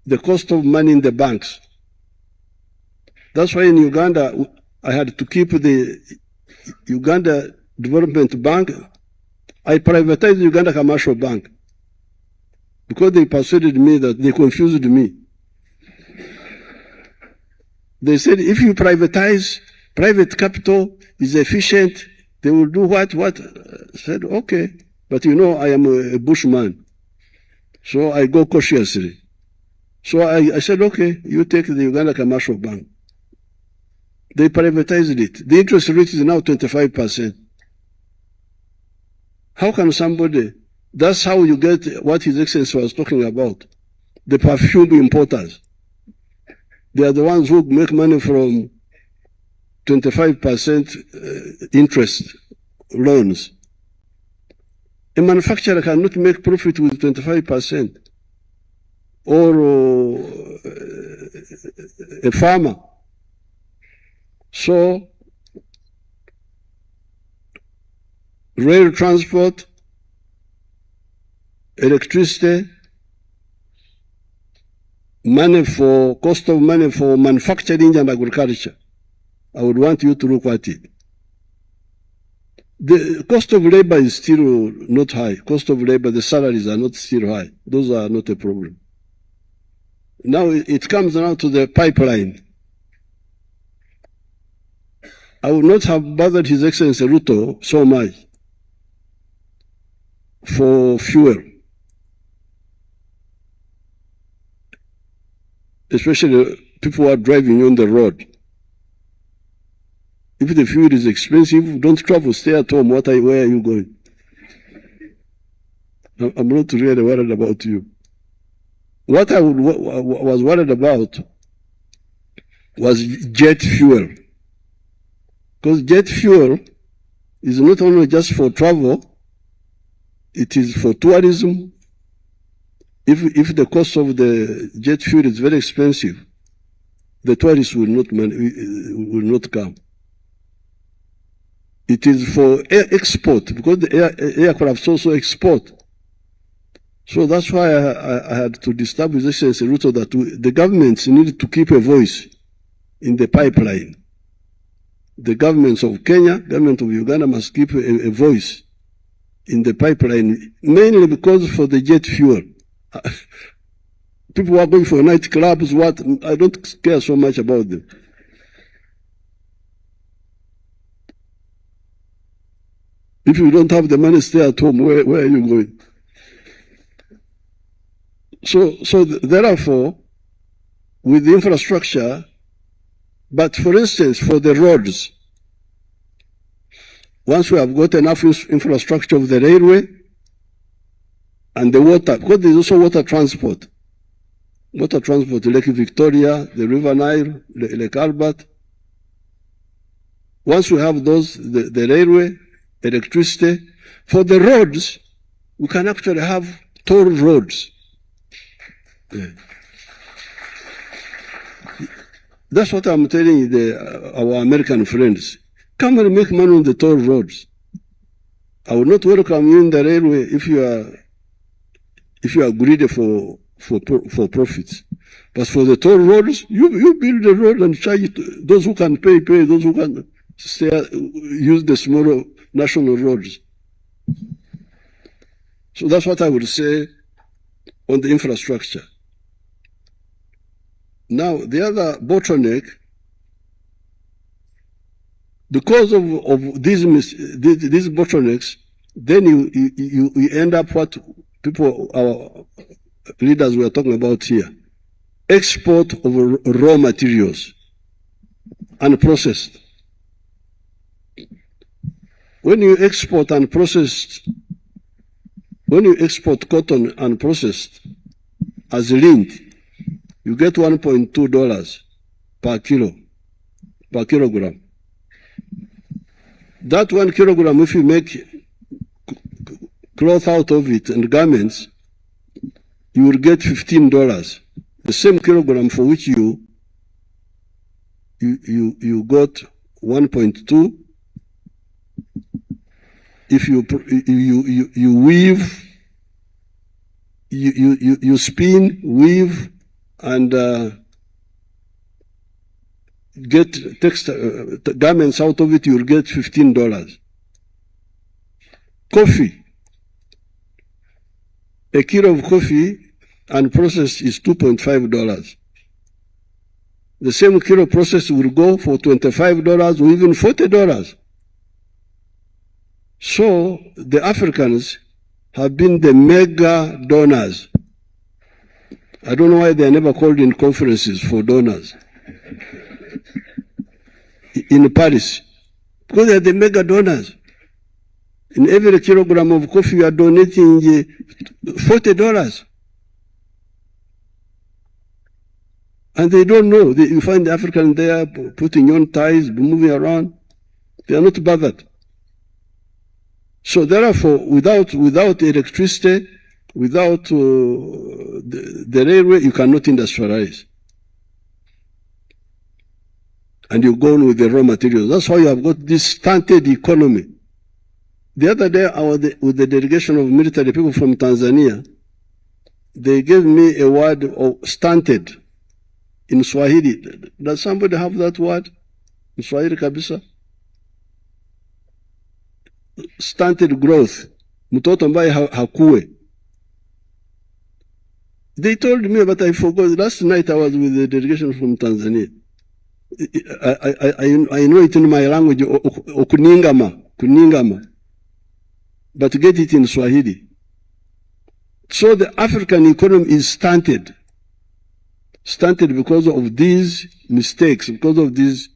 the cost of money in the banks. That's why in Uganda, I had to keep the Uganda Development Bank. I privatized the Uganda Commercial Bank because they persuaded me that they confused me. They said, if you privatize, private capital is efficient, they will do what? I said, okay. But you know, I am a bushman. So I go cautiously. So I said, okay, you take the Uganda Commercial Bank. They privatized it. The interest rate is now 25%. How can somebody, that's how you get what His Excellency was talking about, the perfume importers. They are the ones who make money from 25% interest loans. A manufacturer cannot make profit with 25%. Or a farmer. So, rail transport, electricity, cost of money for manufacturing and agriculture. I would want you to look at it. The cost of labor is still not high. Cost of labor, the salaries are not still high. Those are not a problem. Now it comes down to the pipeline. I would not have bothered His Excellency Ruto so much for fuel, especially people who are driving on the road. If the fuel is expensive, don't travel, stay at home. Where are you going? I'm not really worried about you. What I was worried about was jet fuel. Because jet fuel is not only just for travel, it is for tourism. If the cost of the jet fuel is very expensive, the tourists will not come. It is for export, because the aircraft also export. So that's why I had to disturb His Excellency Ruto that the governments need to keep a voice in the pipeline. The governments of Kenya, government of Uganda must keep a voice in the pipeline, mainly because for the jet fuel. People who are going for nightclubs, I don't care so much about them. If you don't have the money, stay at home. Where are you going? So therefore, with the infrastructure, but for instance, for the roads, once we have got enough infrastructure of the railway and the water, because there's also water transport, Lake Victoria, the River Nile, Lake Albert. Once we have those, the railway, electricity, for the roads, we can actually have toll roads. Yeah. That's what I'm telling our American friends. Come and make money on the toll roads. I will not welcome you in the railway if you are greedy for profits. But for the toll roads, you build the road and charge it. Those who can pay, those who can use the smaller national roads. So that's what I would say on the infrastructure. Now, the other bottleneck, because of these bottlenecks, then you end up what our leaders were talking about here. Export of raw materials, unprocessed. When you export unprocessed, when you export cotton unprocessed as lint, you get $1.2 per kilogram. That 1 kilogram, if you make cloth out of it and garments, you will get $15. The same kilogram for which you got 1.2. If you weave, you spin, weave, and get garments out of it, you'll get $15. Coffee. A kilo of coffee unprocessed is $2.5. The same kilo processed will go for $25 or even $40. So the Africans have been the mega donors. I don't know why they are never called in conferences for donors in Paris, because they are the mega donors. In every kilogram of coffee, you are donating $40. And they don't know. You find the African there putting on ties, moving around. They are not bothered. So therefore, without electricity, without the railway, you cannot industrialize. And you go on with the raw materials. That's why you have got this stunted economy. The other day, I was with the delegation of military people from Tanzania. They gave me a word of stunted in Swahili. Does somebody have that word in Swahili kabisa? Stunted growth. Mtoto ambaye hakue. They told me, but I forgot. Last night I was with the delegation from Tanzania. I know it in my language, kuningama. But get it in Swahili. So the African economy is stunted. Stunted because of these mistakes, because of these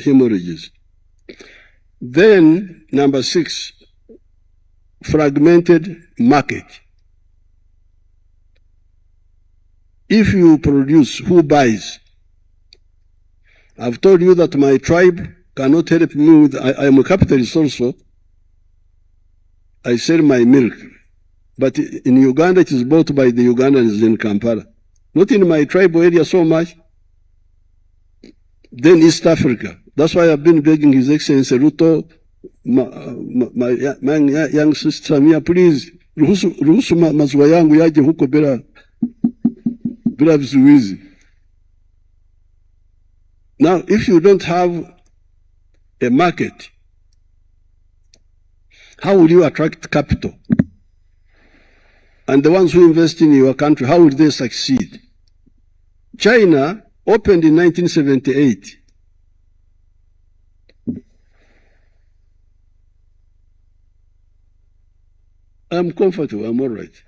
hemorrhages. Then, number 6, fragmented market. If you produce, who buys? I've told you that my tribe cannot help me with, I am a capitalist also. I sell my milk. But in Uganda, it is bought by the Ugandans in Kampala. Not in my tribal area so much. Then East Africa. That's why I've been begging His Excellency Ruto, my young sister Mia, please, ruhusu maziwa yangu yaje huko bila vizuizi. Now, if you don't have a market, how will you attract capital? And the ones who invest in your country, how will they succeed? China opened in 1978. I'm comfortable, I'm all right.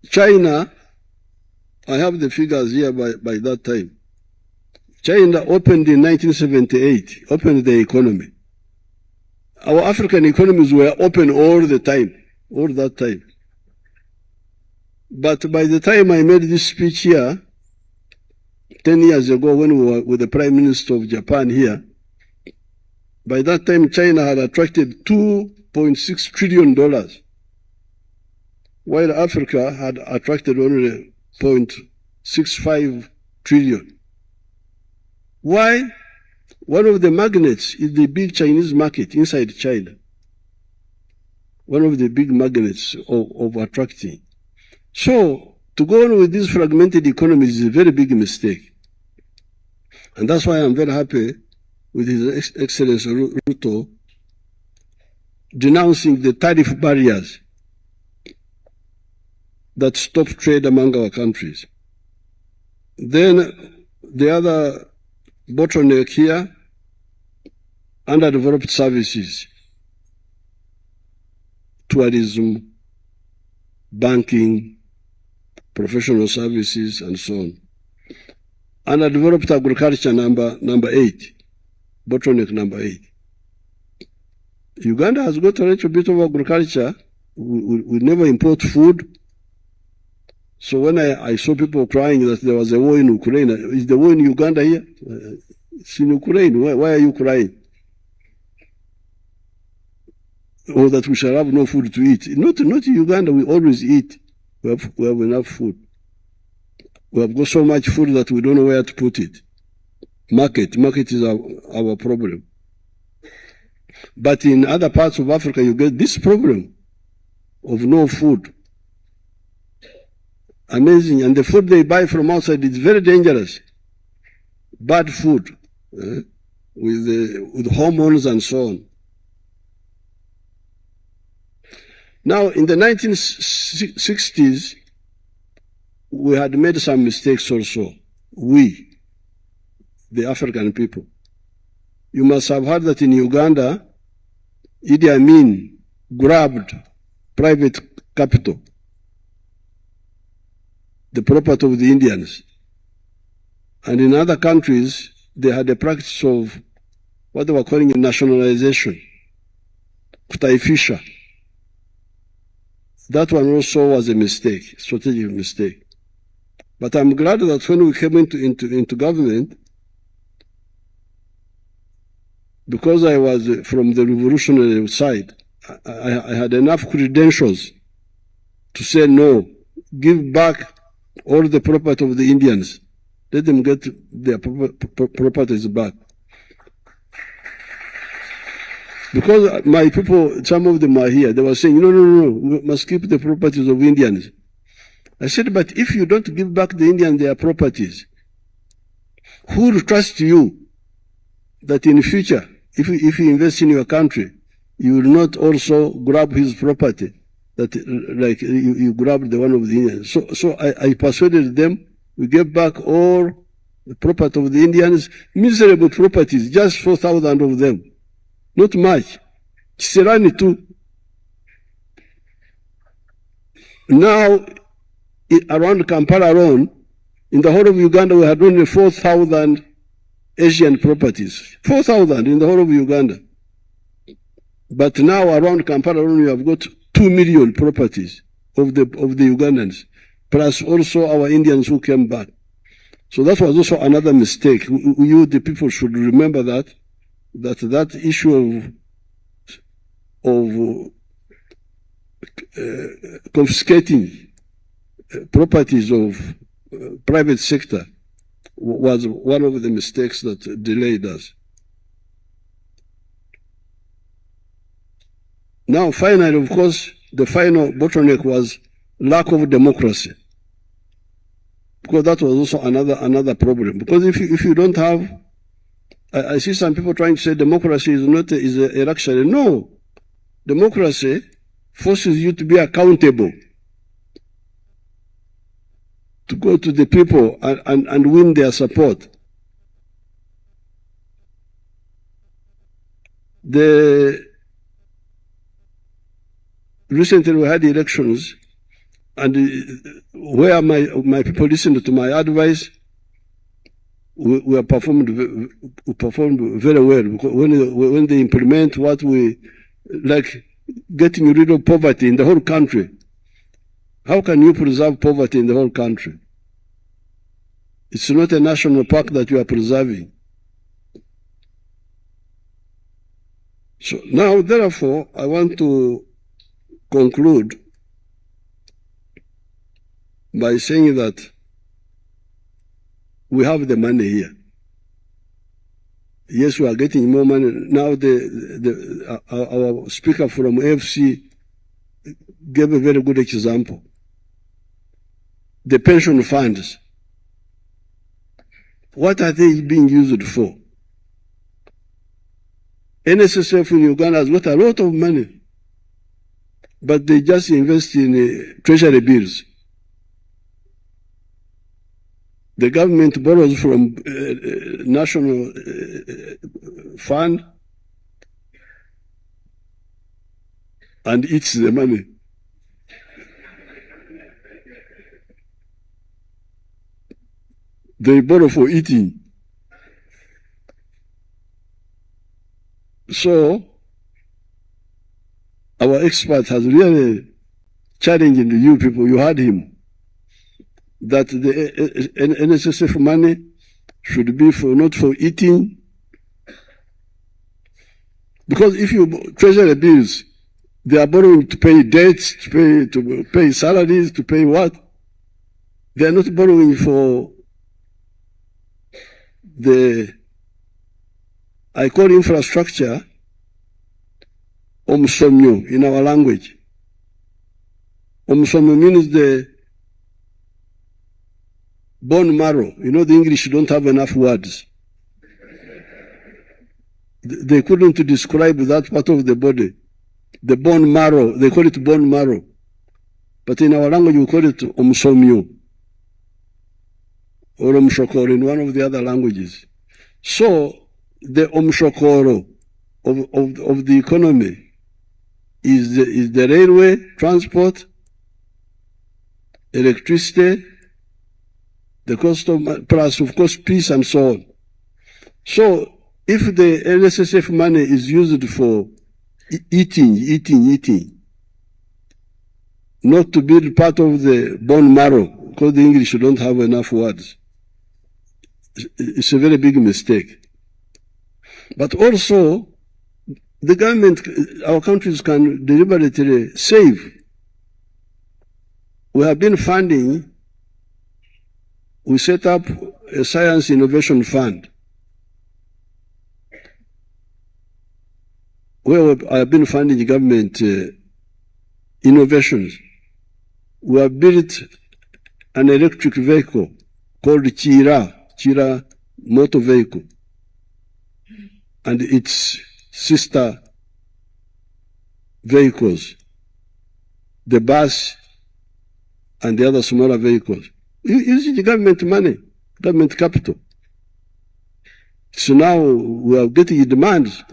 China, I have the figures here by that time. China opened in 1978, opened the economy. Our African economies were open all that time. But by the time I made this speech here, 10 years ago when we were with the Prime Minister of Japan here, by that time China had attracted $2.6 trillion, while Africa had attracted only 1.65 trillion. Why? One of the magnets is the big Chinese market inside China. One of the big magnets of attracting. So, to go on with these fragmented economies is a very big mistake. And that's why I'm very happy with His Excellency Ruto denouncing the tariff barriers that stop trade among our countries. Then the other bottleneck here, underdeveloped services, tourism, banking, professional services, and so on. Underdeveloped agriculture, number 8, bottleneck number 8. Uganda has got a little bit of agriculture. We never import food. So when I saw people crying that there was a war in Ukraine, is the war in Uganda here? It's in Ukraine. Why are you crying? Or that we shall have no food to eat. Not in Uganda, we always eat. We have enough food. We have got so much food that we don't know where to put it. Market is our problem. But in other parts of Africa, you get this problem of no food. Amazing. And the food they buy from outside is very dangerous. Bad food, with hormones and so on. Now, in the 1960s, we had made some mistakes also. We, the African people. You must have heard that in Uganda, Idi Amin grabbed private capital, the property of the Indians. And in other countries, they had a practice of what they were calling a nationalization, kutaifisha. That one also was a mistake, strategic mistake. But I'm glad that when we came into government, because I was from the revolutionary side, I had enough credentials to say no, give back all the property of the Indians. Let them get their properties back. Because my people, some of them are here, they were saying, no, we must keep the properties of Indians. I said, but if you don't give back the Indians their properties, who will trust you that in the future, if you invest in your country, you will not also grab his property, that like you grabbed the one of the Indians. So I persuaded them, we gave back all the property of the Indians, miserable properties, just 4,000 of them. Not much. Kisirani too. Now, around Kampala alone, in the whole of Uganda, we had only 4,000 Asian properties. 4,000 in the whole of Uganda. But now, around Kampala alone, we have got 2 million properties of the Ugandans, plus also our Indians who came back. So that was also another mistake. You, the people, should remember that issue of confiscating properties of private sector was one of the mistakes that delayed us. Now, finally, of course, the final bottleneck was lack of democracy. Because that was also another problem. Because if you don't have, I see some people trying to say democracy is a luxury. No. Democracy forces you to be accountable, to go to the people and win their support. Recently we had elections, and where my people listened to my advice, we performed very well. When they implement what we like, getting rid of poverty in the whole country. How can you preserve poverty in the whole country? It's not a national park that you are preserving. So now, therefore, I want to conclude by saying that we have the money here. Yes, we are getting more money. Now our speaker from AFC gave a very good example. The pension funds. What are they being used for? NSSF in Uganda has got a lot of money, but they just invest in treasury bills. The government borrows from national fund and eats the money. They borrow for eating. So, our expert has really challenged you people, you heard him, that the NSSF money should be not for eating. Because if you treasury bills, they are borrowing to pay debts, to pay salaries, to pay what? They are not borrowing for I call infrastructure omsomyo in our language. Omsomyo means the bone marrow. You know, the English don't have enough words. They couldn't describe that part of the body. The bone marrow, they call it bone marrow. But in our language, we call it omsomyo or omshokoro in one of the other languages. So, the omshokoro of the economy is the railway, transport, electricity, the cost of, plus of course peace and so on. So if the NSSF money is used for eating, not to build part of the bone marrow, because the English don't have enough words, it's a very big mistake. But also, the government, our countries can deliberately save. We have been funding, we set up a science innovation fund where I have been funding government innovations. We have built an electric vehicle called Chira motor vehicle, and its sister vehicles, the bus and the other smaller vehicles, using the government money, government capital. So now we are getting demands,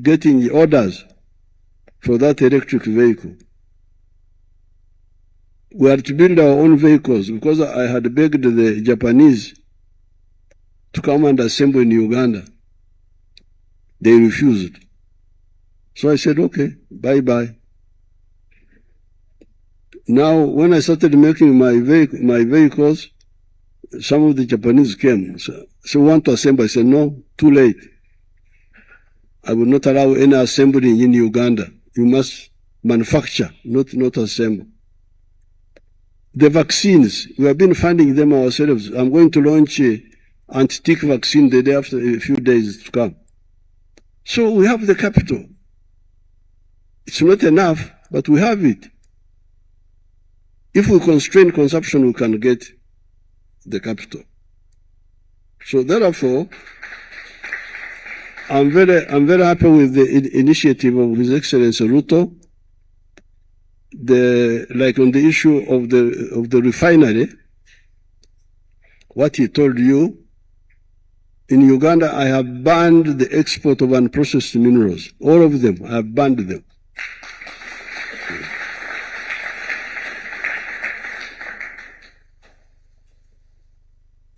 getting orders for that electric vehicle. We are to build our own vehicles because I had begged the Japanese to come and assemble in Uganda. They refused. So I said, okay, bye-bye. Now, when I started making my vehicles, some of the Japanese came. So want to assemble. I said, no, too late. I will not allow any assembly in Uganda. You must manufacture, not assemble. The vaccines, we have been funding them ourselves. I'm going to launch an anti-tick vaccine the day after, a few days to come. So we have the capital. It's not enough, but we have it. If we constrain consumption, we can get the capital. So therefore, I'm very happy with the initiative of His Excellency Ruto. Like on the issue of the refinery, what he told you, in Uganda, I have banned the export of unprocessed minerals. All of them, I have banned them.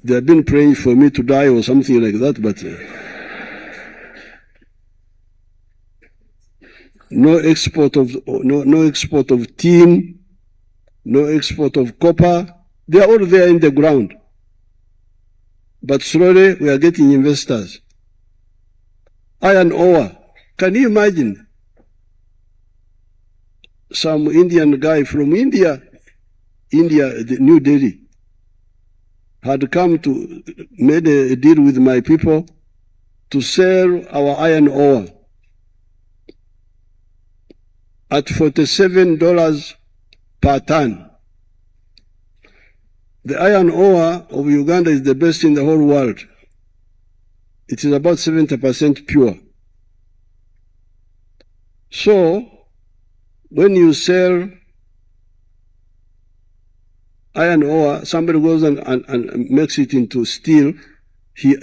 They have been praying for me to die or something like that, but no export of tin, no export of copper. They are all there in the ground. But slowly we are getting investors. Iron ore. Can you imagine? Some Indian guy from India India, the New Delhi, had come to, made a deal with my people to sell our iron ore at $47 per ton. The iron ore of Uganda is the best in the whole world. It is about 70% pure. So, when you sell iron ore, somebody goes and makes it into steel. He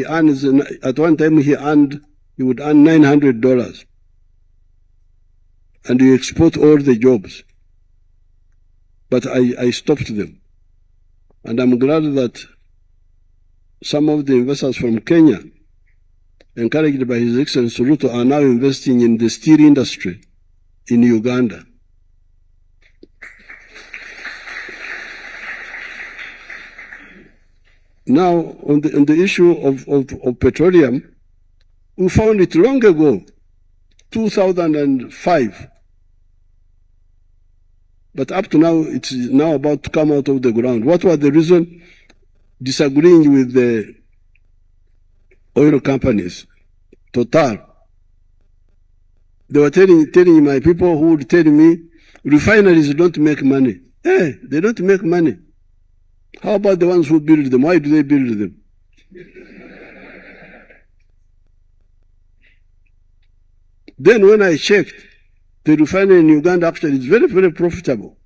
earns, at one time he would earn $900. And you export all the jobs. But I stopped them. And I'm glad that some of the investors from Kenya, encouraged by His Excellency Ruto, are now investing in the steel industry in Uganda. Now, on the issue of petroleum, we found it long ago, 2005. But up to now, it's now about to come out of the ground. What was the reason? Disagreeing with the oil companies, Total. They were telling my people who would tell me, refineries don't make money. Hey, they don't make money. How about the ones who build them? Why do they build them? Then when I checked, the refinery in Uganda actually is very, very profitable.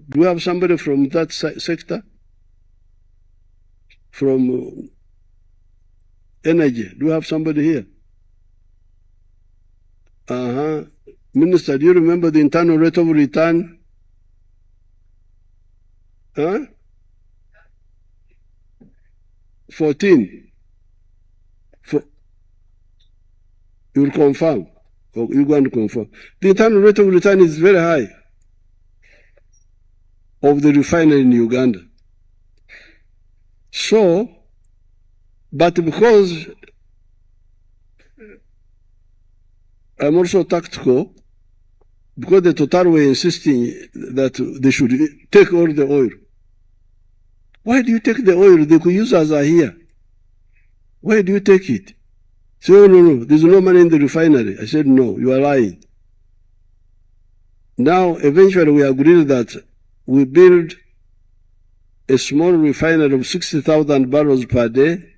Do we have somebody from that sector? From energy? Do we have somebody here? Minister, do you remember the internal rate of return? Huh? 14. You'll confirm. Or you're going to confirm. The internal rate of return is very high of the refinery in Uganda. So, but because I'm also tactical, because the Total were insisting that they should take all the oil. Why do you take the oil? The users are here. Why do you take it? Say, oh, no, there's no money in the refinery. I said, no, you are lying. Now, eventually we agreed that we build a small refinery of 60,000 barrels per day.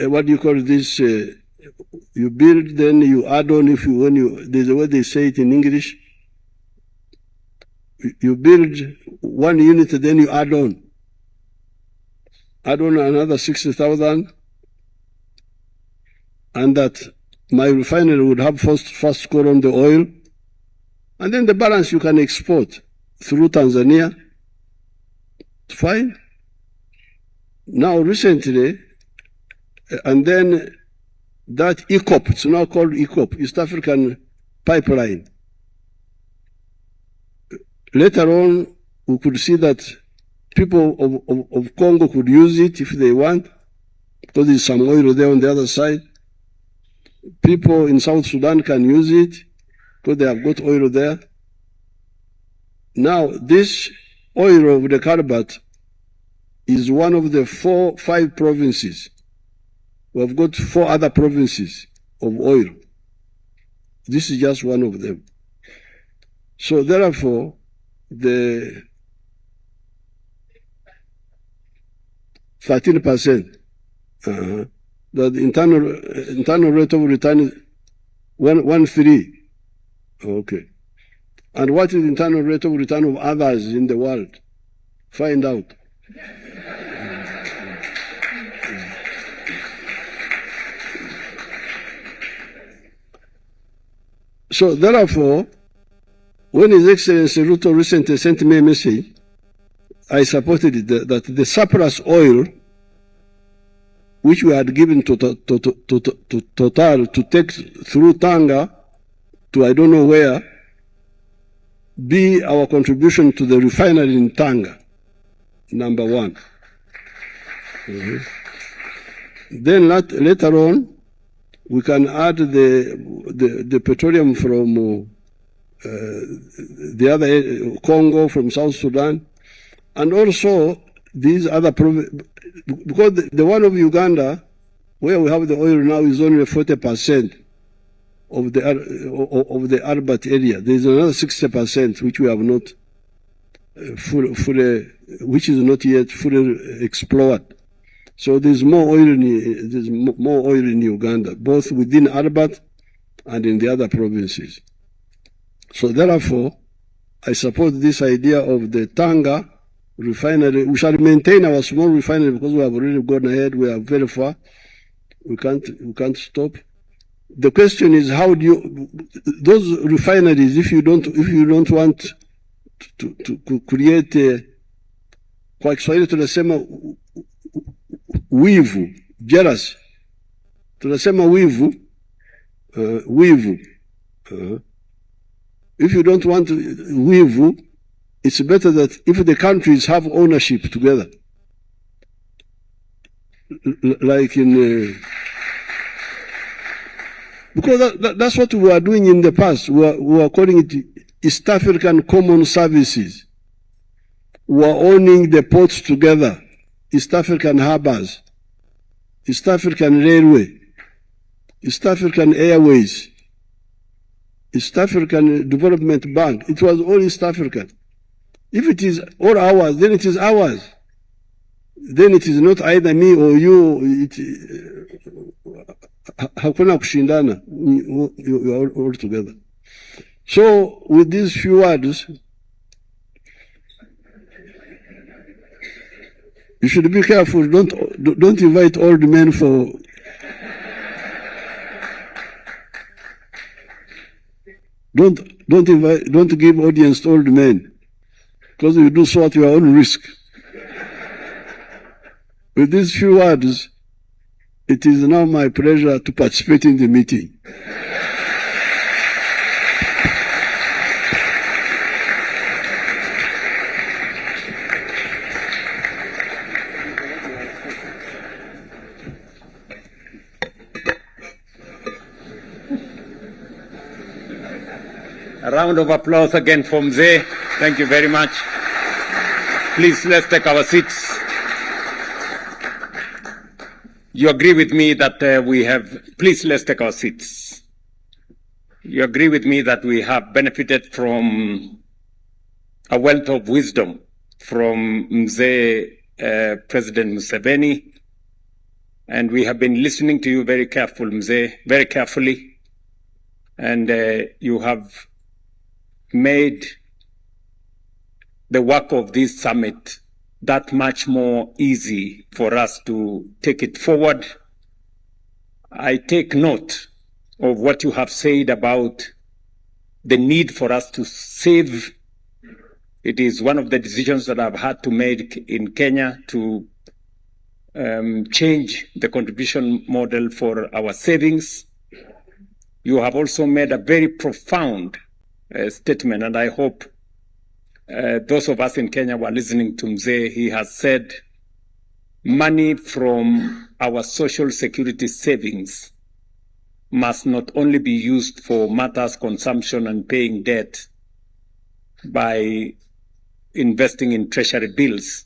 What do you call this? You build, then you add on. There's a way they say it in English. You build one unit, then you add on. Add on another 60,000, and that my refinery would have first score on the oil, and then the balance you can export through Tanzania. It's fine. Now recently, and then that ECOP, it's now called ECOP, East African Pipeline. Later on, we could see that people of Congo could use it if they want, because there's some oil there on the other side. People in South Sudan can use it, because they have got oil there. Now, this oil of the Carabat is one of the 5 provinces. We have got 4 other provinces of oil. This is just one of them. So therefore, the 13%, the internal rate of return is 1.3. Okay. And what is the internal rate of return of others in the world? Find out. So therefore, when His Excellency Ruto recently sent me a message, I supported it, that the surplus oil, which we had given to Total to take through Tanga to I don't know where, be our contribution to the refinery in Tanga, number 1. Then later on, we can add the petroleum from the other Congo, from South Sudan, and also these other because the one of Uganda, where we have the oil now, is only 40% of the Arbat area. There is another 60% which we have not fully, which is not yet fully explored. So there's more oil in Uganda, both within Arbat and in the other provinces. So therefore, I support this idea of the Tanga refinery. We shall maintain our small refinery because we have already gone ahead. We are very far. We can't stop. The question is, how do you, those refineries, if you don't want to create kwa Kiswahili tunasema wivu, jealous. Tunasema wivu, if you don't want wivu, it's better that if the countries have ownership together, like in because that's what we were doing in the past. We were calling it East African Common Services. We are owning the ports together, East African harbors, East African Railway, East African Airways, East African Development Bank. It was all East African. If it is all ours, then it is ours. Then it is not either me or you. Hakuna kushindana. You are all together. So with these few words, you should be careful. Don't invite old men for. Don't give audience to old men, because you do so at your own risk. With these few words, it is now my pleasure to participate in the meeting. A round of applause again for Mzee. Thank you very much. Please, let's take our seats. You agree with me that please, let's take our seats. You agree with me that we have benefited from a wealth of wisdom from Mzee, President Museveni, and we have been listening to you very carefully, Mzee, very carefully, and you have made the work of this summit that much more easy for us to take it forward. I take note of what you have said about the need for us to save. It is one of the decisions that I've had to make in Kenya to change the contribution model for our savings. You have also made a very profound statement, and I hope those of us in Kenya were listening to Mzee. He has said money from our social security savings must not only be used for matters consumption and paying debt by investing in treasury bills.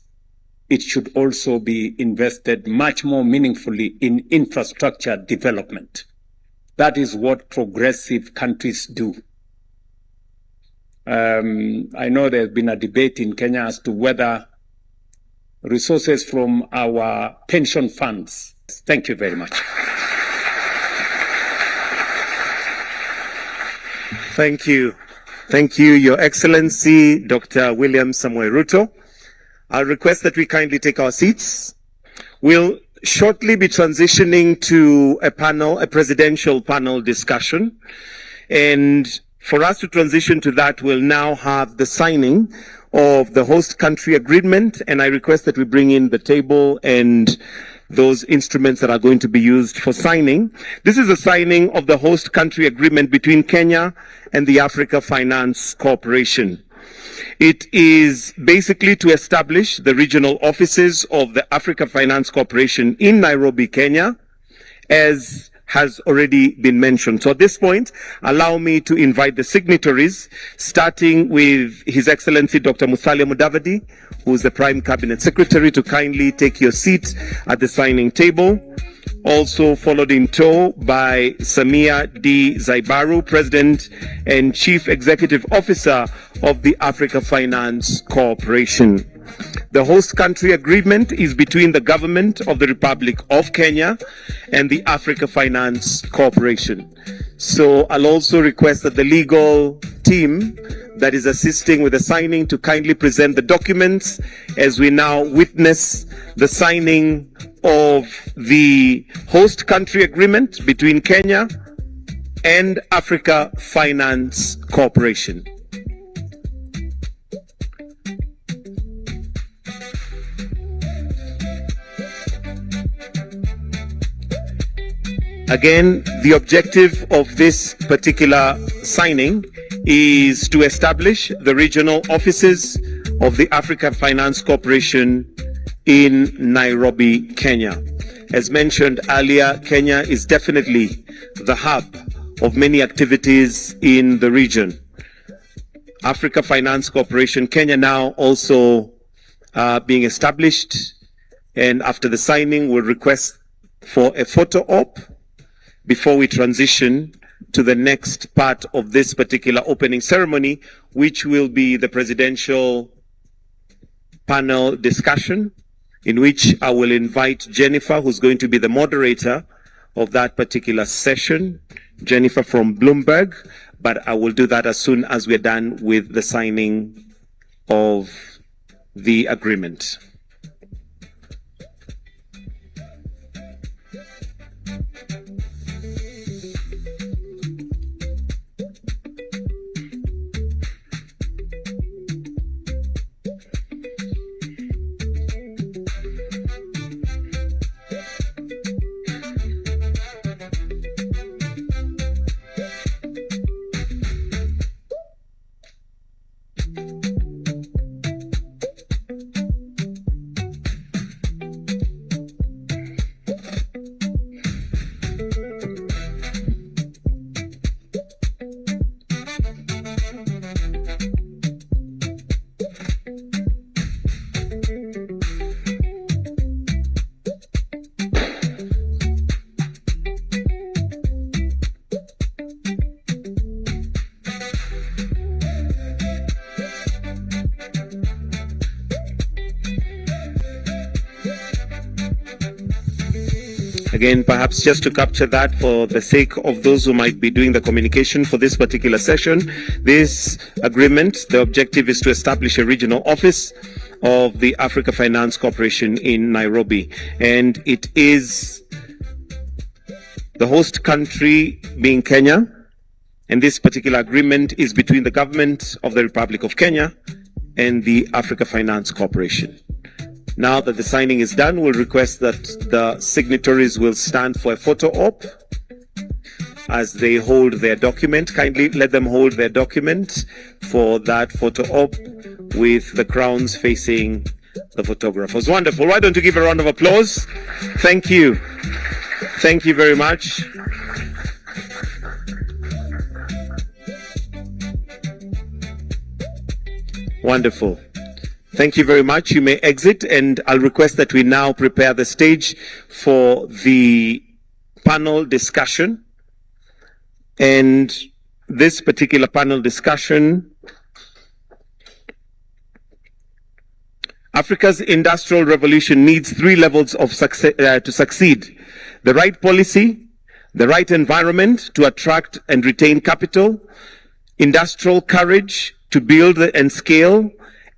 It should also be invested much more meaningfully in infrastructure development. That is what progressive countries do. I know there's been a debate in Kenya as to whether resources from our pension funds. Thank you very much. Thank you. Thank you, Your Excellency, Dr. William Samoei Ruto. I'll request that we kindly take our seats. We'll shortly be transitioning to a presidential panel discussion. And for us to transition to that, we'll now have the signing of the host country agreement. And I request that we bring in the table and those instruments that are going to be used for signing. This is a signing of the host country agreement between Kenya and the Africa Finance Corporation. It is basically to establish the regional offices of the Africa Finance Corporation in Nairobi, Kenya, as has already been mentioned. So at this point, allow me to invite the signatories, starting with His Excellency Dr. Musalia Mudavadi, who is the Prime Cabinet Secretary, to kindly take your seat at the signing table. Also followed in tow by Samia D. Zaibaru, President and Chief Executive Officer of the Africa Finance Corporation. The host country agreement is between the government of the Republic of Kenya and the Africa Finance Corporation. So I'll also request that the legal team that is assisting with the signing to kindly present the documents as we now witness the signing of the host country agreement between Kenya and Africa Finance Corporation. Again, the objective of this particular signing is to establish the regional offices of the Africa Finance Corporation in Nairobi, Kenya. As mentioned earlier, Kenya is definitely the hub of many activities in the region. Africa Finance Corporation, Kenya now also being established, and after the signing, we'll request for a photo op before we transition to the next part of this particular opening ceremony, which will be the presidential panel discussion, in which I will invite Jennifer, who's going to be the moderator of that particular session, Jennifer from Bloomberg, but I will do that as soon as we're done with the signing of the agreement. Again, perhaps just to capture that for the sake of those who might be doing the communication for this particular session, this agreement, the objective is to establish a regional office of the Africa Finance Corporation in Nairobi. And it is the host country being Kenya. And this particular agreement is between the government of the Republic of Kenya and the Africa Finance Corporation. Now that the signing is done, we'll request that the signatories will stand for a photo op as they hold their document. Kindly let them hold their document for that photo op with the crowns facing the photographers. Wonderful. Why don't you give a round of applause? Thank you. Thank you very much. Wonderful. Thank you very much. You may exit, and I'll request that we now prepare the stage for the panel discussion. And this particular panel discussion, Africa's industrial revolution needs 3 levels of success to succeed: the right policy, the right environment to attract and retain capital, industrial courage to build and scale,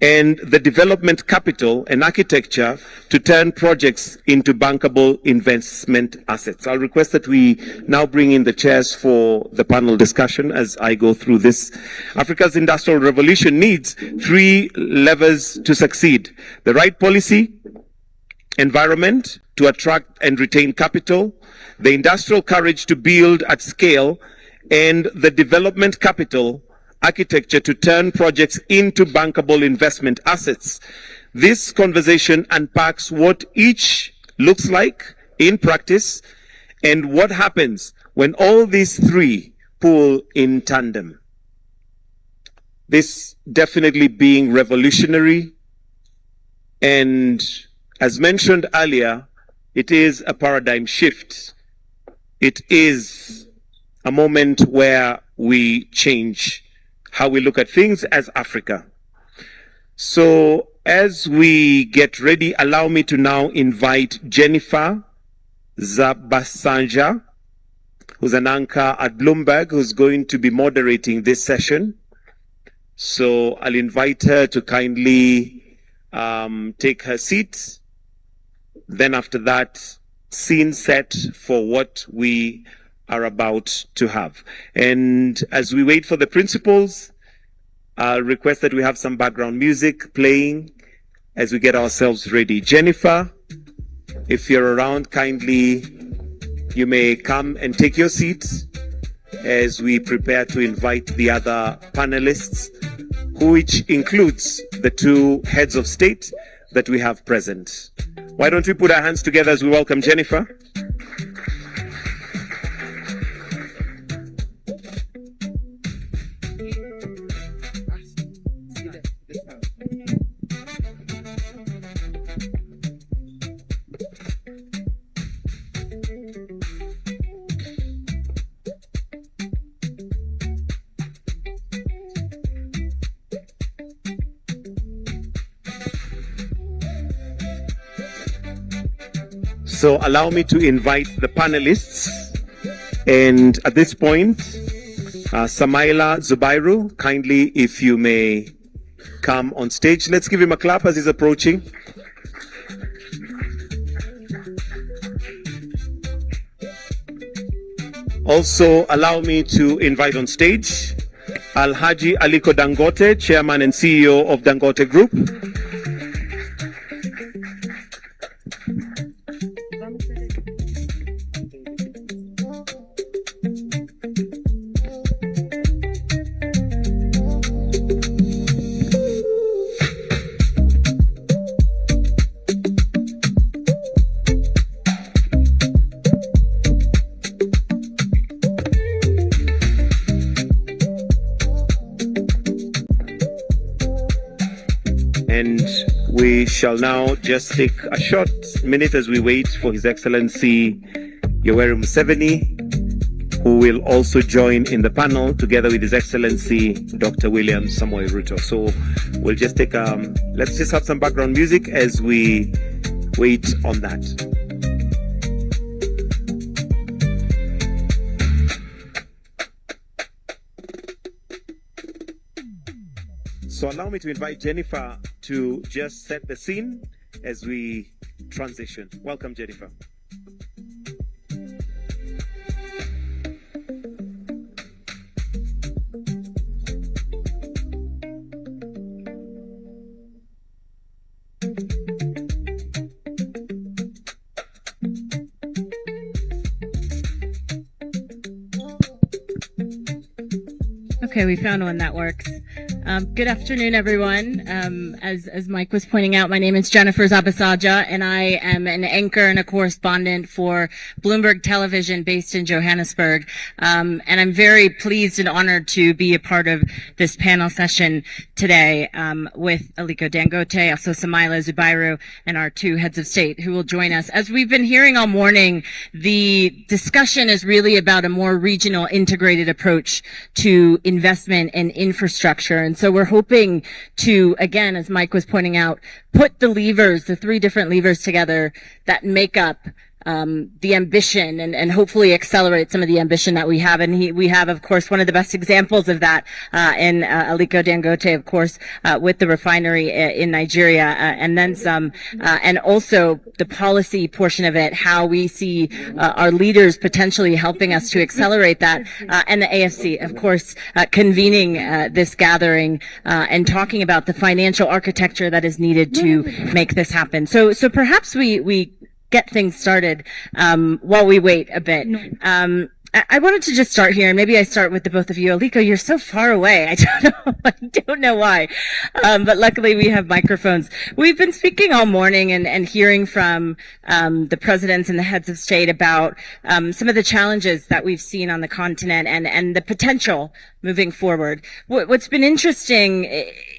and the development capital and architecture to turn projects into bankable investment assets. I'll request that we now bring in the chairs for the panel discussion as I go through this. Africa's industrial revolution needs 3 levers to succeed: the right policy, environment to attract and retain capital, the industrial courage to build at scale, and the development capital architecture to turn projects into bankable investment assets. This conversation unpacks what each looks like in practice and what happens when all these three pull in tandem. This definitely being revolutionary, and as mentioned earlier, it is a paradigm shift. It is a moment where we change how we look at things as Africa. So as we get ready, allow me to now invite Jennifer Zabasanja, who's an anchor at Bloomberg, who's going to be moderating this session. So I'll invite her to kindly take her seat. Then after that, scene set for what we are about to have. And as we wait for the principals, I'll request that we have some background music playing as we get ourselves ready. Jennifer, if you're around, kindly, you may come and take your seat as we prepare to invite the other panelists, which includes the two heads of state that we have present. Why don't we put our hands together as we welcome Jennifer? So allow me to invite the panelists. And at this point, Samaila Zubairu, kindly, if you may come on stage. Let's give him a clap as he's approaching. Also, allow me to invite on stage Alhaji Aliko Dangote, Chairman and CEO of Dangote Group. And we shall now just take a short minute as we wait for His Excellency Yoweri Museveni, who will also join in the panel together with His Excellency Dr. William Samoei Ruto. So we'll just take, let's just have some background music as we wait on that. So allow me to invite Jennifer to just set the scene as we transition. Welcome, Jennifer. Okay, we found one that works. Good afternoon, everyone. As Mike was pointing out, my name is Jennifer Zabasaja, and I am an anchor and a correspondent for Bloomberg Television based in Johannesburg. And I'm very pleased and honored to be a part of this panel session today with Aliko Dangote, also Samaila Zubairu, and our two heads of state who will join us. As we've been hearing all morning, the discussion is really about a more regional integrated approach to investment and infrastructure. And so we're hoping to, again, as Mike was pointing out, put the levers, the three different levers together that make up the ambition and hopefully accelerate some of the ambition that we have. And we have, of course, one of the best examples of that in Aliko Dangote, of course, with the refinery in Nigeria, and then some, and also the policy portion of it, how we see our leaders potentially helping us to accelerate that, and the AFC, of course, convening this gathering and talking about the financial architecture that is needed to make this happen. So perhaps we get things started while we wait a bit. I wanted to just start here, and maybe I start with the both of you. Aliko, you're so far away. I don't know why. But luckily we have microphones. We've been speaking all morning and hearing from the presidents and the heads of state about some of the challenges that we've seen on the continent and the potential moving forward. What's been interesting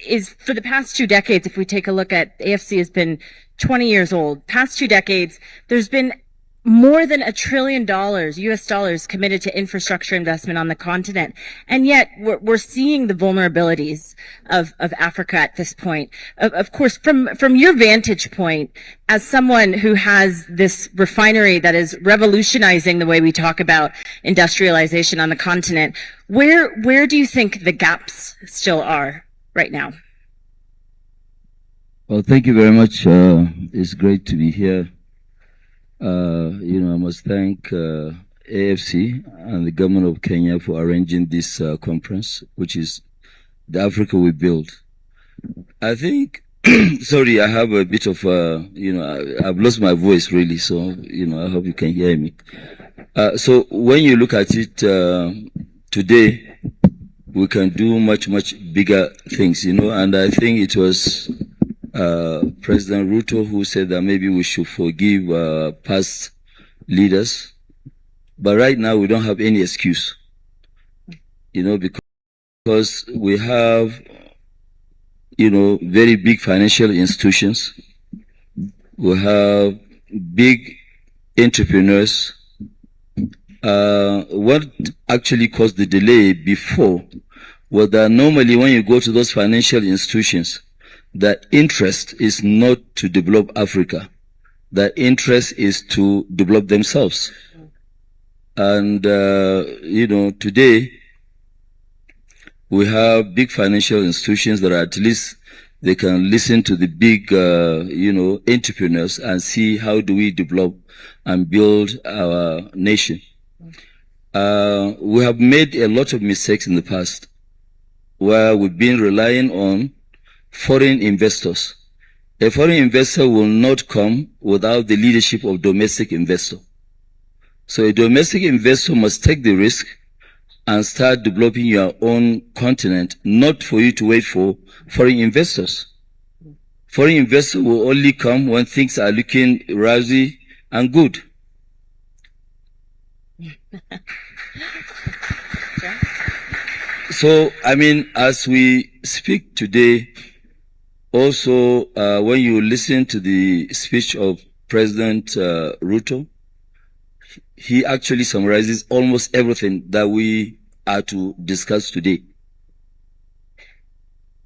is for the past 2 decades, if we take a look at AFC has been 20 years old. Past 2 decades, there's been more than $1 trillion, US dollars, committed to infrastructure investment on the continent. And yet we're seeing the vulnerabilities of Africa at this point. Of course, from your vantage point, as someone who has this refinery that is revolutionizing the way we talk about industrialization on the continent, where do you think the gaps still are right now? Well, thank you very much. It's great to be here. I must thank AFC and the government of Kenya for arranging this conference, which is the Africa we build. I think, sorry, I have a bit of, I've lost my voice really, so, I hope you can hear me. So when you look at it today, we can do much, much bigger things, and I think it was President Ruto who said that maybe we should forgive past leaders, but right now we don't have any excuse, because we have, very big financial institutions, we have big entrepreneurs. What actually caused the delay before was that normally when you go to those financial institutions, the interest is not to develop Africa. The interest is to develop themselves. And, today we have big financial institutions that are at least they can listen to the big, entrepreneurs and see how do we develop and build our nation. We have made a lot of mistakes in the past where we've been relying on foreign investors. A foreign investor will not come without the leadership of domestic investor. So a domestic investor must take the risk and start developing your own continent, not for you to wait for foreign investors. Foreign investors will only come when things are looking rosy and good. So, as we speak today, also, when you listen to the speech of President Ruto, he actually summarizes almost everything that we are to discuss today.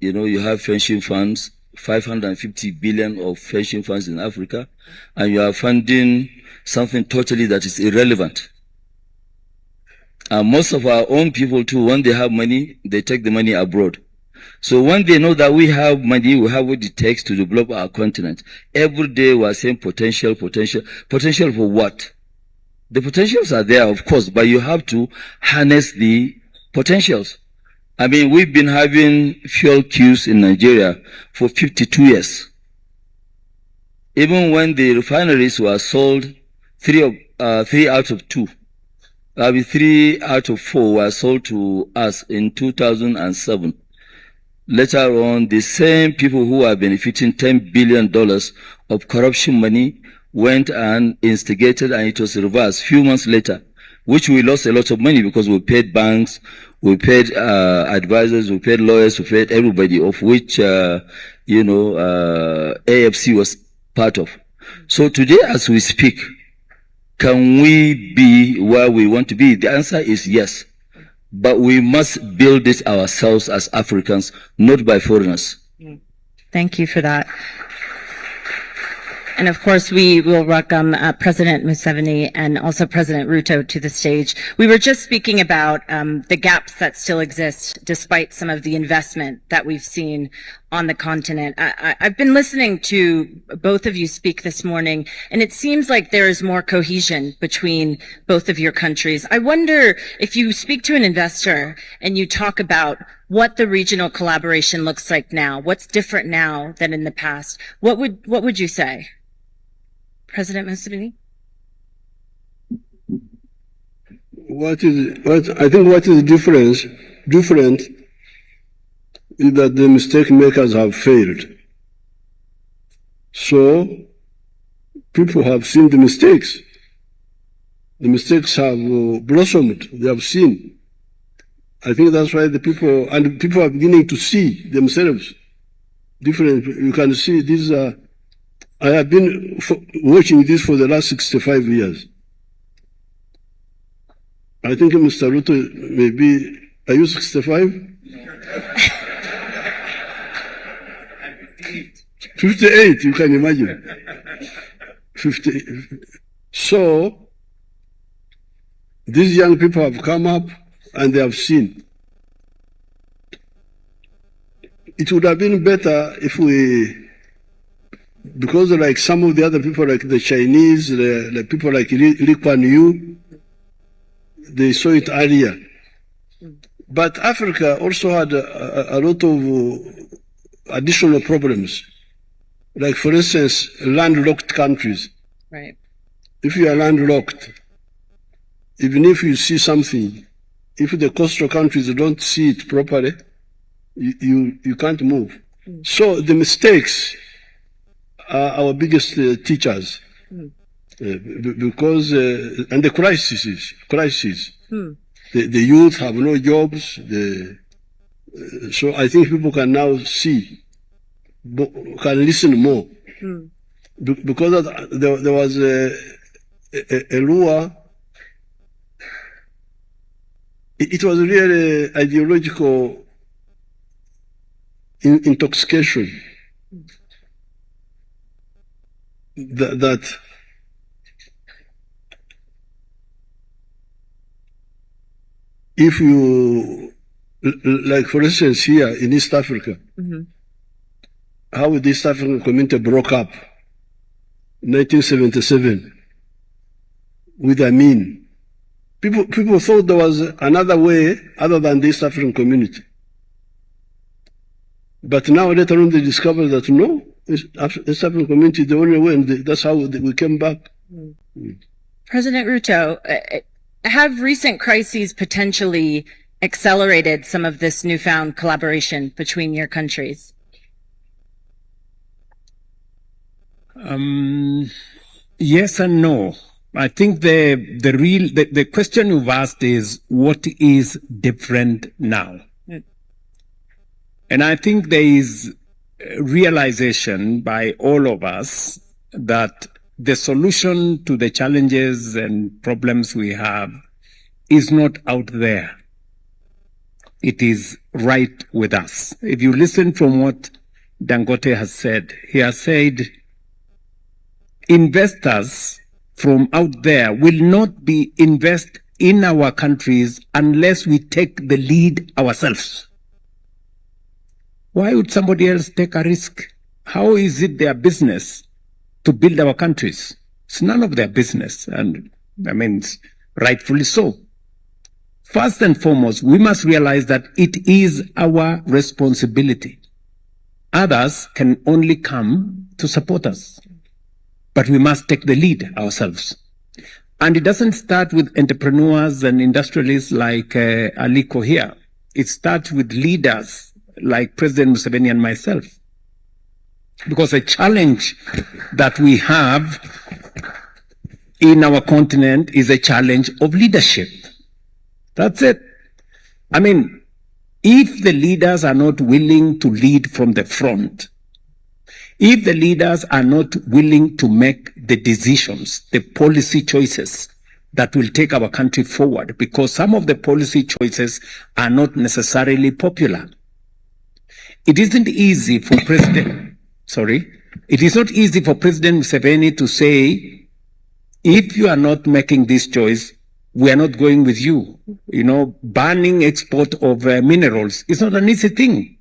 You have pension funds, 550 billion of pension funds in Africa, and you are funding something totally that is irrelevant. And most of our own people too, when they have money, they take the money abroad. So when they know that we have money, we have what it takes to develop our continent. Every day we are saying potential. Potential for what? The potentials are there, of course, but you have to harness the potentials. We've been having fuel queues in Nigeria for 52 years. Even when the refineries were sold, 3 out of 2. 3 out of 4 were sold to us in 2007. Later on, the same people who are benefiting $10 billion of corruption money went and instigated, and it was reversed few months later, which we lost a lot of money because we paid banks, we paid advisors, we paid lawyers, we paid everybody, of which AFC was part of. So today, as we speak, can we be where we want to be? The answer is yes. But we must build it ourselves as Africans, not by foreigners. Thank you for that. And of course, we will welcome President Museveni and also President Ruto to the stage. We were just speaking about the gaps that still exist despite some of the investment that we've seen on the continent. I've been listening to both of you speak this morning, and it seems like there is more cohesion between both of your countries. I wonder if you speak to an investor and you talk about what the regional collaboration looks like now, what's different now than in the past, what would you say? President Museveni? what is different is that the mistake makers have failed. So people have seen the mistakes. The mistakes have blossomed. They have seen. I think that's why people are beginning to see themselves different. You can see these are. I have been watching this for the last 65 years. I think Mr. Ruto maybe, are you 65? 58, you can imagine. 50. So, these young people have come up and they have seen. It would have been better if because like some of the other people, like the Chinese, the people like Lee Kuan Yew, they saw it earlier. But Africa also had a lot of additional problems. Like, for instance, landlocked countries. Right. If you are landlocked, even if you see something, if the coastal countries don't see it properly, you can't move. So the mistakes are our biggest teachers. Because, and the crises. The youth have no jobs. So I think people can now see, can listen more. Because there was a law. It was really ideological intoxication that if you, like for instance here in East Africa, how the East African community broke up in 1977 with Amin. People thought there was another way other than the East African community. But now later on they discovered that no, East African community is the only way, and that's how we came back. President Ruto, have recent crises potentially accelerated some of this newfound collaboration between your countries? Yes and no. I think the question you've asked is what is different now? And I think there is realization by all of us that the solution to the challenges and problems we have is not out there. It is right with us. If you listen from what Dangote has said, he has said investors from out there will not invest in our countries unless we take the lead ourselves. Why would somebody else take a risk? How is it their business to build our countries? It's none of their business, and I mean, rightfully so. First and foremost, we must realize that it is our responsibility. Others can only come to support us, but we must take the lead ourselves. And it doesn't start with entrepreneurs and industrialists like Aliko here. It starts with leaders like President Museveni and myself. Because a challenge that we have in our continent is a challenge of leadership. That's it. I mean, if the leaders are not willing to lead from the front, if the leaders are not willing to make the decisions, the policy choices that will take our country forward, because some of the policy choices are not necessarily popular. It isn't easy for it is not easy for President Museveni to say, if you are not making this choice, we are not going with you. You know, banning export of minerals is not an easy thing,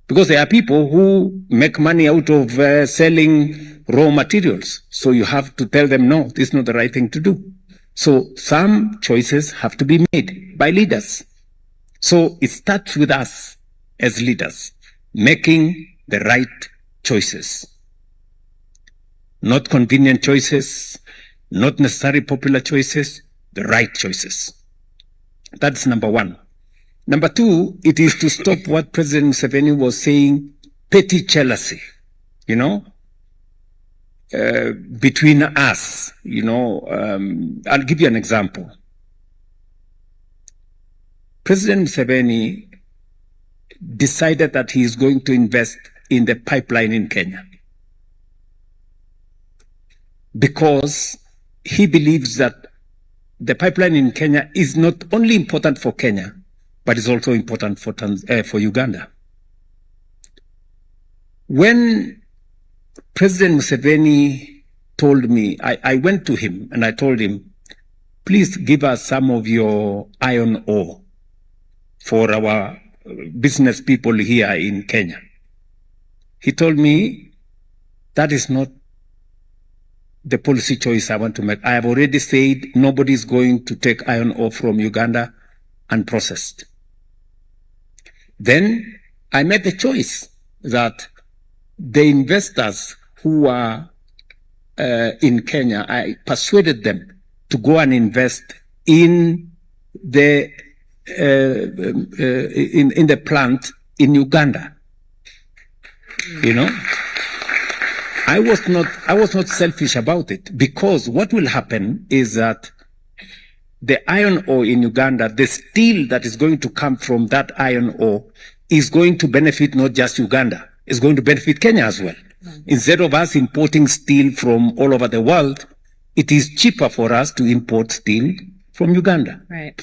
because there are people who make money out of selling raw materials. So you have to tell them, no, this is not the right thing to do. So some choices have to be made by leaders. So it starts with us as leaders, making the right choices. Not convenient choices, not necessarily popular choices, the right choices. That's number one. Number two, it is to stop what President Museveni was saying, petty jealousy, between us. I'll give you an example. President Museveni decided that he is going to invest in the pipeline in Kenya because he believes that the pipeline in Kenya is not only important for Kenya, but is also important for Uganda. When President Museveni told me, I went to him and I told him, please give us some of your iron ore for our business people here in Kenya. He told me, that is not the policy choice I want to make. I have already said nobody is going to take iron ore from Uganda unprocessed. Then I made the choice that the investors who are in Kenya, I persuaded them to go and invest in the in the plant in Uganda. I was not selfish about it, because what will happen is that the iron ore in Uganda, the steel that is going to come from that iron ore is going to benefit not just Uganda, it's going to benefit Kenya as well. Instead of us importing steel from all over the world, it is cheaper for us to import steel from Uganda. Right.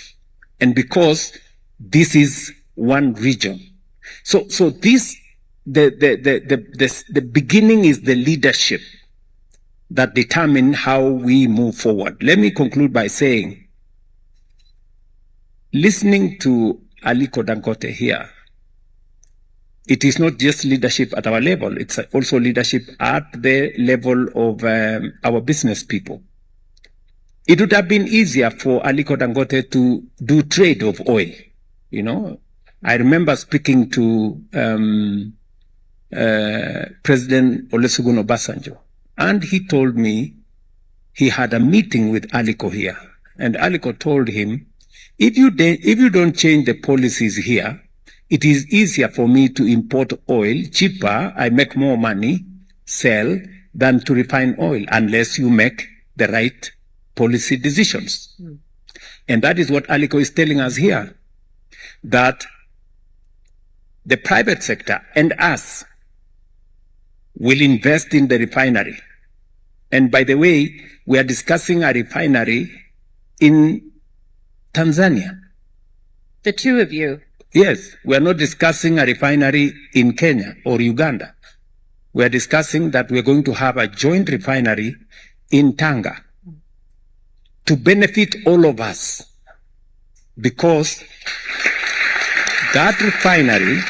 And because this is one region. So this, the beginning is the leadership that determine how we move forward. Let me conclude by saying, listening to Aliko Dangote here, it is not just leadership at our level, it's also leadership at the level of our business people. It would have been easier for Aliko Dangote to do trade of oil. I remember speaking to President Olusegun Obasanjo, and he told me he had a meeting with Aliko here, and Aliko told him, if you don't change the policies here, it is easier for me to import oil cheaper, I make more money, sell, than to refine oil, unless you make the right policy decisions. And that is what Aliko is telling us here, that the private sector and us will invest in the refinery. And by the way, we are discussing a refinery in Tanzania. The two of you. Yes, we are not discussing a refinery in Kenya or Uganda. We are discussing that we are going to have a joint refinery in Tanga to benefit all of us, because that refinery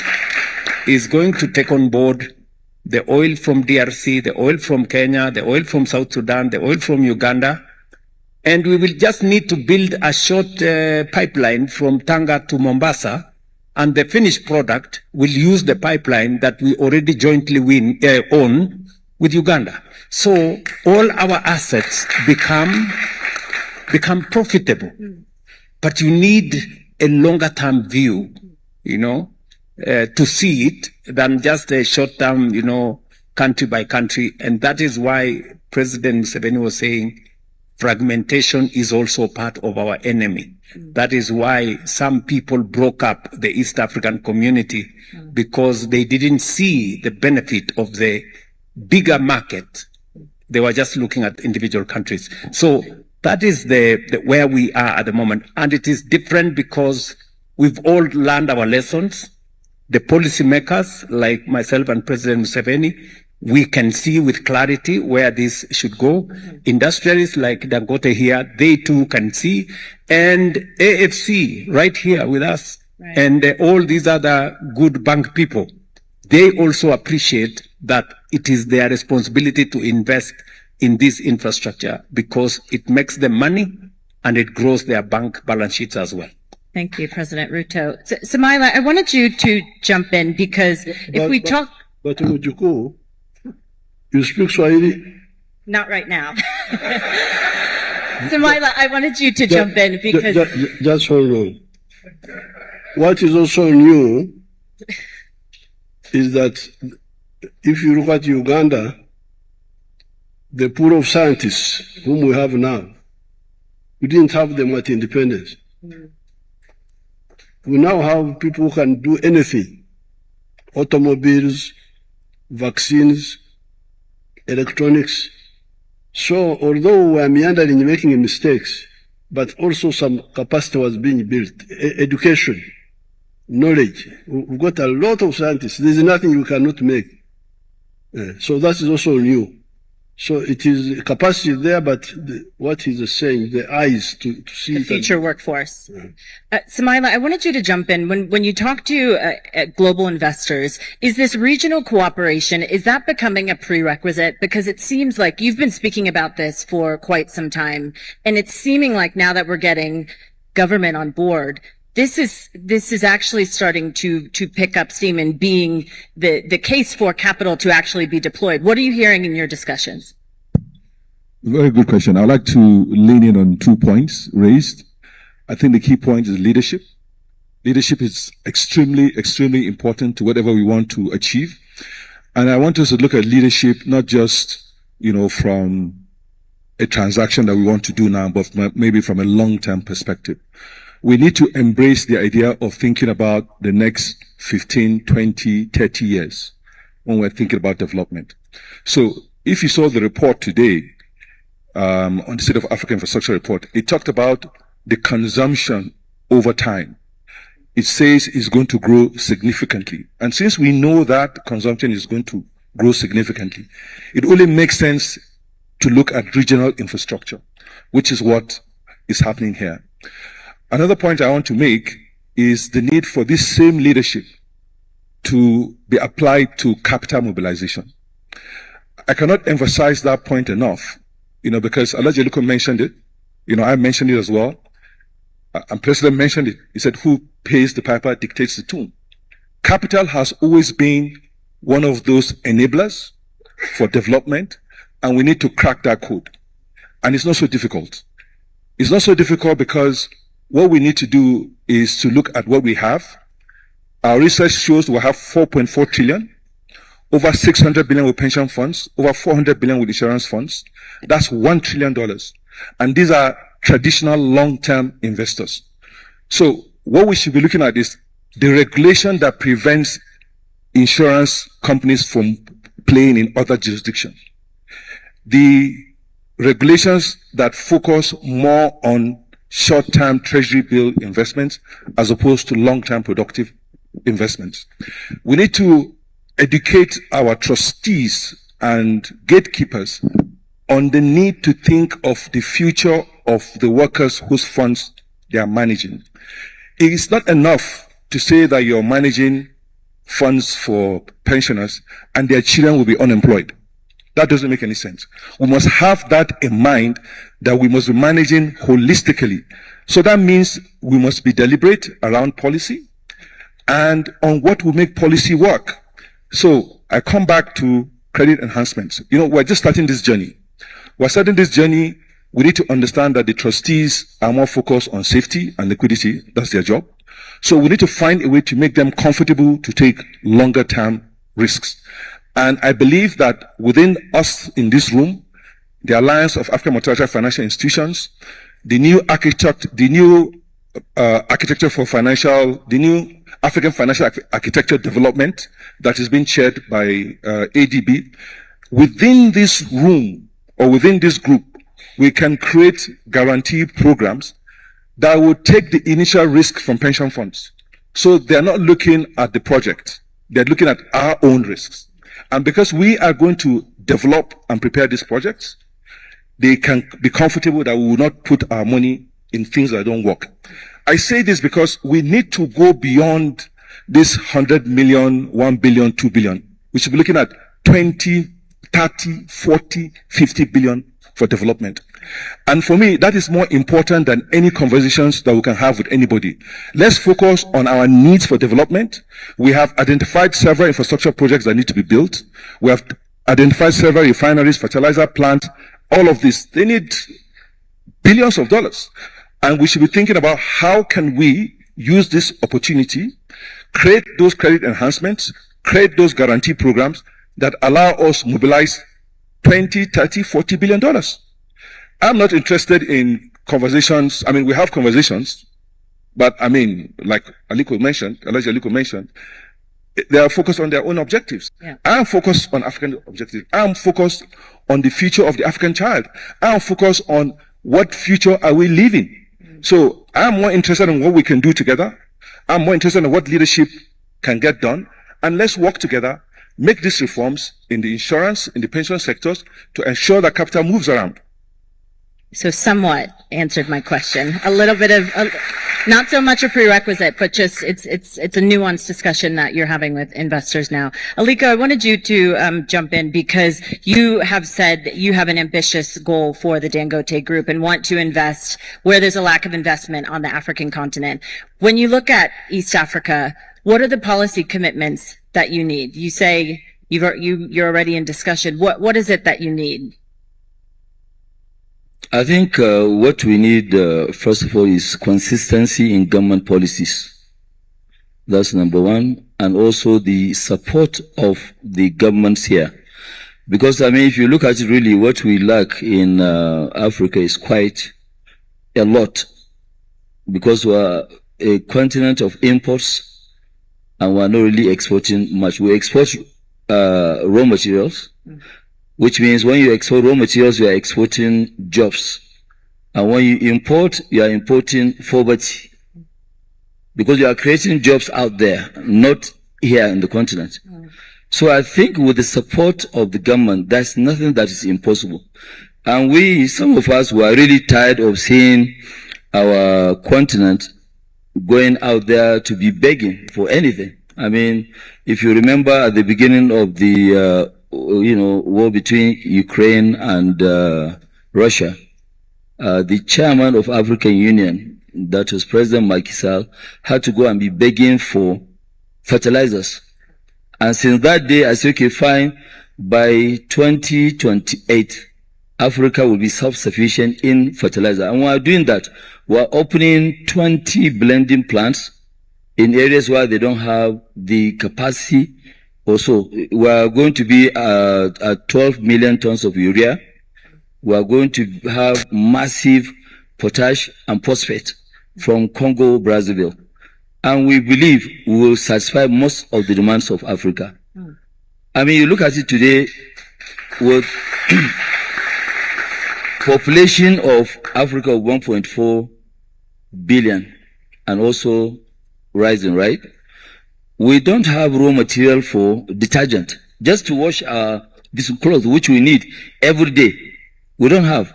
is going to take on board the oil from DRC, the oil from Kenya, the oil from South Sudan, the oil from Uganda, and we will just need to build a short pipeline from Tanga to Mombasa, and the finished product will use the pipeline that we already jointly own with Uganda. So all our assets become profitable. But you need a longer term view, to see it than just a short term, country by country. And that is why President Museveni was saying fragmentation is also part of our enemy. That is why some people broke up the East African community, because they didn't see the benefit of the bigger market. They were just looking at individual countries. So that is the where we are at the moment. And it is different because we've all learned our lessons. The policymakers, like myself and President Museveni, we can see with clarity where this should go. Industrialists like Dangote here, they too can see. And AFC right here with us, and all these other good bank people, they also appreciate that it is their responsibility to invest in this infrastructure, because it makes them money and it grows their bank balance sheets as well. Thank you, President Ruto. Samaila, I wanted you to jump in, because But Mujuku, you speak Swahili? Not right now. Samaila, I wanted you to jump in because... Just hold on. What is also new is that if you look at Uganda, the pool of scientists whom we have now, we didn't have them at independence. We now have people who can do anything: automobiles, vaccines, electronics. So although we are meandering, making mistakes, but also some capacity was being built. Education, knowledge. We've got a lot of scientists. There's nothing you cannot make. So that is also new. So it is capacity there, but what he's saying, the eyes to see the future workforce. Samaila, I wanted you to jump in. When you talk to global investors, is this regional cooperation, is that becoming a prerequisite? Because it seems like you've been speaking about this for quite some time, and it's seeming like now that we're getting government on board, this is actually starting to pick up steam and being the case for capital to actually be deployed. What are you hearing in your discussions? Very good question. I'd like to lean in on 2 points raised. I think the key point is leadership. Leadership is extremely, extremely important to whatever we want to achieve. And I want us to look at leadership not just, from a transaction that we want to do now, but maybe from a long-term perspective. We need to embrace the idea of thinking about the next 15, 20, 30 years when we're thinking about development. So if you saw the report today, on the State of Africa Infrastructure Report, it talked about the consumption over time. It says it's going to grow significantly. And since we know that consumption is going to grow significantly, it only makes sense to look at regional infrastructure, which is what is happening here. Another point I want to make is the need for this same leadership to be applied to capital mobilization. I cannot emphasize that point enough, because Alhaji Aliko mentioned it. I mentioned it as well. And President mentioned it. He said, who pays the piper dictates the tune. Capital has always been one of those enablers for development, and we need to crack that code. And it's not so difficult. It's not so difficult because what we need to do is to look at what we have. Our research shows we have 4.4 trillion, over 600 billion with pension funds, over 400 billion with insurance funds. That's $1 trillion. And these are traditional long-term investors. So what we should be looking at is the regulation that prevents insurance companies from playing in other jurisdictions. The regulations that focus more on short-term treasury bill investments as opposed to long-term productive investments. We need to educate our trustees and gatekeepers on the need to think of the future of the workers whose funds they are managing. It is not enough to say that you're managing funds for pensioners and their children will be unemployed. That doesn't make any sense. We must have that in mind, that we must be managing holistically. So that means we must be deliberate around policy and on what will make policy work. So I come back to credit enhancements. We're just starting this journey. We're starting this journey. We need to understand that the trustees are more focused on safety and liquidity. That's their job. So we need to find a way to make them comfortable to take longer term risks. And I believe that within us in this room, the Alliance of African Multilateral Financial Institutions, the new architecture for the new African Financial Architecture Development that is being chaired by ADB, within this room or within this group, we can create guarantee programs that will take the initial risk from pension funds. So they're not looking at the project, they're looking at our own risks. And because we are going to develop and prepare these projects, they can be comfortable that we will not put our money in things that don't work. I say this because we need to go beyond this 100 million, 1 billion, 2 billion. We should be looking at 20, 30, 40, 50 billion for development. And for me, that is more important than any conversations that we can have with anybody. Let's focus on our needs for development. We have identified several infrastructure projects that need to be built. We have identified several refineries, fertilizer plants, all of this. They need billions of dollars. And we should be thinking about how can we use this opportunity, create those credit enhancements, create those guarantee programs that allow us to mobilize 20, 30, 40 billion dollars. I'm not interested in conversations. I mean, we have conversations, but I mean, like Alhaji Aliko mentioned, they are focused on their own objectives. Yeah. I'm focused on African objectives. I'm focused on the future of the African child. I'm focused on what future are we living. So I'm more interested in what we can do together. I'm more interested in what leadership can get done. And let's work together, make these reforms in the insurance, in the pension sectors to ensure that capital moves around. So somewhat answered my question. A little bit of, not so much a prerequisite, but just it's a nuanced discussion that you're having with investors now. Aliko, I wanted you to jump in because you have said you have an ambitious goal for the Dangote Group and want to invest where there's a lack of investment on the African continent. When you look at East Africa, what are the policy commitments that you need? You say you're already in discussion. What is it that you need? I think what we need, first of all, is consistency in government policies. That's number one. And also the support of the governments here. Because, I mean, if you look at it really, what we lack in Africa is quite a lot. Because we're a continent of imports and we're not really exporting much. We export raw materials. Which means when you export raw materials, you are exporting jobs. And when you import, you are importing poverty. Because you are creating jobs out there, not here in the continent. So I think with the support of the government, there's nothing that is impossible. And some of us were really tired of seeing our continent going out there to be begging for anything. I mean, if you remember at the beginning of the war between Ukraine and Russia, the chairman of African Union, that was President Macky Sall, had to go and be begging for fertilizers. And since that day, I said, okay, fine, by 2028, Africa will be self-sufficient in fertilizer. And while doing that, we're opening 20 blending plants in areas where they don't have the capacity. Also, we are going to be at 12 million tons of urea. We are going to have massive potash and phosphate from Congo, Brazzaville. And we believe we will satisfy most of the demands of Africa. I mean, you look at it today with population of Africa of 1.4 billion and also rising, right? We don't have raw material for detergent. Just to wash this clothes, which we need every day. We don't have.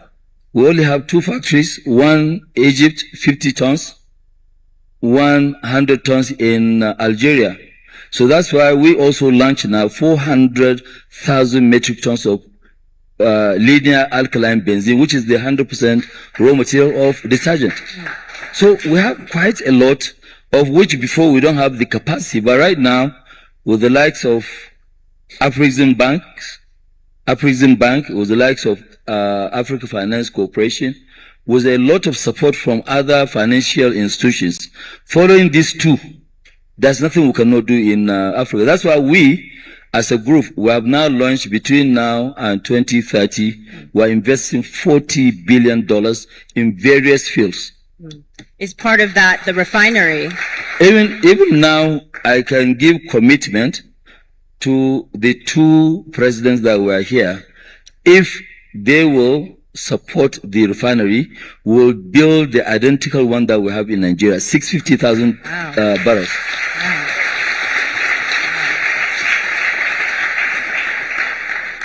We only have 2 factories, one Egypt, 50 tons, 100 tons in Algeria. So that's why we also launched now 400,000 metric tons of linear alkaline benzene, which is the 100% raw material of detergent. So we have quite a lot of which before we don't have the capacity. But right now, with the likes of Afrexim Bank, with the likes of Africa Finance Corporation, with a lot of support from other financial institutions, following these two, there's nothing we cannot do in Africa. That's why we, as a group, we have now launched between now and 2030, we're investing $40 billion in various fields. Is part of that the refinery? Even now, I can give commitment to the 2 presidents that were here. If they will support the refinery, we'll build the identical one that we have in Nigeria, 650,000 barrels. Wow.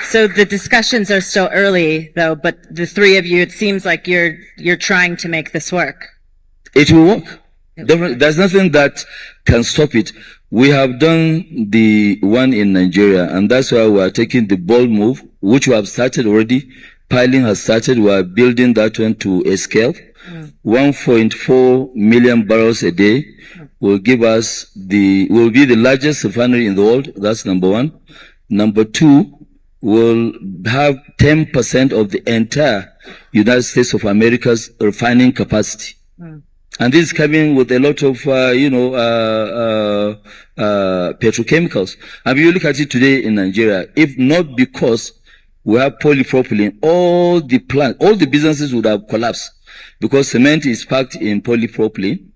So the discussions are still early, though, but the 3 of you, it seems like you're trying to make this work. It will work. There's nothing that can stop it. We have done the one in Nigeria, and that's why we are taking the bold move, which we have started already. Piling has started. We are building that one to a scale. 1.4 million barrels a day will give us will be the largest refinery in the world. That's number one. Number 2, will have 10% of the entire United States of America's refining capacity. And this is coming with a lot of, petrochemicals. And you look at it today in Nigeria, if not because we have polypropylene, all the businesses would have collapsed because cement is packed in polypropylene,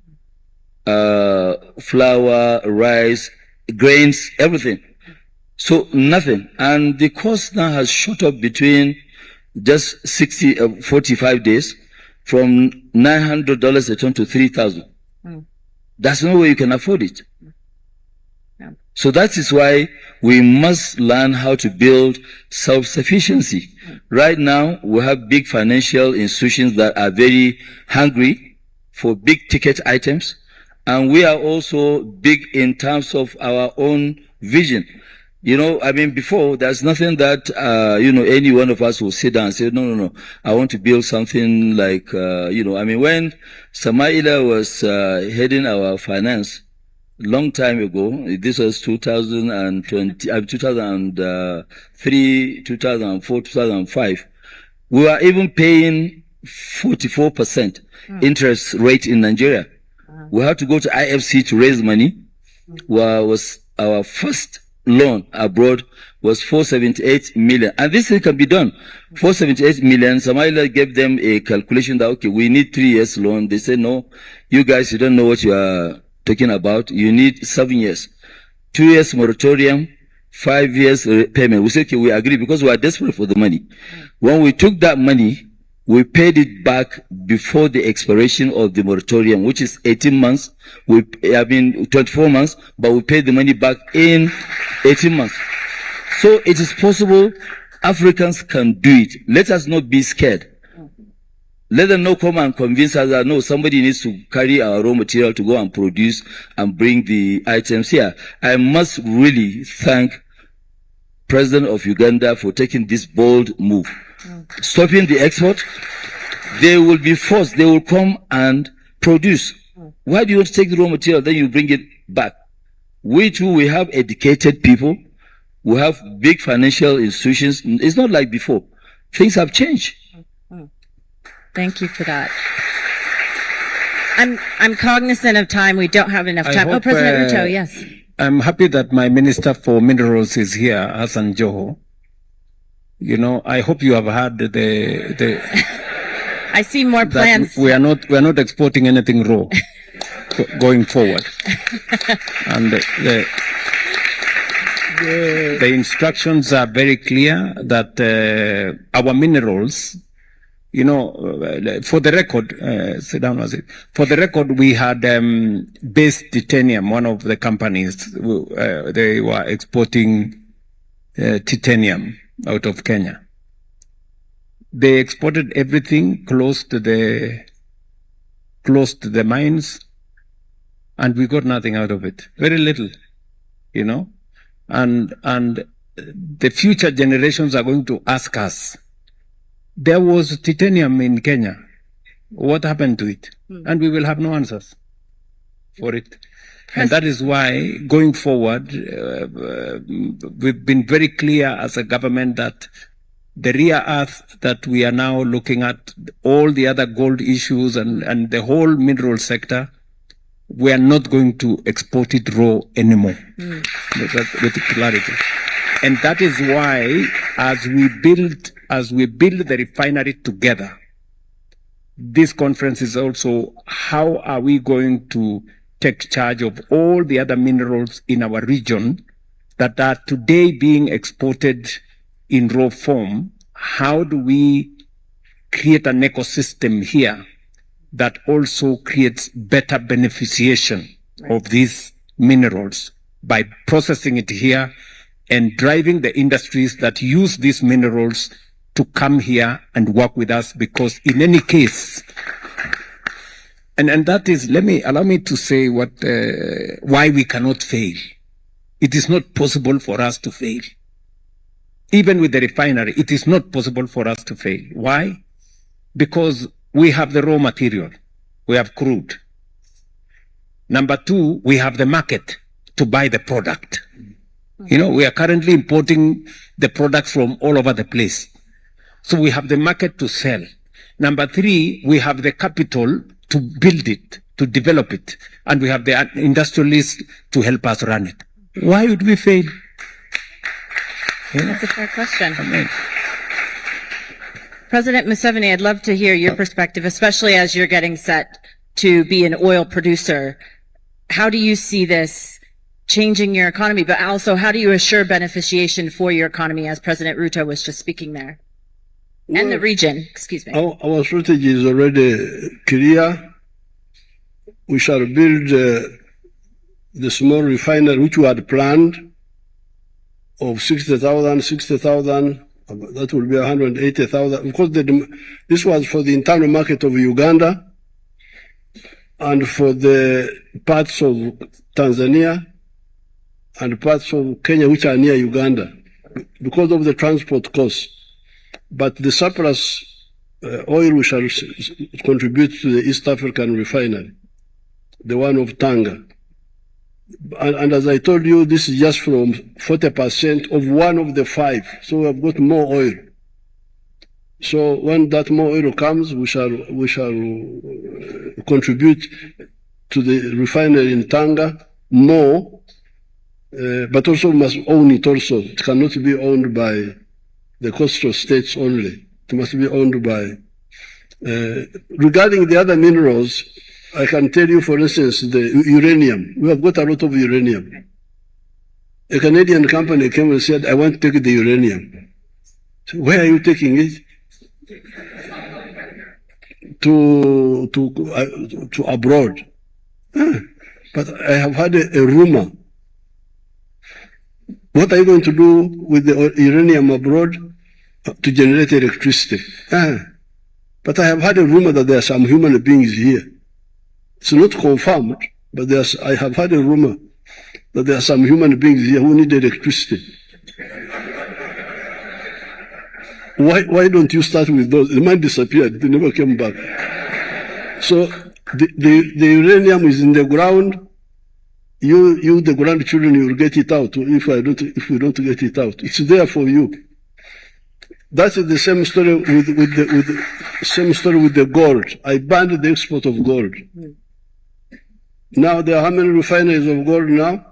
flour, rice, grains, everything. So nothing. And the cost now has shot up between just 45 days from $900 a ton to $3,000. That's no way you can afford it. So that is why we must learn how to build self-sufficiency. Right now, we have big financial institutions that are very hungry for big ticket items. And we are also big in terms of our own vision. Before, there's nothing that, any one of us will sit down and say, no, I want to build something like, when Samaila was heading our finance, long time ago, this was 2003, 2004, 2005, we were even paying 44% interest rate in Nigeria. We had to go to IFC to raise money. Was our first loan abroad was 478 million. And this thing can be done. 478 million. Samaila gave them a calculation that, okay, we need 3 years loan. They said, no, you guys, you don't know what you are talking about. You need 7 years. 2 years moratorium, 5 years payment. We said, okay, we agree because we are desperate for the money. When we took that money, we paid it back before the expiration of the moratorium, which is 18 months. 24 months, but we paid the money back in 18 months. So it is possible. Africans can do it. Let us not be scared. Let them not come and convince us that, no, somebody needs to carry our raw material to go and produce and bring the items here. I must really thank President of Uganda for taking this bold move. Stopping the export, they will be forced, they will come and produce. Why do you want to take the raw material, then you bring it back? We too, we have educated people, we have big financial institutions. It's not like before. Things have changed. Thank you for that. I'm cognizant of time. We don't have enough time. President Ruto, yes. I'm happy that my Minister for Minerals is here, Hassan Joho. I hope you have heard the I see more plans. We are not exporting anything raw going forward. And the instructions are very clear that our minerals, for the record, sit down, was it? For the record, we had Base Titanium, one of the companies, they were exporting titanium out of Kenya. They exported everything close to the mines, and we got nothing out of it. Very little, and the future generations are going to ask us, there was titanium in Kenya. What happened to it? And we will have no answers for it. And that is why, going forward, we've been very clear as a government that the rare earth that we are now looking at, all the other gold issues and the whole mineral sector, we are not going to export it raw anymore. With clarity. And that is why, as we build the refinery together, this conference is also how are we going to take charge of all the other minerals in our region that are today being exported in raw form. How do we create an ecosystem here that also creates better beneficiation of these minerals by processing it here and driving the industries that use these minerals to come here and work with us? Because in any case, and that is, allow me to say why we cannot fail. It is not possible for us to fail. Even with the refinery, it is not possible for us to fail. Why? Because we have the raw material. We have crude. Number two, we have the market to buy the product. We are currently importing the products from all over the place. So we have the market to sell. Number three, we have the capital to build it, to develop it, and we have the industrialists to help us run it. Why would we fail? That's a fair question. President Museveni, I'd love to hear your perspective, especially as you're getting set to be an oil producer. How do you see this changing your economy, but also how do you assure beneficiation for your economy, as President Ruto was just speaking there? And the region, excuse me. Our strategy is already clear. We shall build the small refinery which we had planned of 60,000, that will be 180,000. Of course, this was for the internal market of Uganda and for the parts of Tanzania and parts of Kenya which are near Uganda because of the transport costs. But the surplus oil we shall contribute to the East African refinery, the one of Tanga. And as I told you, this is just from 40% of one of the 5. So we have got more oil. So when that more oil comes, we shall contribute to the refinery in Tanga more, but also must own it also. It cannot be owned by the coastal states only. It must be owned by. Regarding the other minerals, I can tell you, for instance, the uranium. We have got a lot of uranium. A Canadian company came and said, I want to take the uranium. So where are you taking it? To abroad. But I have had a rumor. What are you going to do with the uranium abroad? To generate electricity. But I have had a rumor that there are some human beings here. It's not confirmed, but I have had a rumor that there are some human beings here who need electricity. Why don't you start with those? The man disappeared. They never came back. So the uranium is in the ground. You, the grandchildren, you will get it out if we don't get it out. It's there for you. That is the same story with the gold. I banned the export of gold. Now there are how many refineries of gold now?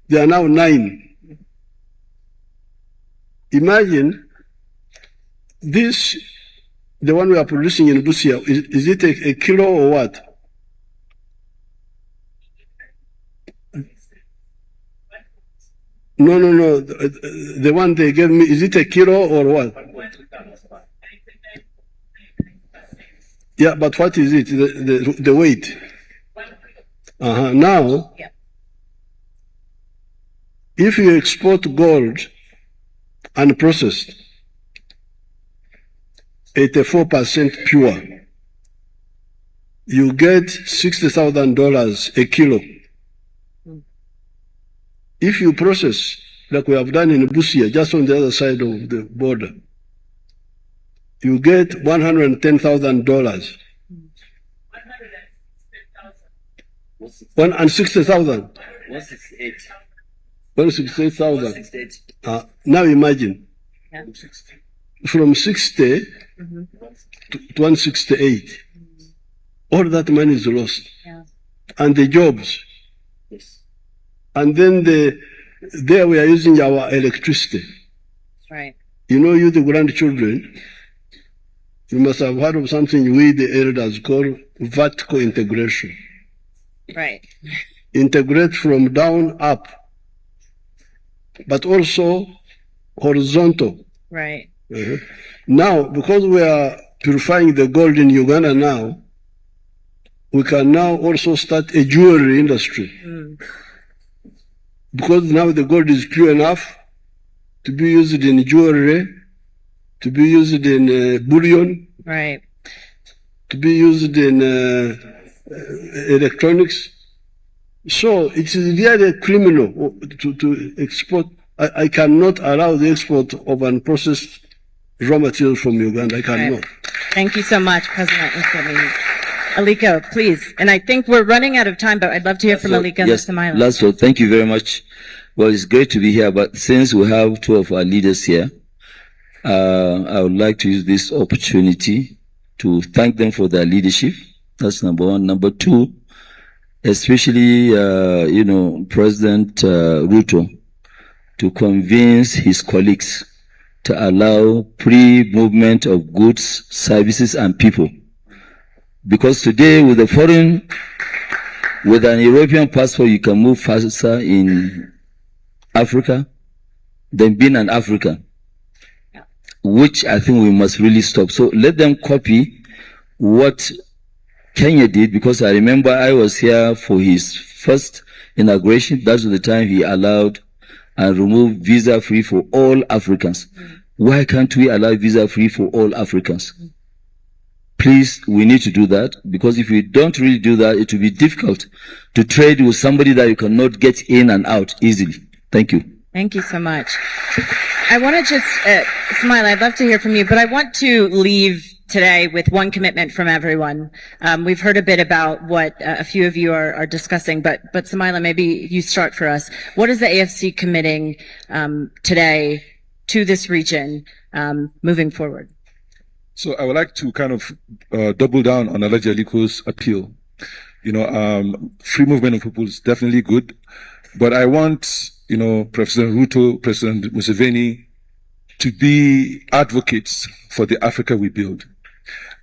There are now 9. Imagine this, the one we are producing in Busia, is it a kilo or what? No. The one they gave me, is it a kilo or what? Yeah, but what is it? The weight? Now, if you export gold unprocessed, 84% pure, you get $60,000 a kilo. If you process, like we have done in Busia, just on the other side of the border, you get $110,000. 160,000. 168,000. Now imagine, from 60 to 168, all that money is lost. And the jobs. And then there we are using our electricity. Right. You know, you the grandchildren, you must have heard of something we the elders call vertical integration. Right. Integrate from down up, but also horizontal. Right. Now, because we are purifying the gold in Uganda now, we can now also start a jewelry industry. Because now the gold is pure enough to be used in jewelry, to be used in bullion, right, to be used in electronics. So it is really criminal to export. I cannot allow the export of unprocessed raw materials from Uganda. I cannot. Right. Thank you so much, President Museveni. Aliko, please. And I think we're running out of time, but I'd love to hear from Aliko and Samaila. Last one, thank you very much. Well, it's great to be here, but since we have 2 of our leaders here, I would like to use this opportunity to thank them for their leadership That's number one. Number two, especially, President Ruto to convince his colleagues to allow free movement of goods, services, and people. Because today, with an European passport, you can move faster in Africa than being an African, which I think we must really stop. So let them copy what Kenya did, because I remember I was here for his first inauguration. That's the time he allowed and removed visa-free for all Africans. Why can't we allow visa-free for all Africans? Please, we need to do that, because if we don't really do that, it will be difficult to trade with somebody that you cannot get in and out easily. Thank you. Thank you so much. I want to just, Smile, I'd love to hear from you, but I want to leave today with one commitment from everyone. We've heard a bit about what a few of you are discussing, but Samaila, maybe you start for us. What is the AFC committing today to this region moving forward? So I would like to kind of double down on Alhaji Aliko's appeal. Free movement of people is definitely good, but I want, President Ruto, President Museveni to be advocates for the Africa we build.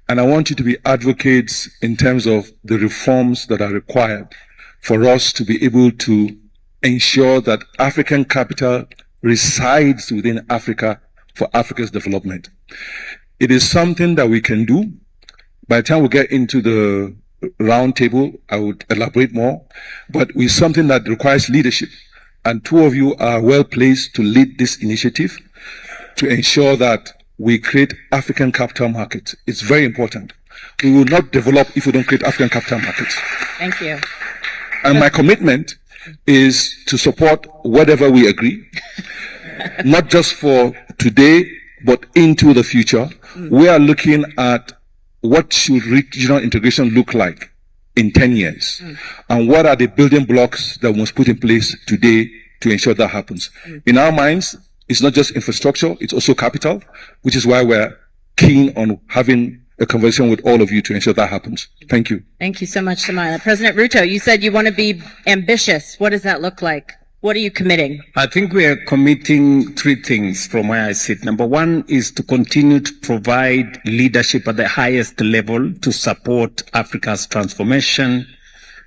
And I want you to be advocates in terms of the reforms that are required for us to be able to ensure that African capital resides within Africa for Africa's development. It is something that we can do. By the time we get into the round table, I would elaborate more, but it's something that requires leadership. And two of you are well placed to lead this initiative to ensure that we create African capital markets. It's very important. We will not develop if we don't create African capital markets. Thank you. And my commitment is to support whatever we agree, not just for today, but into the future. We are looking at what should regional integration look like in 10 years, and what are the building blocks that we must put in place today to ensure that happens. In our minds, it's not just infrastructure, it's also capital, which is why we're keen on having a conversation with all of you to ensure that happens. Thank you. Thank you so much, Samaila. President Ruto, you said you want to be ambitious. What does that look like? What are you committing? I think we are committing three things from where I sit. Number one is to continue to provide leadership at the highest level to support Africa's transformation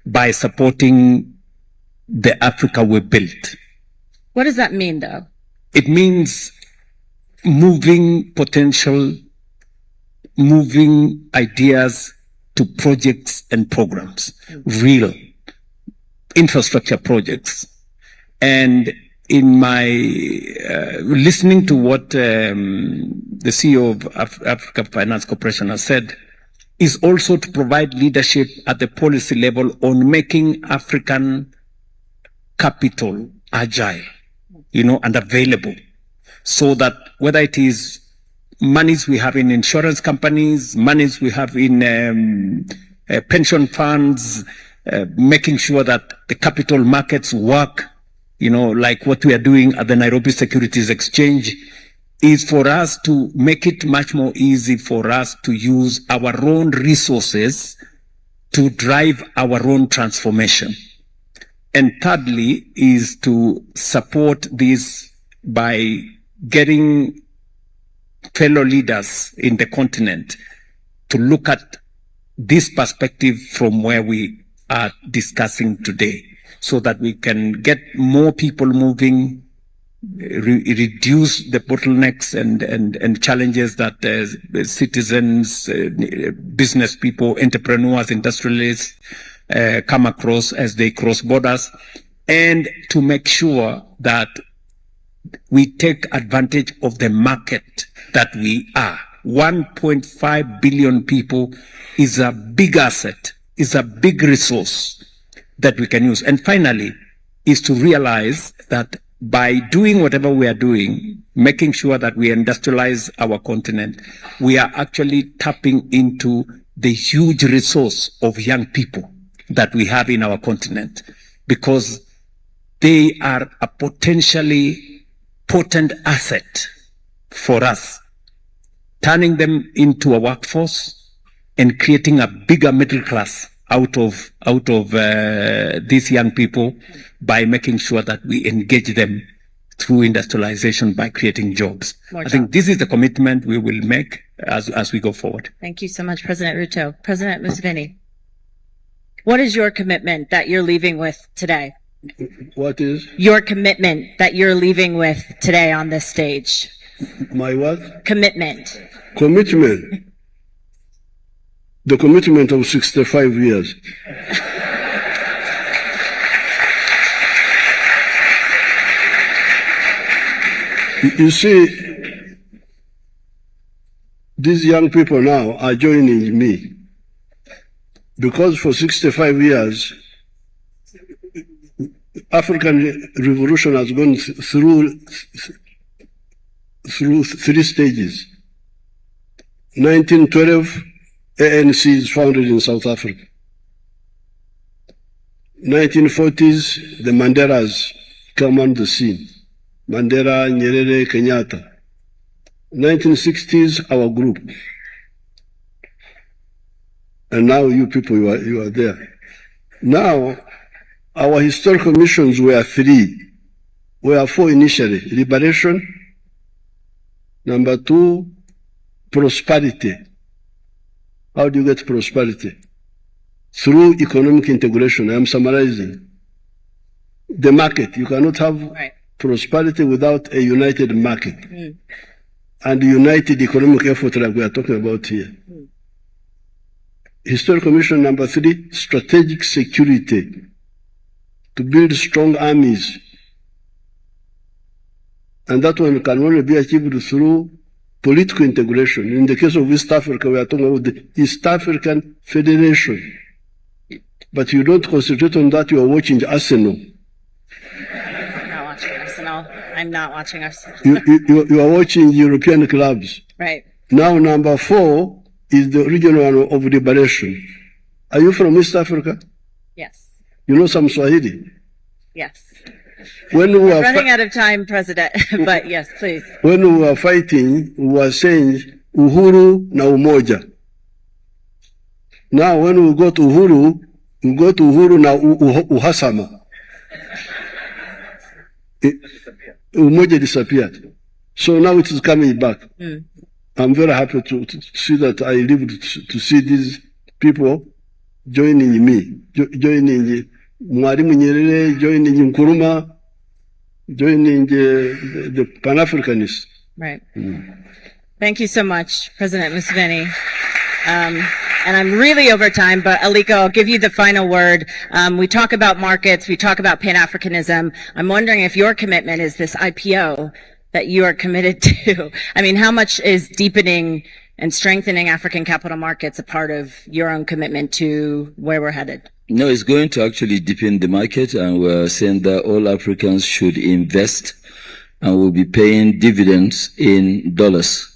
by supporting the Africa we built. What does that mean, though? It means moving potential, moving ideas to projects and programs, real infrastructure projects. And in my listening to what the CEO of Africa Finance Corporation has said, is also to provide leadership at the policy level on making African capital agile, and available, so that whether it is monies we have in insurance companies, monies we have in pension funds, making sure that the capital markets work, like what we are doing at the Nairobi Securities Exchange, is for us to make it much more easy for us to use our own resources to drive our own transformation. And thirdly is to support this by getting fellow leaders in the continent to look at this perspective from where we are discussing today, so that we can get more people moving, reduce the bottlenecks and challenges that citizens, business people, entrepreneurs, industrialists come across as they cross borders, and to make sure that we take advantage of the market that we are. 1.5 billion people is a big asset, is a big resource that we can use. And finally, is to realize that by doing whatever we are doing, making sure that we industrialize our continent, we are actually tapping into the huge resource of young people that we have in our continent, because they are a potentially potent asset for us, turning them into a workforce, and creating a bigger middle class out of these young people by making sure that we engage them through industrialization by creating jobs. I think this is the commitment we will make as we go forward. Thank you so much, President Ruto. President Museveni, what is your commitment that you're leaving with today? What is? Your commitment that you're leaving with today on this stage. My what? Commitment. Commitment. The commitment of 65 years. You see, these young people now are joining me because for 65 years, African revolution has gone through three stages. 1912, ANC is founded in South Africa. 1940s, the Mandelas come on the scene. Mandela, Nyerere, Kenyatta. 1960s, our group. And now you people, you are there. Now, our historical missions were three. Were four initially. Liberation. Number two, prosperity. How do you get prosperity? Through economic integration. I am summarizing. The market. You cannot have prosperity without a united market. And united economic effort like we are talking about here. Historical mission number three, strategic security. To build strong armies. And that one can only be achieved through political integration. In the case of East Africa, we are talking about the East African Federation. But you don't concentrate on that, you are watching Arsenal. I'm not watching Arsenal. You are watching European clubs. Right. Now, number four is the regional one of liberation. Are you from East Africa? Yes. You know some Swahili? Yes. When we were running out of time, President, but yes, please. When we were fighting, we were saying uhuru na umoja. Now, when we go to uhuru na uhasama. Umoja disappeared. So now it is coming back. I'm very happy to see that I lived to see these people joining me, joining Mwalimu Nyerere, joining Nkrumah, joining the Pan-Africanists. Right. Thank you so much, President Museveni. And I'm really over time, but Aliko, I'll give you the final word. We talk about markets, we talk about Pan-Africanism. I'm wondering if your commitment is this IPO that you are committed to. I mean, how much is deepening and strengthening African capital markets a part of your own commitment to where we're headed? No, it's going to actually deepen the market, and we're saying that all Africans should invest and will be paying dividends in dollars.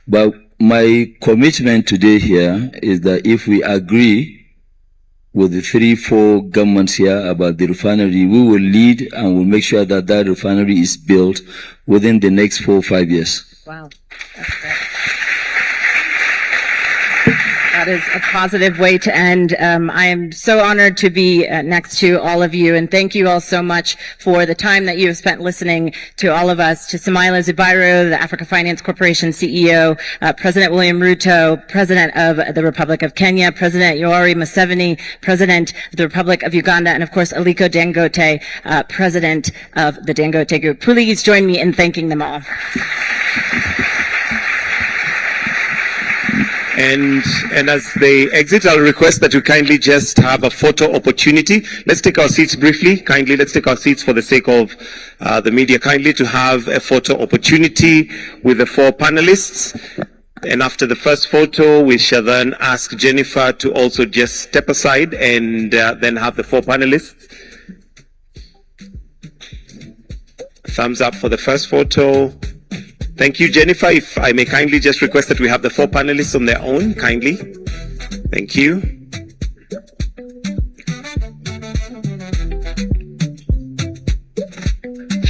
But my commitment today here is that if we agree with the 3-4 governments here about the refinery, we will lead and will make sure that that refinery is built within the next 4 or 5 years. Wow. That's great. That is a positive way to end. I am so honored to be next to all of you, and thank you all so much for the time that you have spent listening to all of us, to Samaila Zubairu, the Africa Finance Corporation CEO, President William Ruto, President of the Republic of Kenya, President Yoweri Museveni, President of the Republic of Uganda, and of course Aliko Dangote, President of the Dangote Group. Please join me in thanking them all. And as they exit, I'll request that you kindly just have a photo opportunity. Let's take our seats briefly. Kindly, let's take our seats for the sake of the media. Kindly to have a photo opportunity with the 4 panelists. And after the first photo, we shall then ask Jennifer to also just step aside and then have the 4 panelists. Thumbs up for the first photo. Thank you, Jennifer. If I may kindly just request that we have the 4 panelists on their own, kindly. Thank you.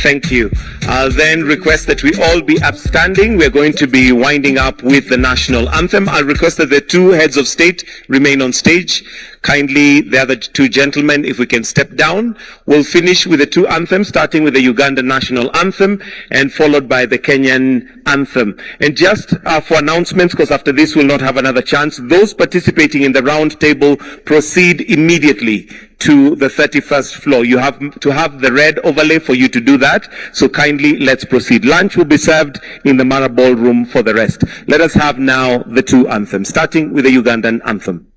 Thank you. I'll then request that we all be upstanding. We're going to be winding up with the national anthem. I'll request that the two heads of state remain on stage. Kindly, the other two gentlemen, if we can step down. We'll finish with the two anthems, starting with the Ugandan national anthem and followed by the Kenyan anthem. And just for announcements, because after this we'll not have another chance, those participating in the round table proceed immediately to the 31st floor. You have to have the red overlay for you to do that. So kindly, let's proceed. Lunch will be served in the Mara Ballroom for the rest. Let us have now the two anthems, starting with the Ugandan anthem.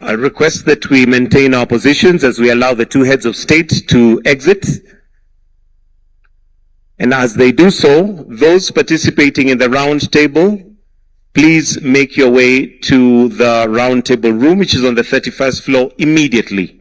I request that we maintain our positions as we allow the two heads of state to exit. And as they do so, those participating in the round table, please make your way to the round table room, which is on the 31st floor immediately.